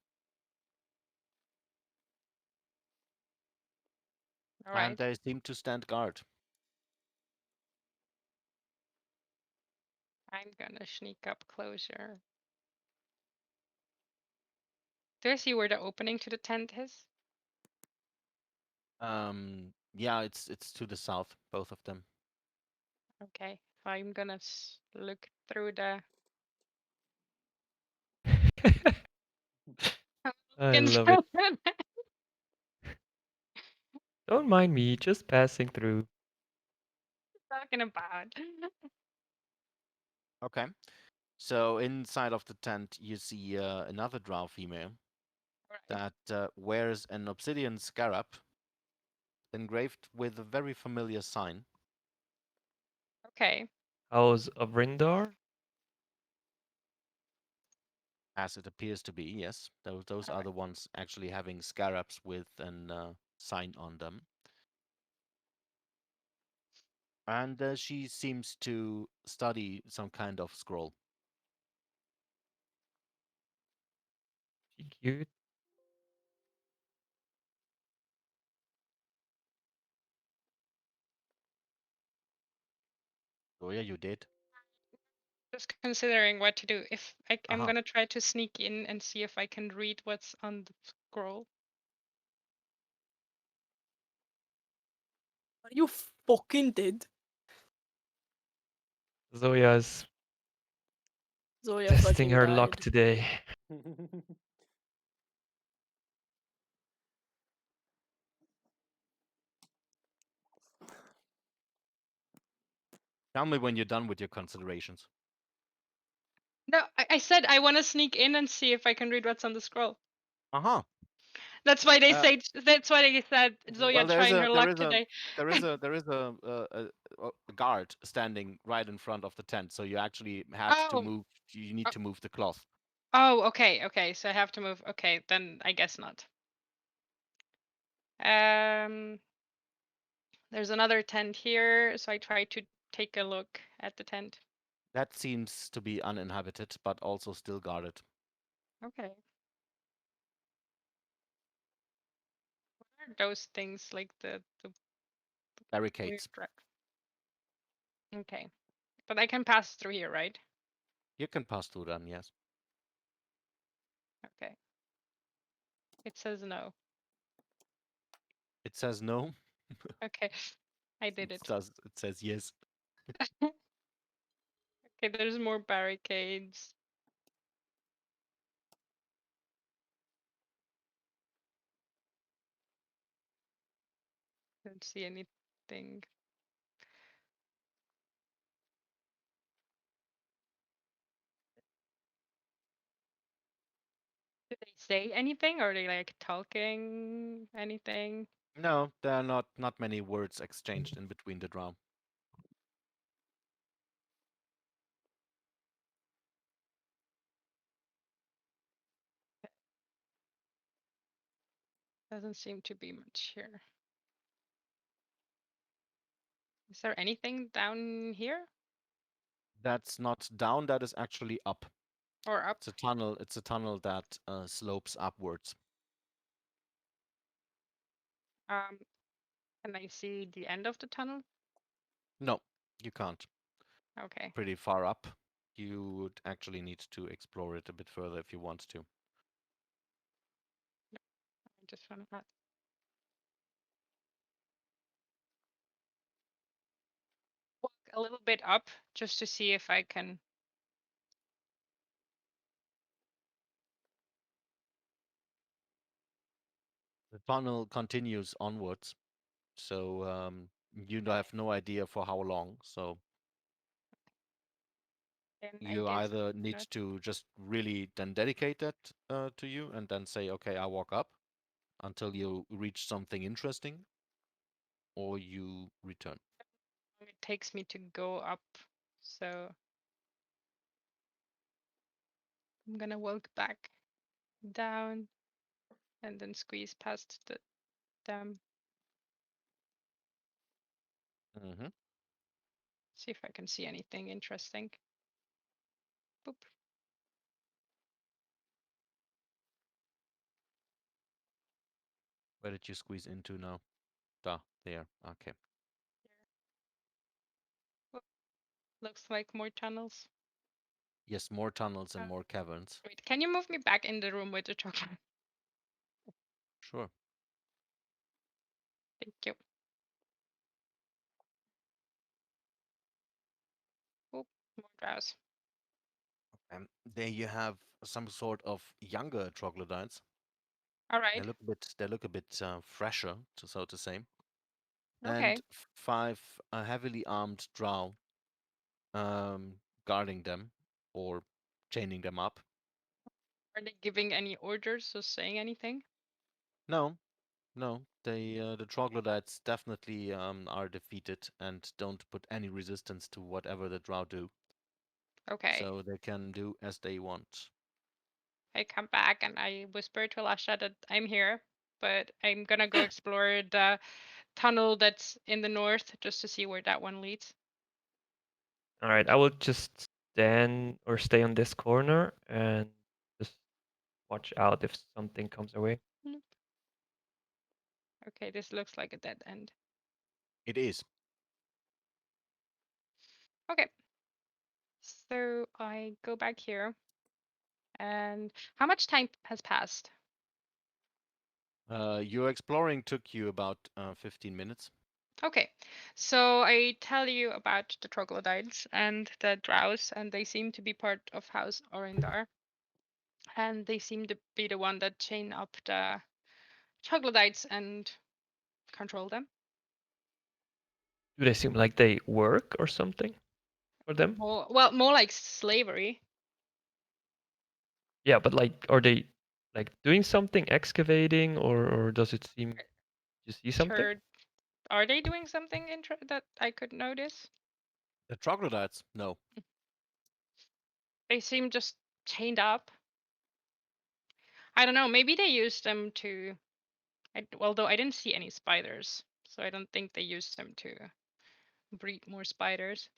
All and right. they seem to stand guard. I'm gonna sneak up closer. Do I see where the opening to the tent is? Yeah, it's to the south, both of them. Okay. I'm gonna look through the I love it. Don't mind me, just passing through. Talking about. Okay. So inside of the tent, you see another drow female Right. that wears an obsidian scarab engraved with a very familiar sign. Okay. House of Rindor? As it appears to be, yes. Those are Alright. the ones actually having scarabs with an sign on them. And she seems to study some kind of scroll. She cute. Oh yeah, you did. Just considering what to do. If I'm Uh-huh. gonna try to sneak in and see if I can read what's on the scroll. Are you fucking dead? Zoya's Zoya testing fucking her luck died. today. Tell me when you're done with your considerations. No, I said I want to sneak in and see if I can read what's on the scroll. Uh-huh. That's why they Uh, say. That's why they said Zoya Well, there is trying her a there luck is a today. there is a guard standing right in front of the tent, so you actually had to Oh. move. You need to move the cloth. Oh, okay, okay. So I have to move. Okay, then I guess not. There's another tent here, so I try to take a look at the tent. That seems to be uninhabited, but also still guarded. Okay. What are those things like the Barricades. weird Okay, but I can pass through here, right? You can pass through them, yes. Okay. It says no. It says no. Okay, I did it. It says yes. Okay, there's more barricades. Don't see anything. Did they say anything? Or are they like talking anything? No, there are not many words exchanged in between the drow. Doesn't seem to be much here. Is there anything down here? That's not down. That is actually up. Or up? It's a tunnel. It's a tunnel that slopes upwards. Can I see the end of the tunnel? No, you can't. Okay. Pretty far up. You would actually need to explore it a bit further if you want to. I just want to walk a little bit up just to see if I can. The tunnel continues onwards, so you have no idea for how long. So Then I you guess either need not. to just really then dedicate that to you and then say, okay, I walk up until you reach something interesting, or you return. It takes me to go up, so I'm gonna walk back down and then squeeze past them. Mm-hmm. See if I can see anything interesting. Boop. Where did you squeeze into now? Da, there. Okay. Boop. Looks like more tunnels. Yes, more tunnels and more caverns. Wait, can you move me back in the room with the chocolate? Sure. Thank you. Oop, more drows. There you have some sort of younger troglodytes. All They right. look a bit fresher, so to say. Okay. And 5 heavily armed drow guarding them or chaining them up. Are they giving any orders or saying anything? No, no, the troglodytes definitely are defeated and don't put any resistance to whatever the drow do, Okay. so they can do as they want. I come back and I whisper to Lasha that I'm here, but I'm gonna go explore the tunnel that's in the north just to see where that one leads. All right, I will just stand or stay on this corner and just watch out if something comes our way. Okay, this looks like a dead end. It is. Okay. So I go back here. And how much time has passed? Your exploring took you about 15 minutes. Okay, so I tell you about the troglodytes and the drows, and they seem to be part of House Orindar. And they seem to be the one that chain up the troglodytes and control them. Do they seem like they work or something for them? More like slavery. Yeah, but like, are they like doing something, excavating, or does it seem you see something? Sure. Are they doing something that I could notice? The troglodytes? No. They seem just chained up. I don't know. Maybe they used them to. Although I didn't see any spiders, so I don't think they used them to breed more spiders.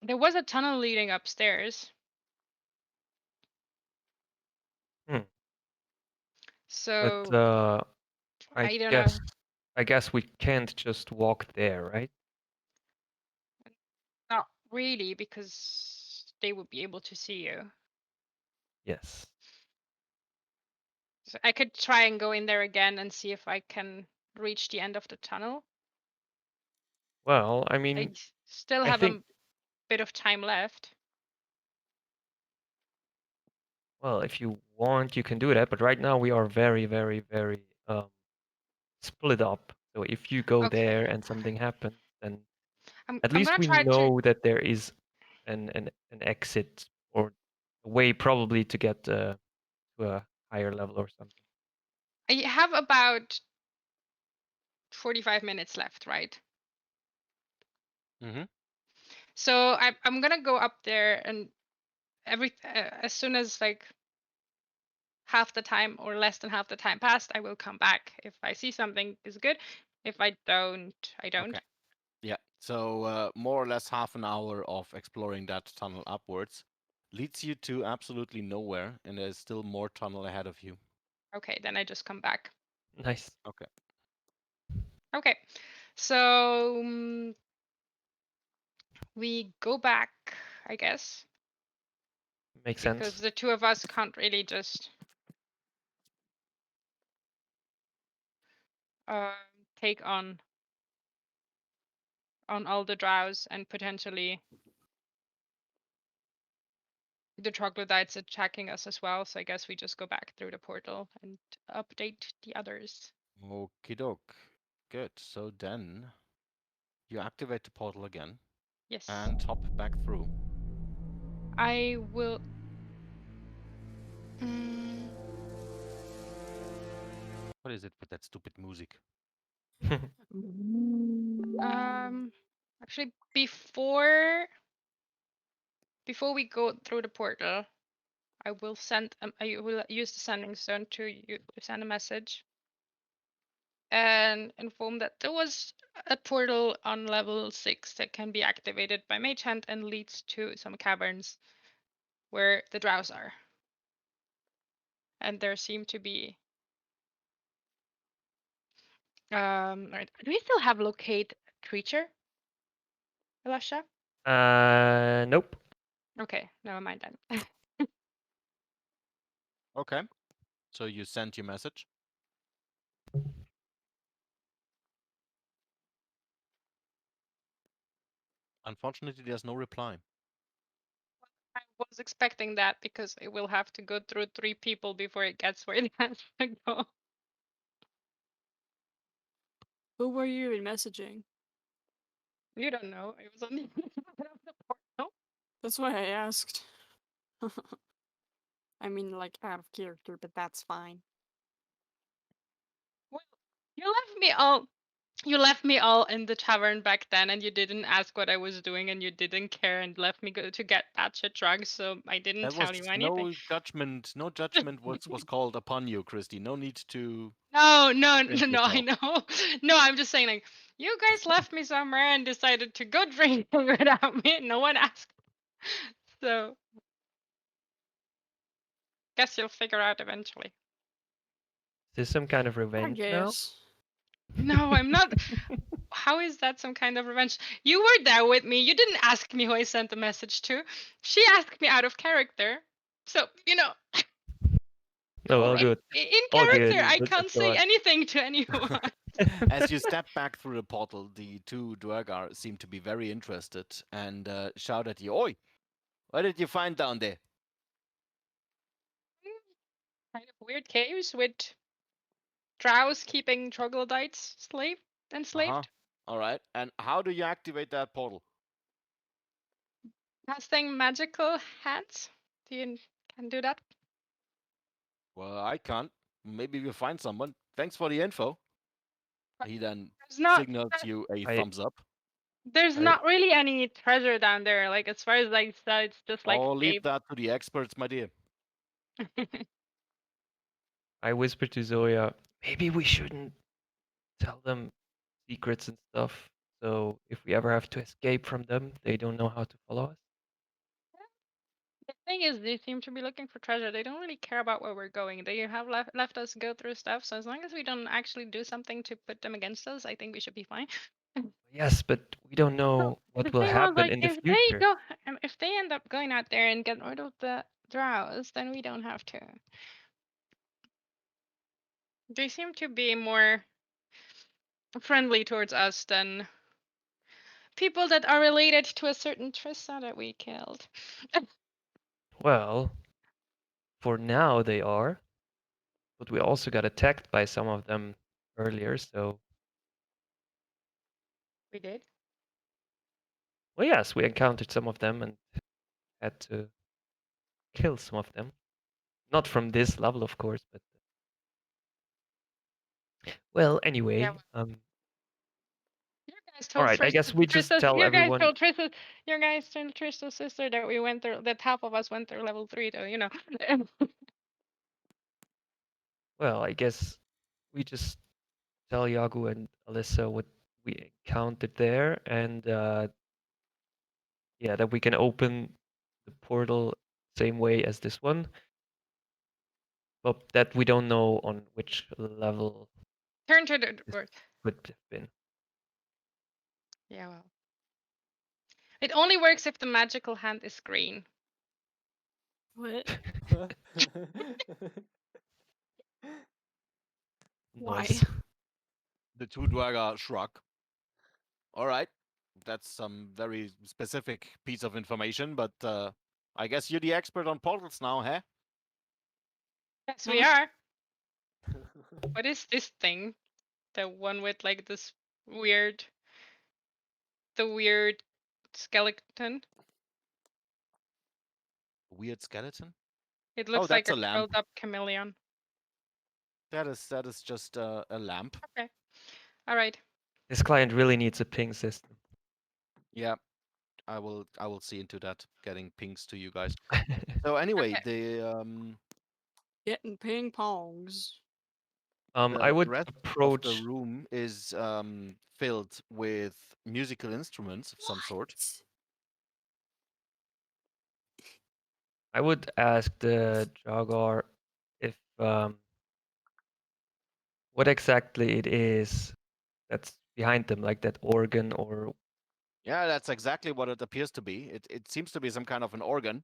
There was a tunnel leading upstairs. Hmm. So But I don't know. I guess we can't just walk there, right? Not really, because they would be able to see you. Yes. So I could try and go in there again and see if I can reach the end of the tunnel. Well, I I mean, still I have think a bit of time left. well, if you want, you can do that. But right now we are very, very, very split up. So if you go there Okay. and something happens, then at I'm least gonna we try to. know that there is an exit or a way probably to get to a higher level or something. I have about 45 minutes left, right? Mm-hmm. So I'm gonna go up there and as soon as like half the time or less than half the time passed, I will come back. If I see something is good. If I don't, I don't. Okay. Yeah. So more or less half an hour of exploring that tunnel upwards leads you to absolutely nowhere, and there's still more tunnel ahead of you. Okay, then I just come back. Nice. Okay. Okay, so we go back, I guess, Makes because sense. the two of us can't really just uh, take on all the drows and potentially the troglodytes attacking us as well. So I guess we just go back through the portal and update the others. Okie doke. Good. So then you activate the portal again Yes. and hop back through. I will. Mm, What is it with that stupid music? actually, before we go through the portal, I will I will use the sending stone to send a message and inform that there was a portal on level 6 that can be activated by Mage Hand and leads to some caverns where the drows are. And there seem to be. Right. Do we still have locate creature, Elisha? Nope. Okay, never mind then. Okay. So you sent your message. Unfortunately, there's no reply. was expecting that because it will have to go through 3 people before it gets where it has to go. Who were you in messaging? You don't know. It was on the other of the portal. That's why I asked. I mean, like, out of character, but that's fine. Well, you left me all in the tavern back then, and you didn't ask what I was doing, and you didn't care, and left me go to get batshit drunk, so I didn't That tell was you anything. no judgment. No judgment was called upon you, Christy. No need to. No, no, Defend no, I yourself. know. No, I'm just saying, like, you guys left me somewhere and decided to go drinking without me. No one asked. So, guess you'll figure out eventually. Is this some kind of I revenge now? guess. No, I'm not. How is that some kind of revenge? You were there with me. You didn't ask me who I sent the message to. She asked me out of character. So, you know, No, all right? good. In All good. character, I Just can't say FYI. anything to anyone. As you step back through the portal, the two Duergar seem to be very interested and shout at you, "Oi! What did you find down there?" Kind of weird caves with drows keeping troglodytes enslaved. All right. And how do you activate that portal? Casting magical hands. Do you can do that? Well, I can't. Maybe we'll find someone. Thanks for the info. He then There's not signals you a I- thumbs up. there's I- not really any treasure down there. Like as far as I said, it's just like Oh, leave cave. that to the experts, my dear. I whispered to Zoya, maybe we shouldn't tell them secrets and stuff. So if we ever have to escape from them, they don't know how to follow us. The thing is, they seem to be looking for treasure. They don't really care about where we're going. They have left us go through stuff. So as long as we don't actually do something to put them against us, I think we should be fine. Yes, but we don't So know the what will thing was, happen like, in the future. if they end up going out there and get rid of the drows, then we don't have to. They seem to be more friendly towards us than people that are related to a certain Trissa that we killed. Well, for now they are, but we also got attacked by some of them earlier, so We did. well, yes, we encountered some of them and had to kill some of them. Not from this level, of course, but well, anyway, Yeah. You guys all told right, I guess we just Trissa's, tell everyone. your guys told Trista's sister that we went through, that half of us went through level 3, though, you know. Well, I guess we just tell Yagu and Alyssa what we encountered there, and yeah, that we can open the portal same way as this one, but that we don't know on which level Turn to the this word. would have been. Yeah, well. It only works if the magical hand is green. What? Why? Nice. The two Duergar shrug. All right. That's some very specific piece of information, but I guess you're the expert on portals now, huh? Yes, we are. What is this thing? The one with like this weird, the weird skeleton. Weird skeleton? It Oh, looks like that's a a lamp. curled up chameleon. That is just a lamp. Okay. All right. This client really needs a ping system. Yeah, I will see into that, getting pings to you guys. So anyway, the Getting ping pongs. I would rest of approach. the room is filled with musical instruments of some sort. I would ask the Jaguar if what exactly it is that's behind them, like that organ or. Yeah, that's exactly what it appears to be. It seems to be some kind of an organ,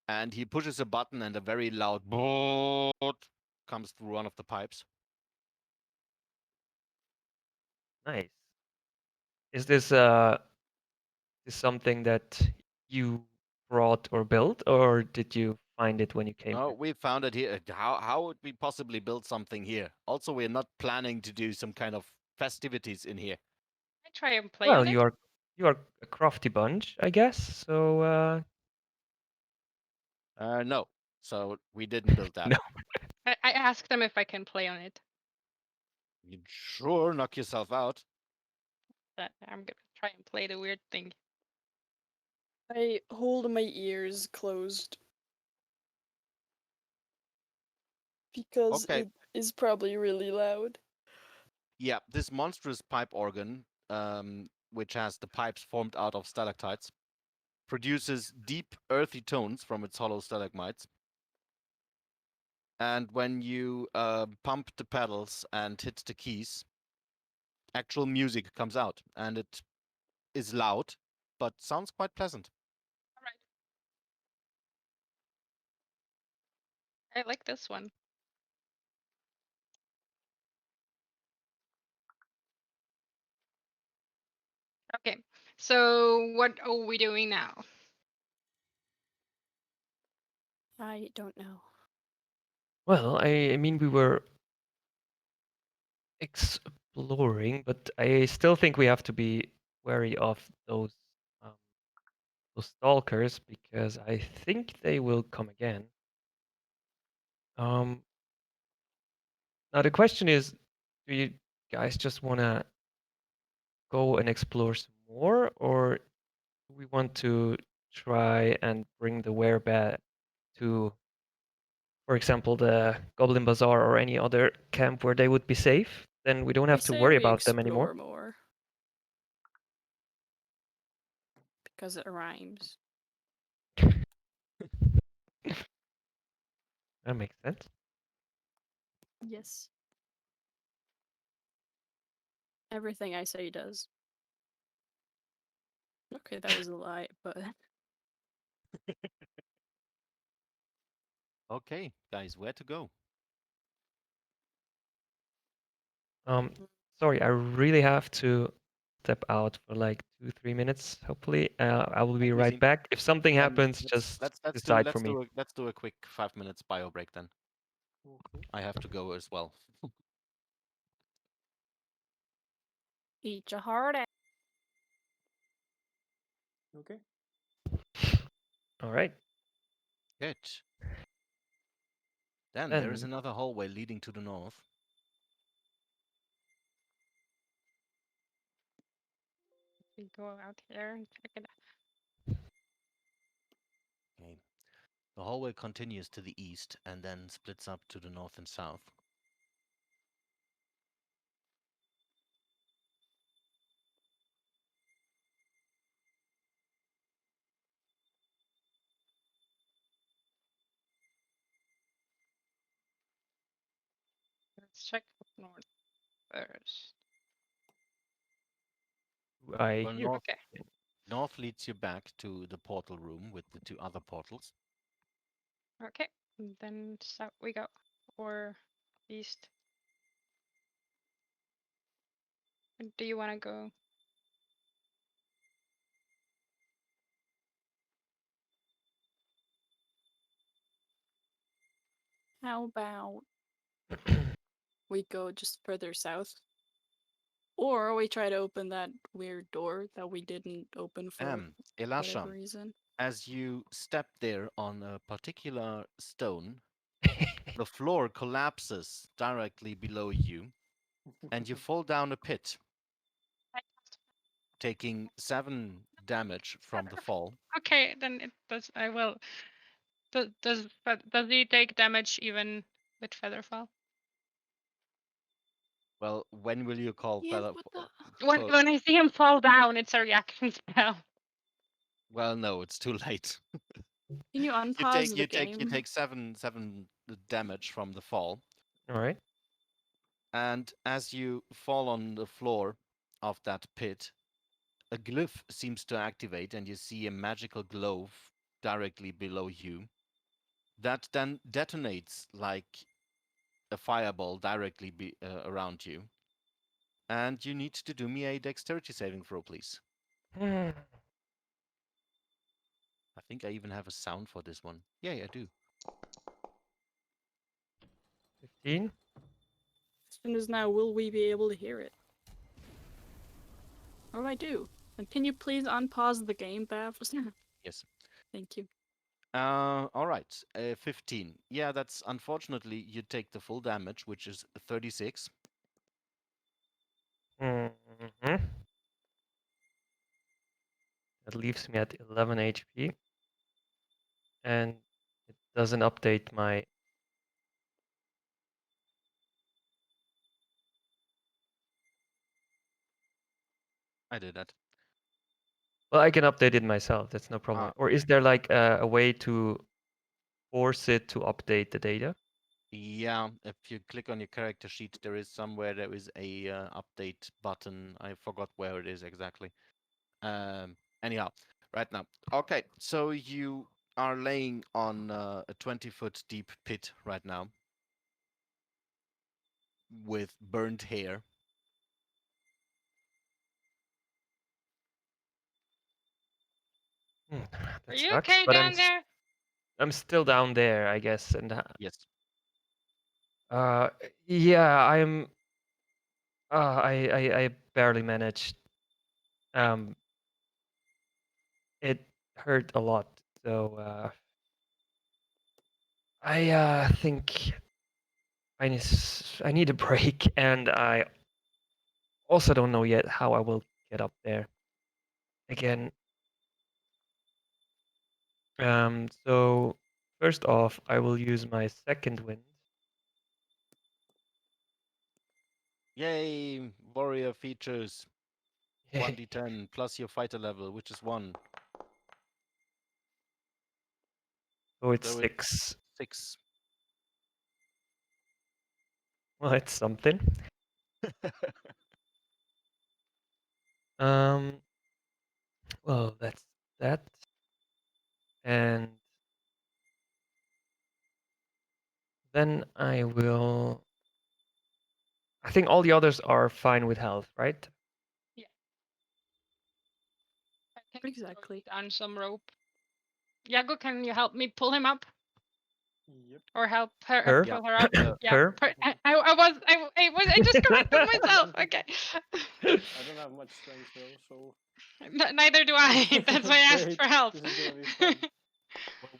and he pushes a button, and a very loud boot comes through one of the pipes. Nice. Is this something that you brought or built, or did you find it when you came No, here? we found it here. How would we possibly build something here? Also, we're not planning to do some kind of festivities in here. I try and play Well, on it. you are a crafty bunch, I guess. So No. So we didn't build that. no. I asked them if I can play on it. You sure knock yourself out. That I'm gonna try and play the weird thing. I hold my ears closed because Okay. it is probably really loud. Yeah, this monstrous pipe organ, which has the pipes formed out of stalactites, produces deep, earthy tones from its hollow stalagmites. And when you pump the pedals and hit the keys, actual music comes out, and it is loud, but sounds quite pleasant. All right. I like this one. Okay, so what are we doing now? I don't know. Well, I mean, we were exploring, but I still think we have to be wary of um, those stalkers because I think they will come again. Now the question is, do you guys just want to go and explore some more, or do we want to try and bring the werebat to, for example, the Goblin Bazaar or any other camp where they would be safe? Then we don't I have to say worry we about them anymore. explore more. Because it rhymes. That makes sense. Yes. Everything I say does. Okay, that was a lie, but Okay, guys, where to go? Sorry, I really have to step out for like 2-3 minutes. Hopefully, I will be Take it right easy. back. If something Then happens, just decide for me. let's do a quick 5 minutes bio break then. Okay. I have to go as well. eat your heart out. Okay. All right. Good. Then there is Then another hallway leading to the north. We go out here and check it Okay. The hallway continues to the east and then splits up to the north and south. Let's check up north first. I Well, hear. Okay. north leads you back to the portal room with the two other portals. Okay. And then south we go. Or east. And do you want to go? How about we go just further south? Or we try to open that weird door that we didn't open for Elisha, whatever reason. as you step there on a particular stone, the floor collapses directly below you, and you fall down a pit, taking 7 damage from the fall. Okay, then it does. I will. Does he take damage even with Featherfall? Well, when will you call Yeah, Feather? what the? When I see him fall down, it's a reaction spell. Well, no, it's too late. Can you You unpause the you game? take seven damage from the fall, All right. and as you fall on the floor of that pit, a glyph seems to activate, and you see a magical glow directly below you. That then detonates like a fireball directly around you. And you need to do me a dexterity saving throw, please. I think I even have a sound for this one. Yeah, I do. 15. Question is now, will we be able to hear it? What do I do? And can you please unpause the game, Bav? Yes. Thank you. All right. 15. Yeah, that's unfortunately you take the full damage, which is 36. Mm-hmm. That leaves me at 11 HP. And it doesn't update my... I did that. Well, I can update it myself. That's no problem. Ah. Or is there like a way to force it to update the data? Yeah, if you click on your character sheet, there is somewhere there is a update button. I forgot where it is exactly. Anyhow, right now. Okay, so you are laying on a 20-foot deep pit right now with burnt hair. Are That you sucks, okay but down there? I'm still down there, I guess, and Yes. yeah, I'm. I barely managed. It hurt a lot, so I think I need a break, and I also don't know yet how I will get up there again. So first off, I will use my second wind. Yay! Warrior features 1d10 plus your fighter level, which is 1. So it's So 6. 6. Well, it's something. Um. Well, that's that. And then I will. I think all the others are fine with health, right? Yeah. I can throw Exactly. down some rope. Yago, can you help me pull him up? Yep. Or help her Her? pull her up? Yeah. Her? I just corrected myself. Okay. I don't have much strength though, so. Neither do I. That's why I asked Great. for help. This is gonna be fun.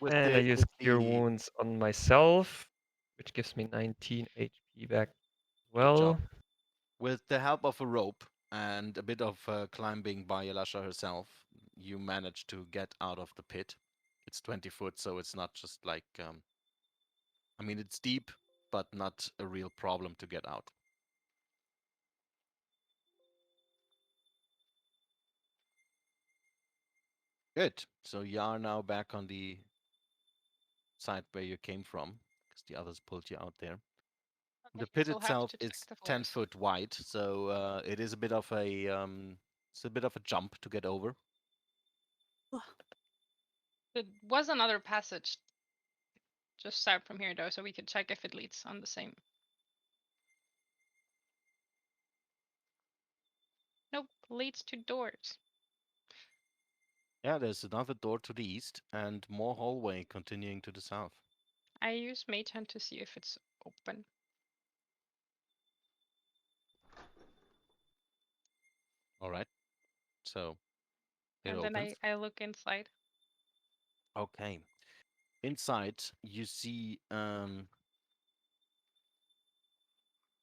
With And I the use with Cure the Wounds on myself, which gives me 19 HP back as good job. well. With the help of a rope and a bit of climbing by Elasha herself, you manage to get out of the pit. It's 20 foot, so it's not just like I mean, it's deep, but not a real problem to get out. Good. So you are now back on the side where you came from, because the others pulled you out there. The pit Still have itself to check is the 10 forest. foot wide, so it is a bit of a it's a bit of a jump to get over. There was another passage just south from here though, so we could check if it leads on the same. Nope, leads to doors. Yeah, there's another door to the east and more hallway continuing to the south. I use Mage Hand to see if it's open. All right. So it And then opens. I look inside. Okay. Inside, you see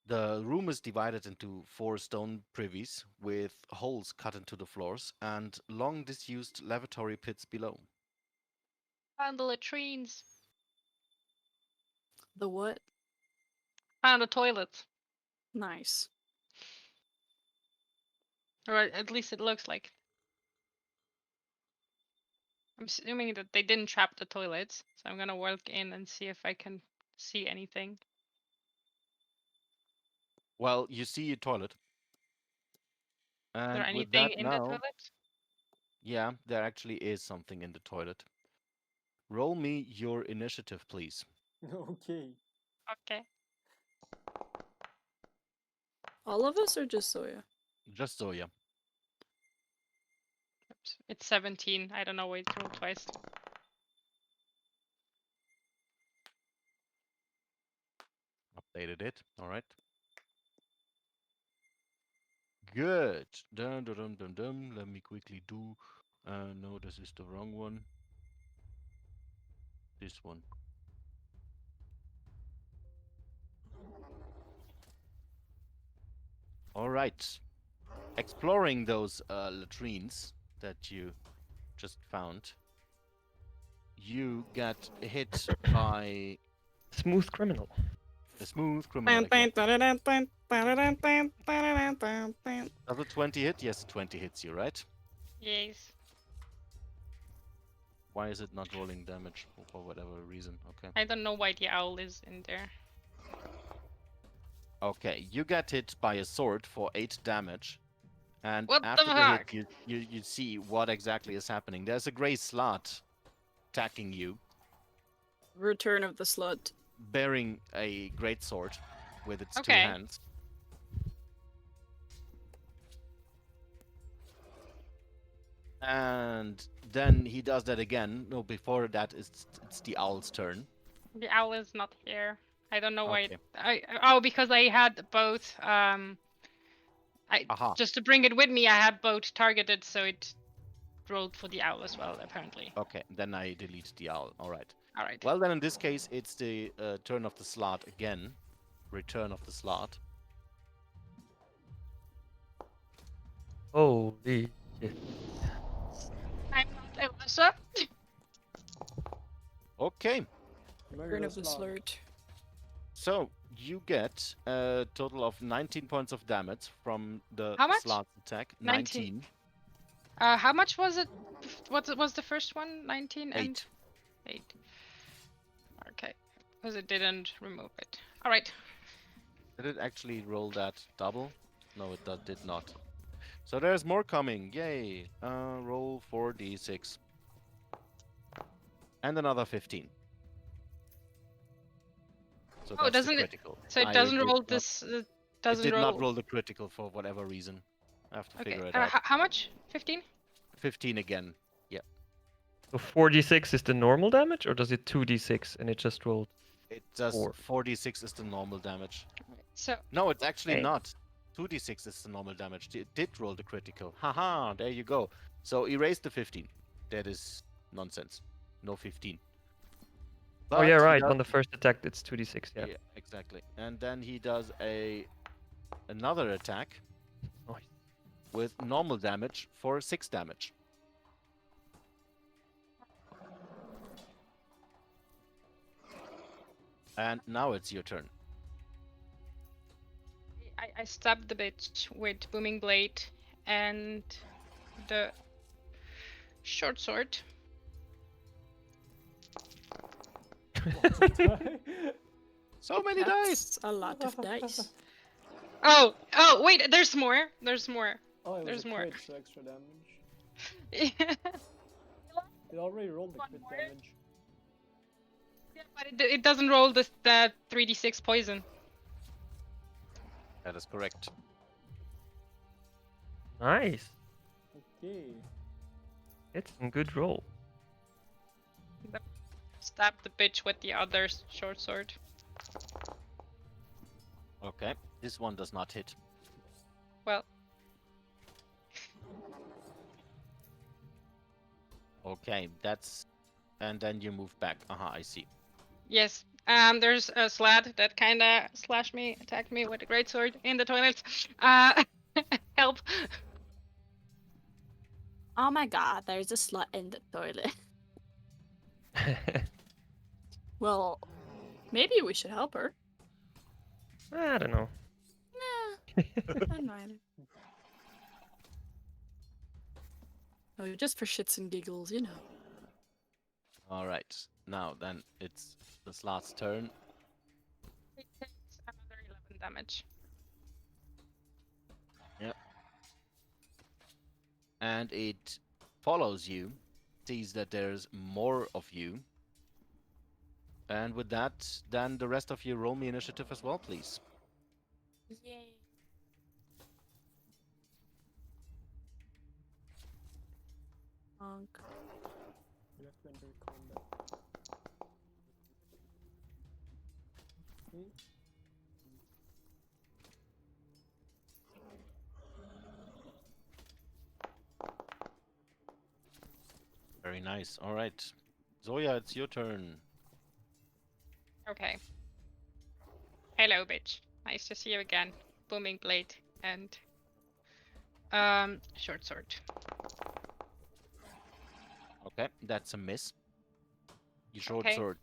the room is divided into 4 stone privies with holes cut into the floors and long disused lavatory pits below. Found the latrines. The what? Found the toilet. Nice. Or at least it looks like. I'm assuming that they didn't trap the toilets, so I'm gonna walk in and see if I can see anything. Well, you see a toilet. Is there And with anything that in the now, toilet? yeah, there actually is something in the toilet. Roll me your initiative, please. Okay. Okay. All of us or just Soya? Just so, yeah. Oops. It's 17. I don't know why it's rolled twice. They did it. All right. Good. Dun, dun, dun, dun, dun. Let me quickly do. No, this is the wrong one. This one. All right. Exploring those latrines that you just found, you get hit by Smooth criminal. a smooth criminal. Exactly. Does a 20 hit? Yes, 20 hits you, right? Yes. Why is it not rolling damage for whatever reason? Okay. I don't know why the owl is in there. Okay, you get hit by a sword for 8 damage. And What the after the hit, fuck? you see what exactly is happening. There's a gray slut attacking you, Return of the slut. bearing a greatsword with its 2 Okay. hands. And then he does that again. No, before that, it's the owl's turn. The owl is not here. I don't know why. Okay. Because I had both. Aha. Just to bring it with me, I had both targeted, so it rolled for the owl as well, apparently. Okay, then I delete the owl. All right. All right. Well, then in this case, it's the turn of the slot again. Return of the slot. Holy shit. I'm not Elsa. Okay. Return of the slut. So you get a total of 19 points of damage from the How much? slot attack. 19. How much was it? What was the first one? 19 and 8. 8. Okay, because it didn't remove it. All right. Did it actually roll that double? No, it did not. So there's more coming. Yay. Roll 4d6. And another 15. So Oh, that's doesn't the it? critical. So it I doesn't did roll not- this. It Doesn't did roll. not roll the critical for whatever reason. I have to Okay. figure it out. How much? 15? 15 again. So 4d6 is the normal damage, or does it 2d6 and it just rolled? It does 4. 4d6 is the normal damage. So No, it's actually Okay. not. 2d6 is the normal damage. It did roll the critical. Haha, there you go. So erase the 15. That is nonsense. No 15. Oh yeah, But he right. does- On the first attack, it's 2d6. Yeah. Yeah, exactly. And then he does another attack Nice. with normal damage for 6 damage. And now it's your turn. I stabbed the bitch with booming blade and the short sword. So many dice! That's a lot of dice. Oh, wait, there's more. There's more. Oh, it was There's a more. crit, so extra damage. Yeah, It already rolled the One crit more? damage. but it doesn't roll the 3d6 poison. That is correct. Nice. Okay. It's a good roll. Stab the bitch with the other short sword. Okay, this one does not hit. Well, Okay, that's... And then you move back. Aha, I see. yes. There's a slad that kinda slashed me, attacked me with a greatsword in the toilet. Help. Oh my god, there's a slut in the toilet. Well, maybe we should help her. I don't know. Nah, not mind. Oh, just for shits and giggles, you know. All right, now then it's the slot's turn. It takes another 11 damage. And it follows you, sees that there's more of you. And with that, then the rest of you roll me initiative as well, please. Yay. Honk. You have to enter combat. Okay. Very nice. All right. Zoya, it's your turn. Okay. Hello, bitch. Nice to see you again. Booming blade and short sword. Okay, that's a miss. Your short Okay. sword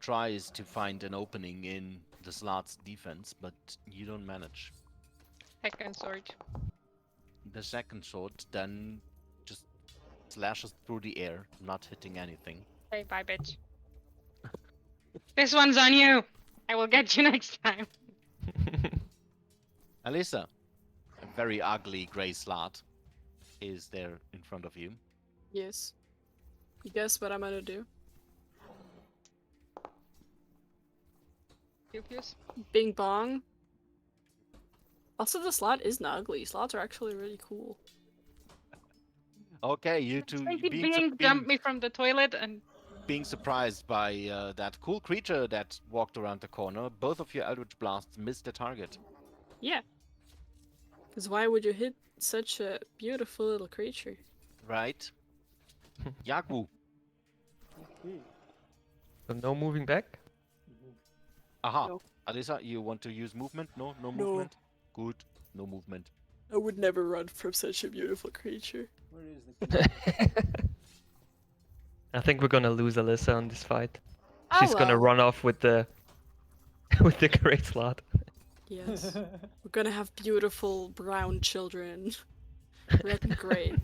tries to find an opening in the slot's defense, but you don't manage. Second sword. The second sword then just slashes through the air, not hitting anything. Say bye, bitch. This one's on you. I will get you next time. Alyssa, a very ugly gray slot, is there in front of you. Yes. You guess what I'm gonna do? Pew pews. Bing bong. Also, the slot isn't ugly. Slots are actually really cool. Okay, you two Crazy being, jumped me from the toilet and being surprised by that cool creature that walked around the corner. Both of your Eldritch Blasts missed the target. Yeah. Because why would you hit such a beautiful little creature? Right? Yagu. Okay. So no moving back? Aha. No. Alyssa, you want to use movement? No? No No. movement? Good. No movement. I would never run from such a beautiful creature. Where is the I think we're gonna lose Alyssa on this fight. Oh, She's gonna well. run off with the with the great slot. Yes. We're gonna have beautiful brown children. Red and gray.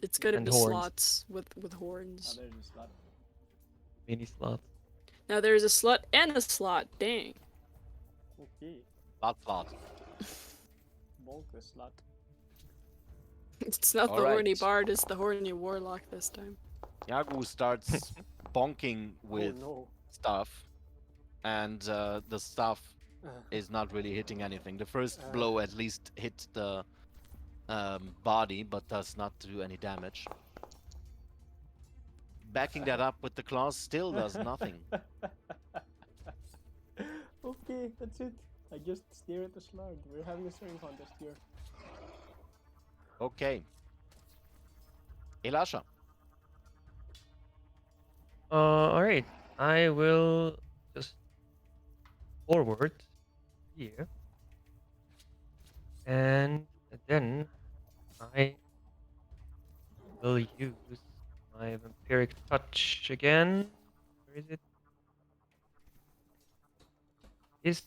It's gonna And be horns. slots with horns. There's a slot. Mini slot. Now there's a slut and a slot. Dang. Okay. Slot. Bulk a slot. It's not the Alright. horny bard, it's the horny warlock this time. Yagu starts bonking with Oh no. stuff, and the stuff is not really hitting anything. The first blow at least hit the body, but does not do any damage. Backing that up with the claws still does nothing. Okay, that's it. I just stare at the slot. We're having a staring contest here. Okay. Elisha. Alright. I will just forward here. And then I will use my vampiric touch again. Where is it? Is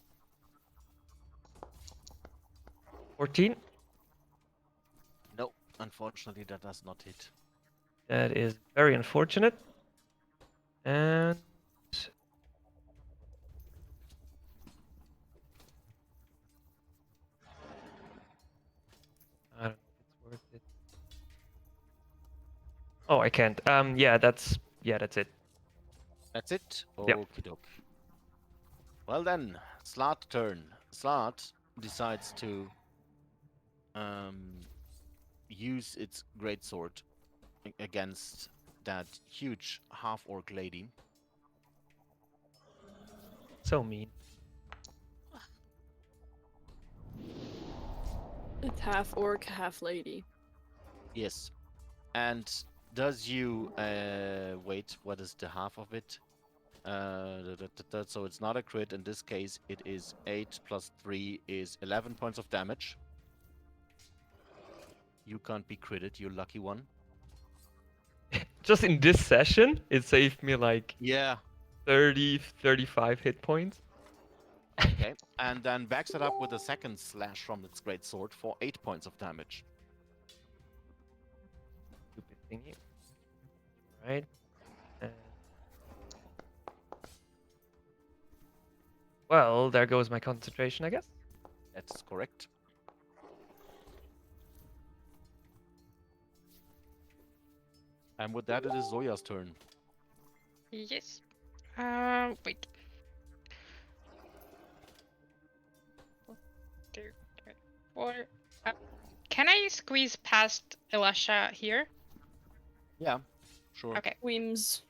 14? No, unfortunately that does not hit. That is very unfortunate. And I don't know if it's worth it. Oh, I can't. Yeah, that's it. That's it? Yep. Okie doke. Well then, Slot turn. Slot decides to use its greatsword against that huge half-orc lady. So mean. It's half orc, half lady. Yes. And does you wait, what is the half of it? So it's not a crit. In this case, it is 8 plus 3 is 11 points of damage. You can't be critted, you lucky one. Just in this session, it saved me like Yeah. 30, 35 hit points. Okay. And then backs it up with a second slash from its greatsword for 8 points of damage. Stupid thingy. Right. Well, there goes my concentration, I guess. That's correct. And with that, it is Zoya's turn. yes. Wait. 2, 3, 4. Can I squeeze past Elisha here? Yeah, sure. Okay. Weems.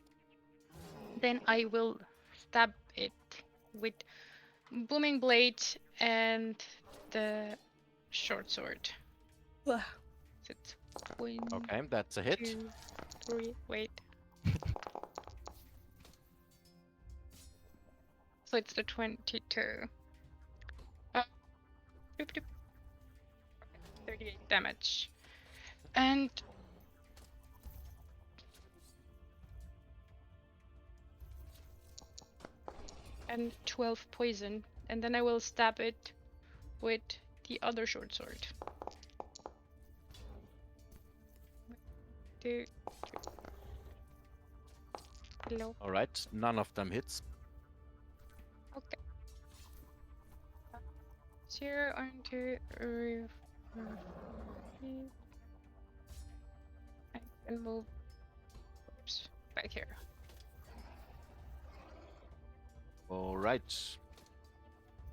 Then I will stab it with booming blade and the short sword. Ugh. Is it 1, Okay, that's a hit. 2, Wait. So it's the 22. Doop, doop. 38 damage. And and 12 poison. And then I will stab it with the other short sword. 2, 3. Hello. All right, none of them hits. Okay. 0, 1, 2, 3, 4, 5. I can move back here. All right.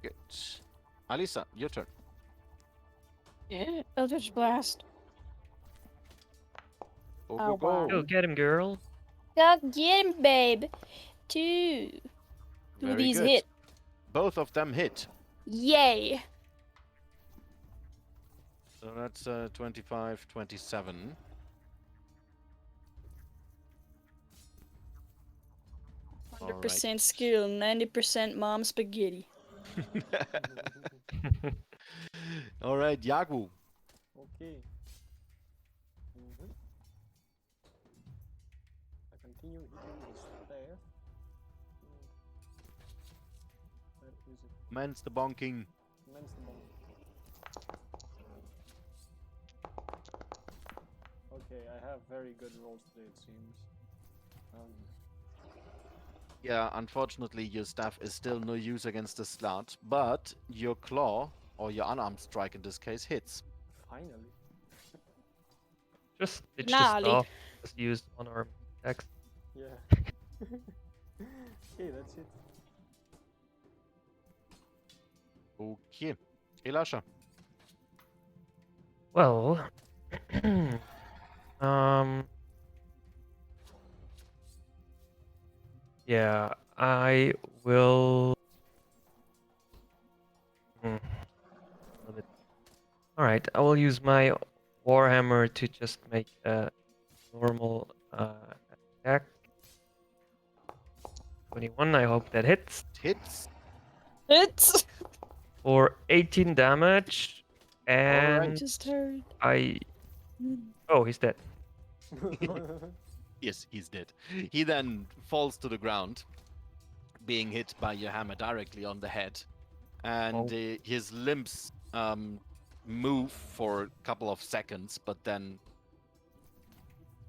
Good. Alisa, your turn. Yeah, Eldritch Blast. Go, Oh, go, wow. go. Go get him, girl. Go get him, babe. 2. Very these good. hit. Both of them hit. Yay! So that's 25, 27. All 100% right. skill, 90% mom spaghetti. All right, Yagu. Okay. I continue hitting the staff. Where is it? Mans the bonking. Commence the bomb. Okay, I have very good rolls today, it seems. Yeah, unfortunately, your staff is still no use against the slot, but your claw, or your unarmed strike in this case, hits. Finally. Just ditch the Gnarly. staff. Just use unarmed attacks. Yeah. Okay, that's it. Okay. Elisha. Well, yeah, I will. All right, I will use my warhammer to just make a normal attack. 21. I hope that hits. Hits. It's For 18 damage, and just heard. Oh, he's dead. Yes, he's dead. He then falls to the ground, being hit by your hammer directly on the head, and his limbs move for a couple of seconds, but then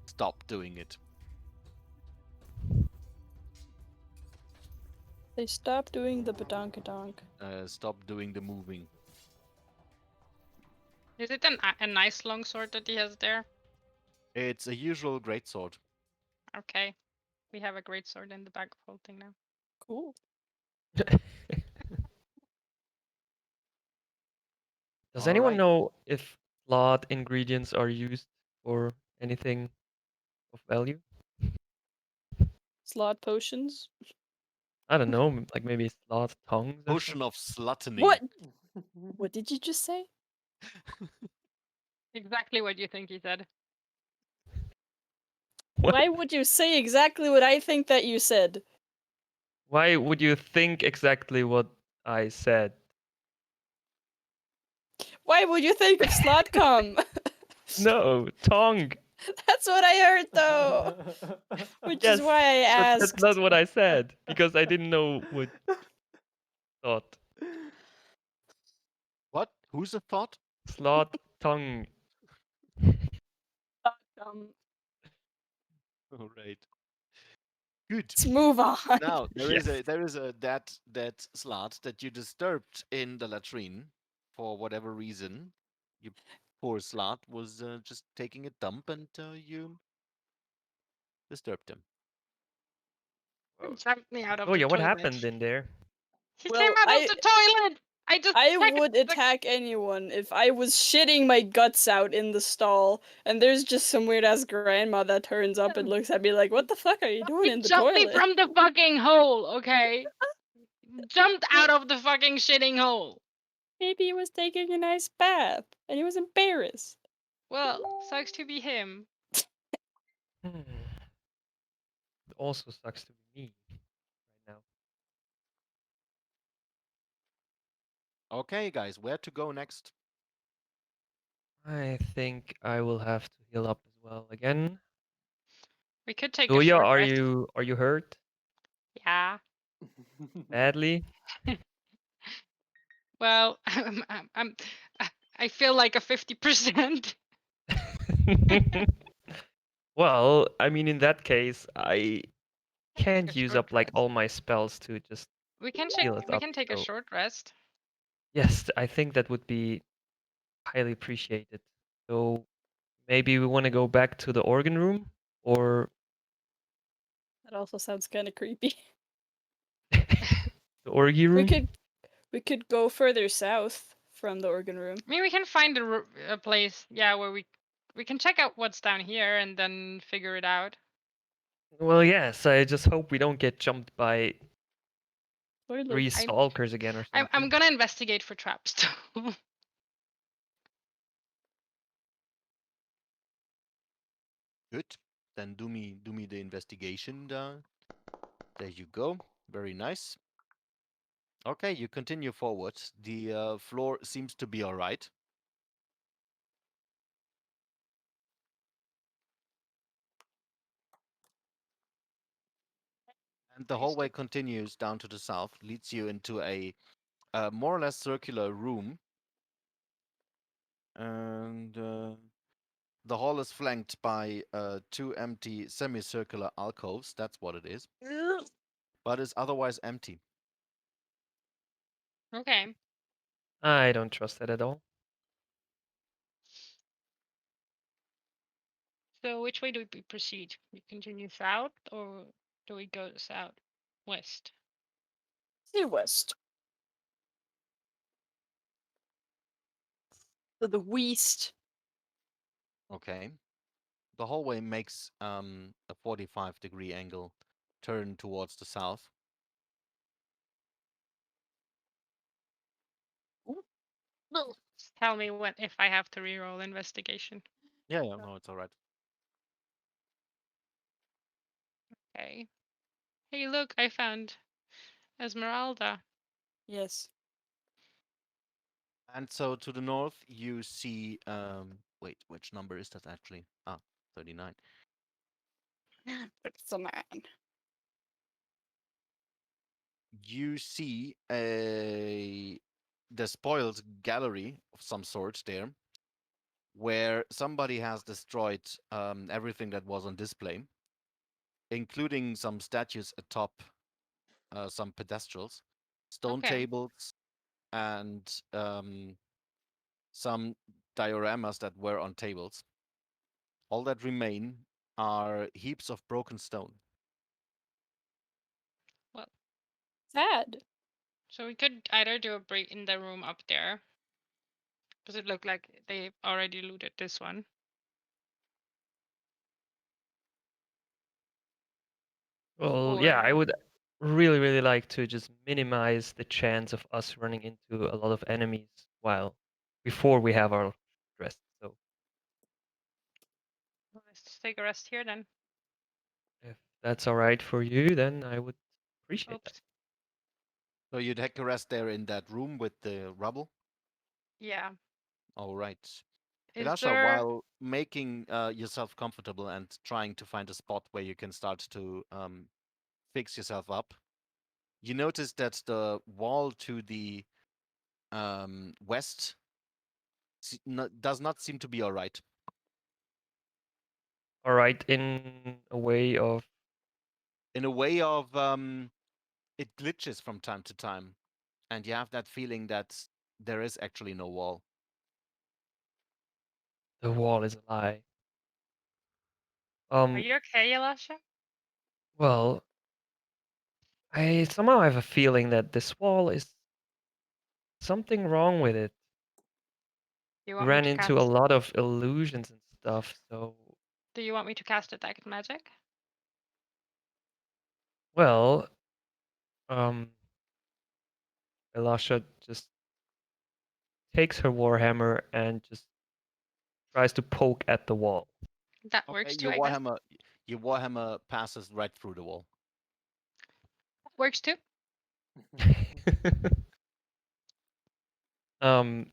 stop doing it. They stopped doing the badonkadonk. Stop doing the moving. Is it a nice long sword that he has there? It's a usual greatsword. Okay. We have a great sword in the bag of holding now. Cool. Does All anyone right. know if slot ingredients are used for anything of value? Slot potions. I don't know, like maybe slot tongues or Potion of sluttony. What? What did you just say? Exactly what you think he said. What? Why would you say exactly what I think that you said? Why would you think exactly what I said? Why would you think of slotcom? No, tongue. That's what I heard though. Which is why I but asked. that's not what I said because I didn't know what thought. What? Who's a thought? Slot tongue. All right. Good. Let's move on. Now there Yes. is a that slot that you disturbed in the latrine for whatever reason. You poor slot was just taking a dump and you disturbed him. He jumped me out of Oh the yeah, what toilet. happened in there? He Well, came out of the toilet! I would attack anyone if I was shitting my guts out in the stall and there's just some weird ass grandma that turns up and looks at me like, what the fuck are you doing He in the jumped me toilet? from the fucking hole, okay? Jumped out of the fucking shitting hole. Maybe he was taking a nice bath and he was embarrassed. Well, sucks to be him. also sucks to be me right now. Okay, guys, where to go next? I think I will have to heal up as well again. We could take a Julia, short are rest. you hurt Yeah. badly? Well, I feel like a 50%. Well, I mean, in that case, I can't a use short up like rest. all my spells to just We can heal it we up. can take a So short rest. yes, I think that would be highly appreciated. So maybe we want to go back to the organ room, or That also sounds kind of creepy. the orgy room. We could go further south from the organ room. I mean, we can find a place, yeah, where we can check out what's down here and then figure it out. Well, yes, I just hope we don't get jumped by Spoiler. 3 stalkers again or something. I'm gonna investigate for traps too. Good. Then do me the investigation. There you go. Very nice. Okay, you continue forward. The floor seems to be all right. And the hallway continues down to the south, leads you into a more or less circular room. And the hall is flanked by 2 empty semicircular alcoves. That's what it is. But is otherwise empty. Okay. I don't trust that at all. So which way do we proceed? We continue south or do we go south west? Say west. To the west. Okay. The hallway makes a 45-degree angle turn towards the south. Just tell me when if I have to reroll investigation. Yeah, no, it's all right. Okay. Hey, look, I found Esmeralda. Yes. And so to the north, you see. Wait, which number is that actually? 39. It's a man. You see the spoils gallery of some sort there, where somebody has destroyed everything that was on display, including some statues atop some pedestals, stone tables, and some dioramas that were on tables. All that remain are heaps of broken stone. Well, sad. So we could either do a break in the room up there. Does it look like they already looted this one? Well, yeah, I Or- would really like to just minimize the chance of us running into a lot of enemies before we have our rest. So Let's just take a rest here then. if that's all right for you, then I would appreciate that. Oops. So you'd take a rest there in that room with the rubble? Yeah. All right. Is Elisha, there... while making yourself comfortable and trying to find a spot where you can start to fix yourself up, you notice that the wall to the west does not seem to be all right. All right, in a way of It glitches from time to time, and you have that feeling that there is actually no wall. the wall is a lie. Are you okay, Elisha? Well, I somehow have a feeling that this wall is something wrong with it. You We want me ran to into a cast... lot of illusions and stuff, so Do you want me to cast Detect Magic? well, Elisha just takes her warhammer and just tries to poke at the wall. That Okay, works too, your I guess. warhammer, Your warhammer passes right through the wall. Works too. um.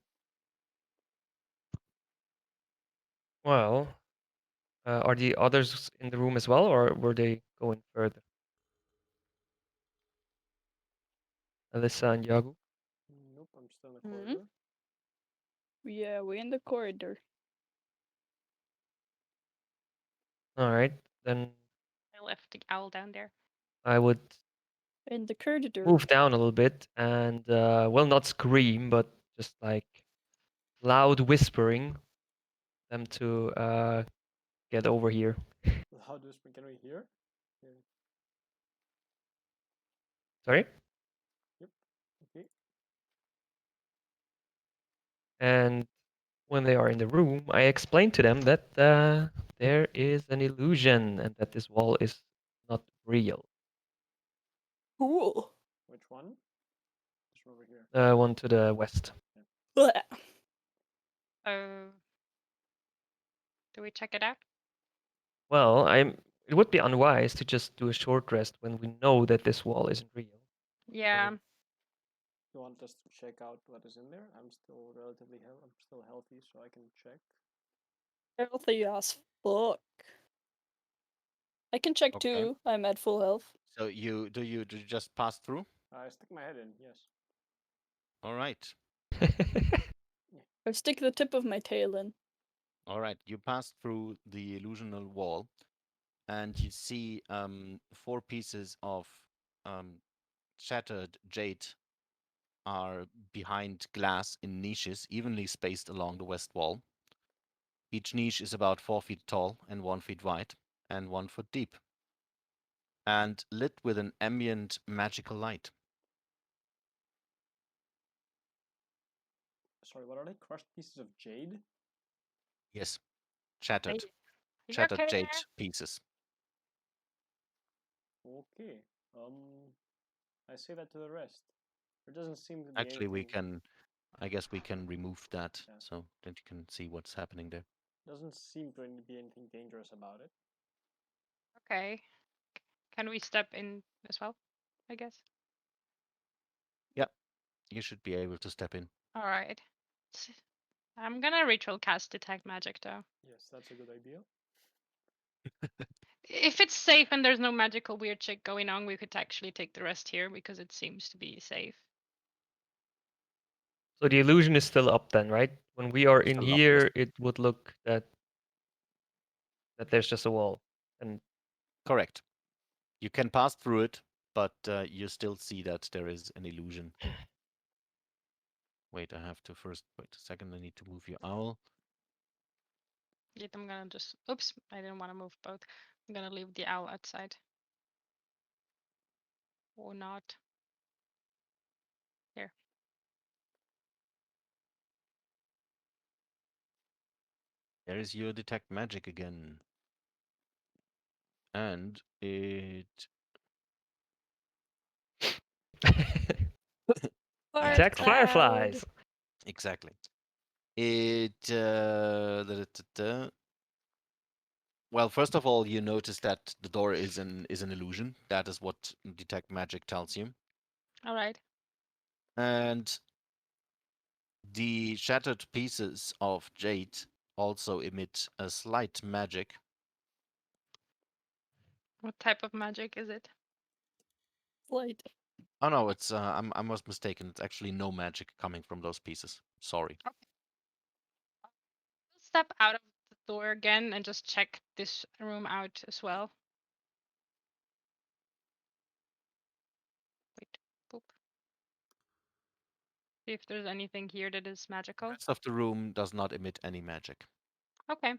Well, are the others in the room as well, or were they going further? Alyssa and Yagu? Nope, I'm still in the Mhm. corridor. Yeah, we're in the corridor. All right, then I left the owl down there. I would In the corridor. move down a little bit and, well, not scream, but just like loud whispering them to get over here. Loud whisper, can we hear? Yeah. Sorry? Yep. Okay. And when they are in the room, I explain to them that there is an illusion and that this wall is not real. Cool. Which one? This one over here. One to the west. Blech. Do we check it out? Well, it would be unwise to just do a short rest when we know that this wall isn't real. Yeah. You want us to check out what is in there? I'm still relatively I'm still healthy, so I can check. Healthy as fuck. I can check Okay. too. I'm at full health. So do you just pass through? I stick my head in, yes. All right. I stick the tip of my tail in. All right. You pass through the illusional wall, and you see 4 pieces of shattered jade are behind glass in niches, evenly spaced along the west wall. Each niche is about 4 feet tall and 1 feet wide, and 1 foot deep, and lit with an ambient magical light. Sorry, what are they? Crushed pieces of jade? Yes, shattered, You shattered okay jade there? pieces. Okay. I say that to the rest. There doesn't seem to be Actually, anything. I guess we can remove that Yeah. so that you can see what's happening there. Doesn't seem to be anything dangerous about it. Okay. Can we step in as well? I guess. Yeah, you should be able to step in. All right. I'm gonna ritual cast detect magic though. Yes, that's a good idea. If it's safe and there's no magical weird shit going on, we could actually take the rest here because it seems to be safe. So the illusion is still up then, right? When we are in Still up, yes. here, it would look that there's just a wall. And Correct. You can pass through it, but you still see that there is an illusion. Wait, I have to first wait a second. I need to move your owl. Yet I'm gonna just. Oops, I didn't want to move both. I'm gonna leave the owl outside. Or not. Here. There is your detect magic again. And it Fart detect cloud. fireflies. exactly. It well, first of all, you notice that the door is an illusion. That is what detect magic tells you. All right. And the shattered pieces of jade also emit a slight magic. What type of magic is it? Light. Oh no, it's I was mistaken. It's actually no magic coming from those pieces. Sorry. We'll step out of the door again and just check this room out as well. Wait. Boop. See if there's anything here that is The magical. rest of the room does not emit any magic. Okay.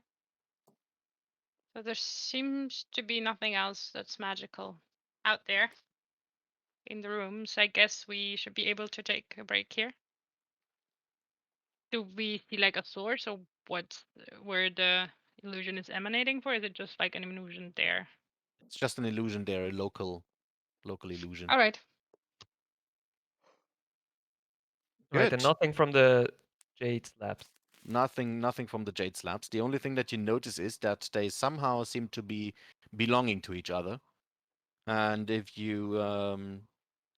So there seems to be nothing else that's magical out there in the room. So I guess we should be able to take a break here. Do we see like a source or what's where the illusion is emanating for? Is it just like an illusion there? It's just an illusion there, a local illusion. All right. Right, and Good. nothing from the jade slabs. nothing from the Jade slabs. The only thing that you notice is that they somehow seem to be belonging to each other. And if you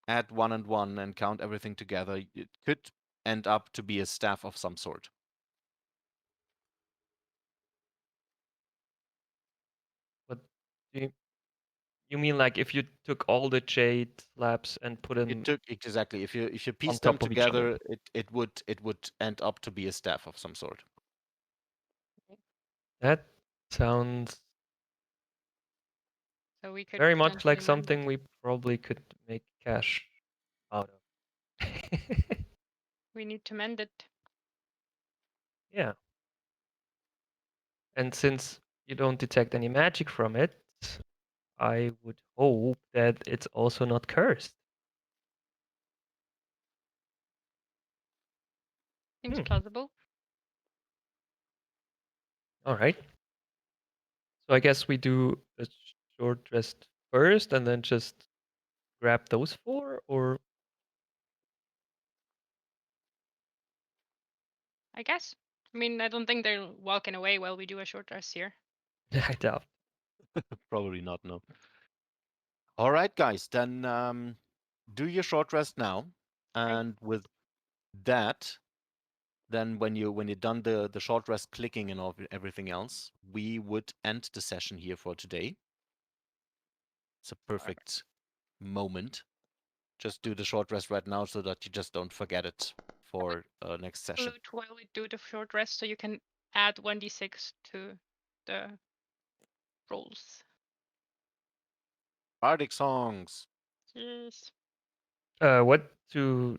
add 1 and 1 and count everything together, it could end up to be a staff of some sort. But you mean like if you took all the jade slabs and put them It took exactly. If you piece top them of each other? together, it would end up to be a staff of some sort. That sounds So we could very much like potentially mend something it. we probably could make cash out of. We need to mend it. Yeah. And since you don't detect any magic from it, I would hope that it's also not cursed. Seems plausible. All right. So I guess we do a short rest first and then just grab those 4, or I guess. I mean, I don't think they're walking away while we do a short rest here. I doubt. Probably not, no. All right, guys, then do your short rest now. And with that, then when you're done the short rest clicking and everything else, we would end the session here for today. It's a perfect moment. Just do the short rest right now so that you just don't forget it for next session. Salute while we do the short rest so you can add 1d6 to the rolls. Bardic songs. Yes. What to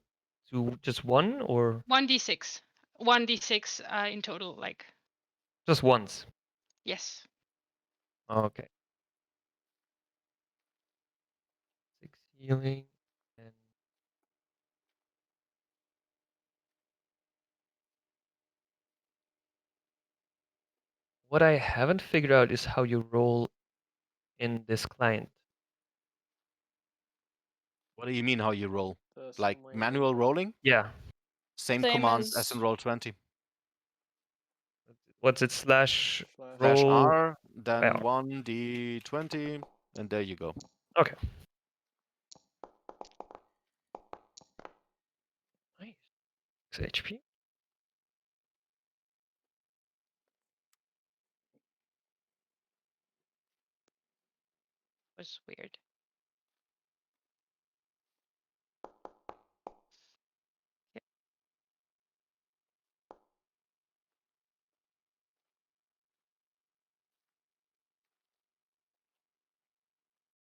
just 1 or 1d6. 1d6 in total, like. just once? Yes. Okay. 6 healing and what I haven't figured out is how you roll in this client. What do you mean how you roll? The Like same way manual we- rolling? Yeah. Same Same commands as as- in Roll20. What's it slash Slash Slash roll? R, then R. 1d20, and there you go. Okay. Nice. 6 HP. Was weird.